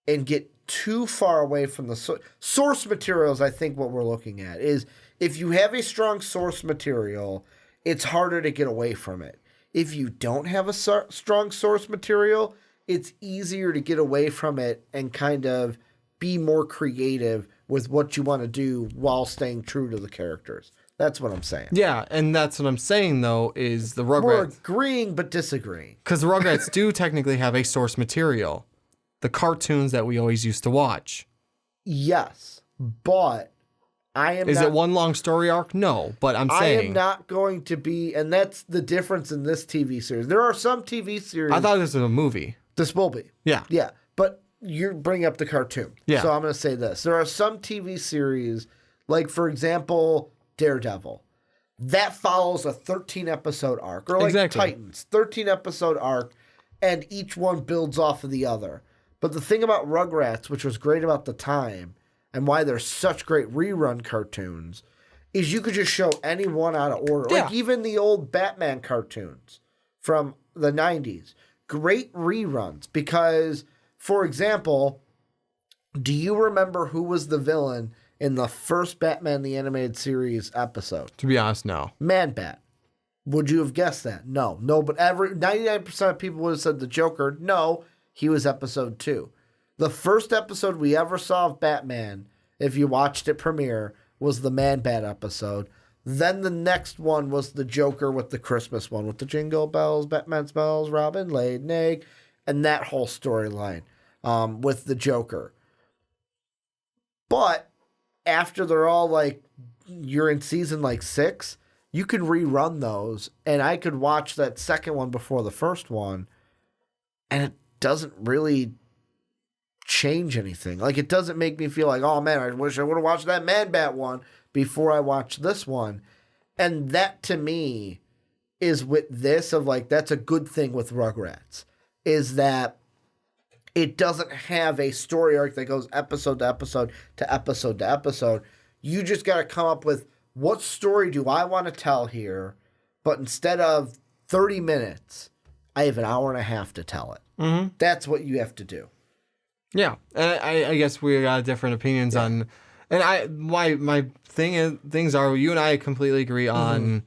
and get too far away from the source materials, I think what we're looking at is, if you have a strong source material, it's harder to get away from it. If you don't have a strong source material, it's easier to get away from it and kind of be more creative with what you want to do while staying true to the characters. That's what I'm saying. Yeah, and that's what I'm saying, though, is the Rugrats... We're agreeing but disagreeing. Because the Rugrats do technically have a source material. The cartoons that we always used to watch. Yes, but I am Is it one long story arc? No, but I'm saying... I am not going to be... And that's the difference in this TV series. There are some TV series... I thought this was a movie. This will be. Yeah. Yeah, but you bring up the cartoon. Yeah. So I'm going to say this. There are some TV series, like, for example, Daredevil, that follows a 13-episode arc. Or like Titans, 13-episode arc, and each one builds off of the other. But the thing about Rugrats, which was great about the time, and why they're such great rerun cartoons, is you could just show any one out of order. Yeah. Like even the old Batman cartoons from the 90s. Great reruns because, for example, do you remember who was the villain in the first Batman the Animated Series episode? To be honest, no. Man-Bat. Would you have guessed that? No. No, but 99% of people would have said the Joker. No, he was episode 2. The first episode we ever saw of Batman, if you watched it premiere, was the Man-Bat episode. Then the next one was the Joker with the Christmas one, with the Jingle Bells, Batman Smells, Robin laid an egg, and that whole storyline with the Joker. But after they're all you're in season 6, you can rerun those, and I could watch that second one before the first one, and it doesn't really change anything. It doesn't make me feel like, oh man, I wish I would have watched that Man-Bat one before I watched this one. And that to me is with this of that's a good thing with Rugrats, is that it doesn't have a story arc that goes episode to episode to episode to episode. You just got to come up with, what story do I want to tell here? But instead of 30 minutes, I have an hour and a half to tell it. Mm-hmm. That's what you have to do. Yeah, and I guess we got different opinions on, and my things are you and I completely agree on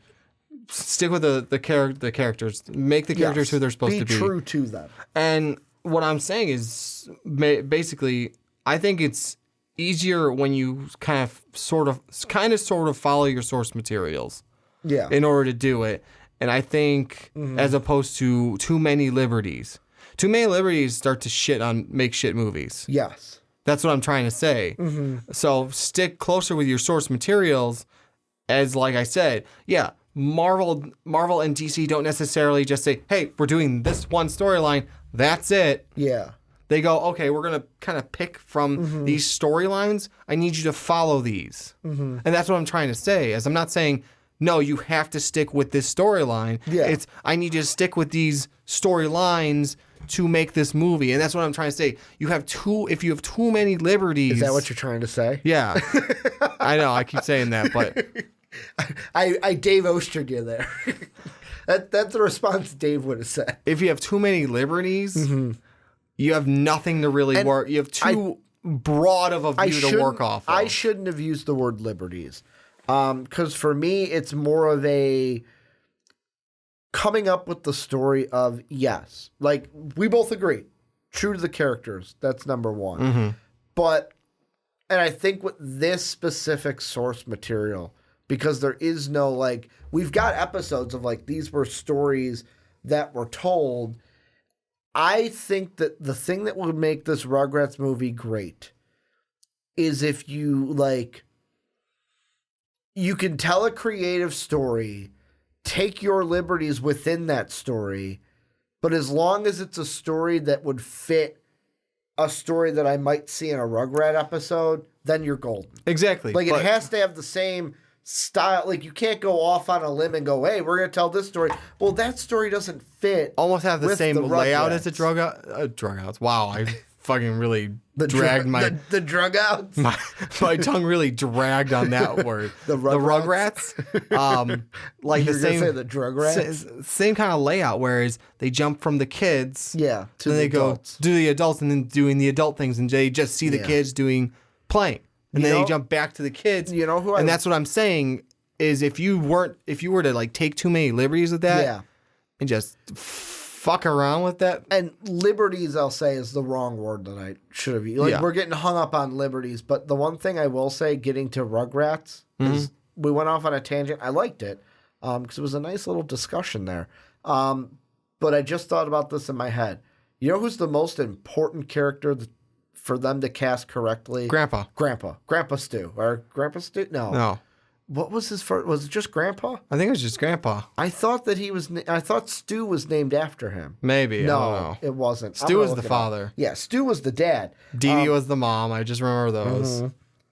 stick with the characters, make the characters who they're supposed to be. Be true to them. And what I'm saying is basically, I think it's easier when you kind of sort of follow your source materials. Yeah. In order to do it, and I think as opposed to too many liberties. Too many liberties start to make shit movies. Yes. That's what I'm trying to say. So stick closer with your source materials. As like I said, yeah, Marvel and DC don't necessarily just say, "Hey, we're doing this one storyline. That's it." Yeah. They go, "Okay, we're gonna kind of pick from these storylines. I need you to follow these." And that's what I'm trying to say. As I'm not saying, no, you have to stick with this storyline. Yeah. It's I need you to stick with these storylines to make this movie, and that's what I'm trying to say. If you have too many liberties. Is that what you're trying to say? Yeah, I know. I keep saying that, but I Dave Ostered you there. That's the response Dave would have said. if you have too many liberties, you have nothing to really work. You have too broad of a view to work off of. I shouldn't have used the word liberties, because for me, it's more of a coming up with the story of, yes, like we both agree, true to the characters. That's number one. But, and I think with this specific source material, because there is no, like, we've got episodes of like, these were stories that were told. I think that the thing that would make this Rugrats movie great is if you, like, you can tell a creative story, take your liberties within that story, but as long as it's a story that would fit a story that I might see in a Rugrat episode, then you're golden. Exactly. Like, it has to have the same style. Like, you can't go off on a limb and go, hey, we're going to tell this story. Well, that story doesn't fit. Almost have the same layout Rugrats. as a drug outs. Wow, I fucking really dragged the drug outs. My tongue really dragged on that word. The Rugrats. Like You're the same. gonna say the drug rats? Same kind of layout. Whereas they jump from the kids. Yeah. To Then the they adults. go do the adults and then doing the adult things, and they just see the kids playing, and then they jump back to the kids. You know who? And that's what I'm saying is if you were to like take too many liberties with that, and just fuck around with that. And liberties, I'll say, is the wrong word that I should have used. Like, we're getting hung up on liberties, but the one thing I will say, getting to Rugrats, is we went off on a tangent. I liked it because it was a nice little discussion there. But I just thought about this in my head. You know who's the most important character for them to cast correctly? Grandpa Stu. Or Grandpa Stu? No. What was his first? Was it just Grandpa? I think it was just Grandpa. I thought that I thought Stu was named after him. Maybe. No, I don't know. it wasn't. Stu was the father. Yeah, Stu was the dad. Dee Dee was the mom. I just remember those.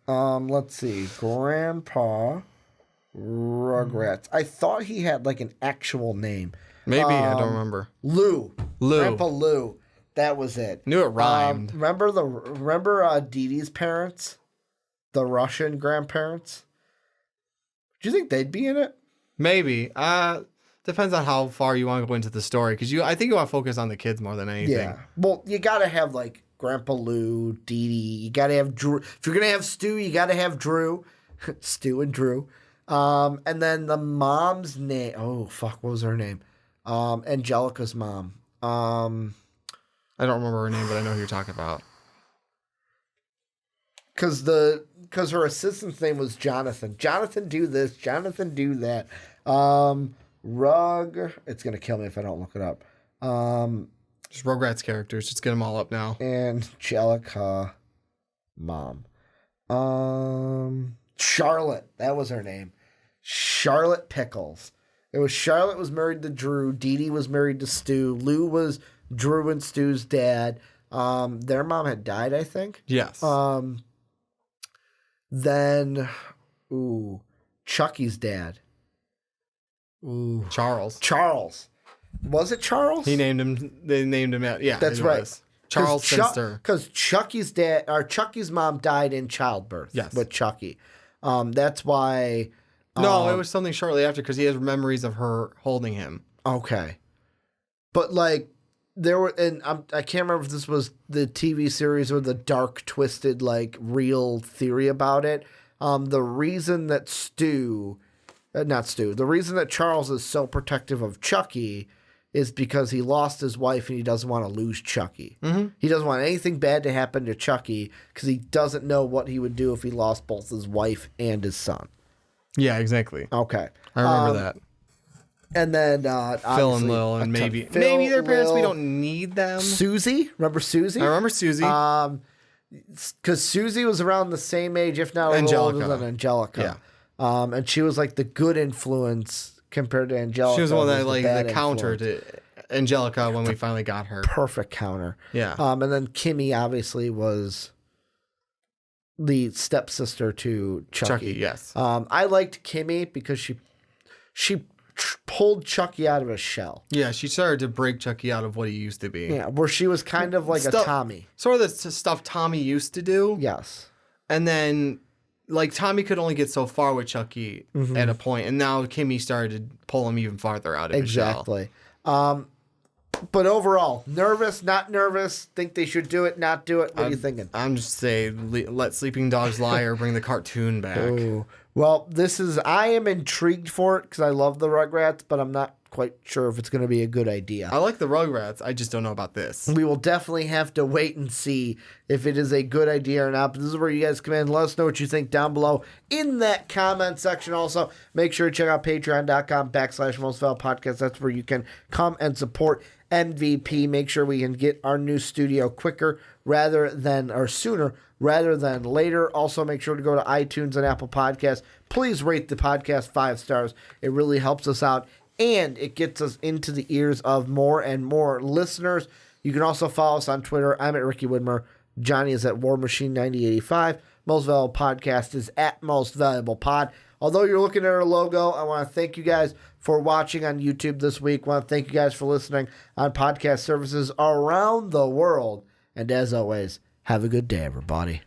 Let's see. Grandpa Rugrats. I thought he had like an actual name. Maybe. I don't remember. Lou. Grandpa Lou. That was it. Knew it rhymed. Remember Dee Dee's parents? The Russian grandparents? Do you think they'd be in it? Maybe. Depends on how far you want to go into the story. Because I think you want to focus on the kids more than anything. Yeah. Well, you got to have like Grandpa Lou, Dee Dee. You got to have Drew. If you're going to have Stu, you got to have Drew. Stu and Drew. And then the mom's name. Oh, fuck. What was her name? Angelica's mom. I don't remember her name, but I know who you're talking about. Because her assistant's name was Jonathan. Jonathan, do this. Jonathan, do that. It's going to kill me if I don't look it up. Just Rugrats characters. Just get them all up now. Angelica mom. Charlotte. That was her name. Charlotte Pickles. It was Charlotte was married to Drew. Dee Dee was married to Stu. Lou was Drew and Stu's dad. Their mom had died, I think. Yes. Then, Chucky's dad. Charles. Was it Charles? He named him. They named him. Yeah, that's right. Charles Finster. Because Chucky's mom died in childbirth. Yes. With Chucky. That's why. No, it was something shortly after because he has memories of her holding him. Okay. But like there were, and I can't remember if this was the TV series or the dark, twisted, like real theory about it. The reason that the reason that Charles is so protective of Chucky is because he lost his wife and he doesn't want to lose Chucky. Mm-hmm. He doesn't want anything bad to happen to Chucky because he doesn't know what he would do if he lost both his wife and his son. Yeah, exactly. Okay. I remember that. And then Phil and Lil, and maybe their parents. We don't need them. Susie, remember Susie? I remember Susie. Because Susie was around the same age, if not a little older than Angelica. Yeah. And she was like the good influence compared to Angelica. She was the one that the counter to Angelica when we finally got her. Perfect counter. Yeah. And then Kimmy obviously was the stepsister to Chucky. Yes. I liked Kimmy because she pulled Chucky out of his shell. Yeah, she started to break Chucky out of what he used to be. Yeah, where she was kind of like a Tommy. Sort of the stuff Tommy used to do. Yes. And then, like, Tommy could only get so far with Chucky at a point, and now Kimmy started to pull him even farther out of his shell. Exactly. But overall, nervous, not nervous, think they should do it, not do it. What are you thinking? I'm just saying, let sleeping dogs lie or bring the cartoon back. Ooh. Well, I am intrigued for it because I love the Rugrats, but I'm not quite sure if it's going to be a good idea. I like the Rugrats. I just don't know about this. We will definitely have to wait and see if it is a good idea or not. But this is where you guys come in. Let us know what you think down below in that comment section. Also, make sure to check out patreon.com/mostvaluablepodcast. That's where you can come and support MVP. Make sure we can get our new studio sooner rather than later. Also, make sure to go to iTunes and Apple Podcasts. Please rate the podcast 5 stars. It really helps us out, and it gets us into the ears of more and more listeners. You can also follow us on Twitter. I'm at Ricky Widmer. Johnny is at War Machine 9085. Most Valuable Podcast is at Most Valuable Pod. Although you're looking at our logo, I want to thank you guys for watching on YouTube this week. I want to thank you guys for listening on podcast services around the world. And as always, have a good day, everybody.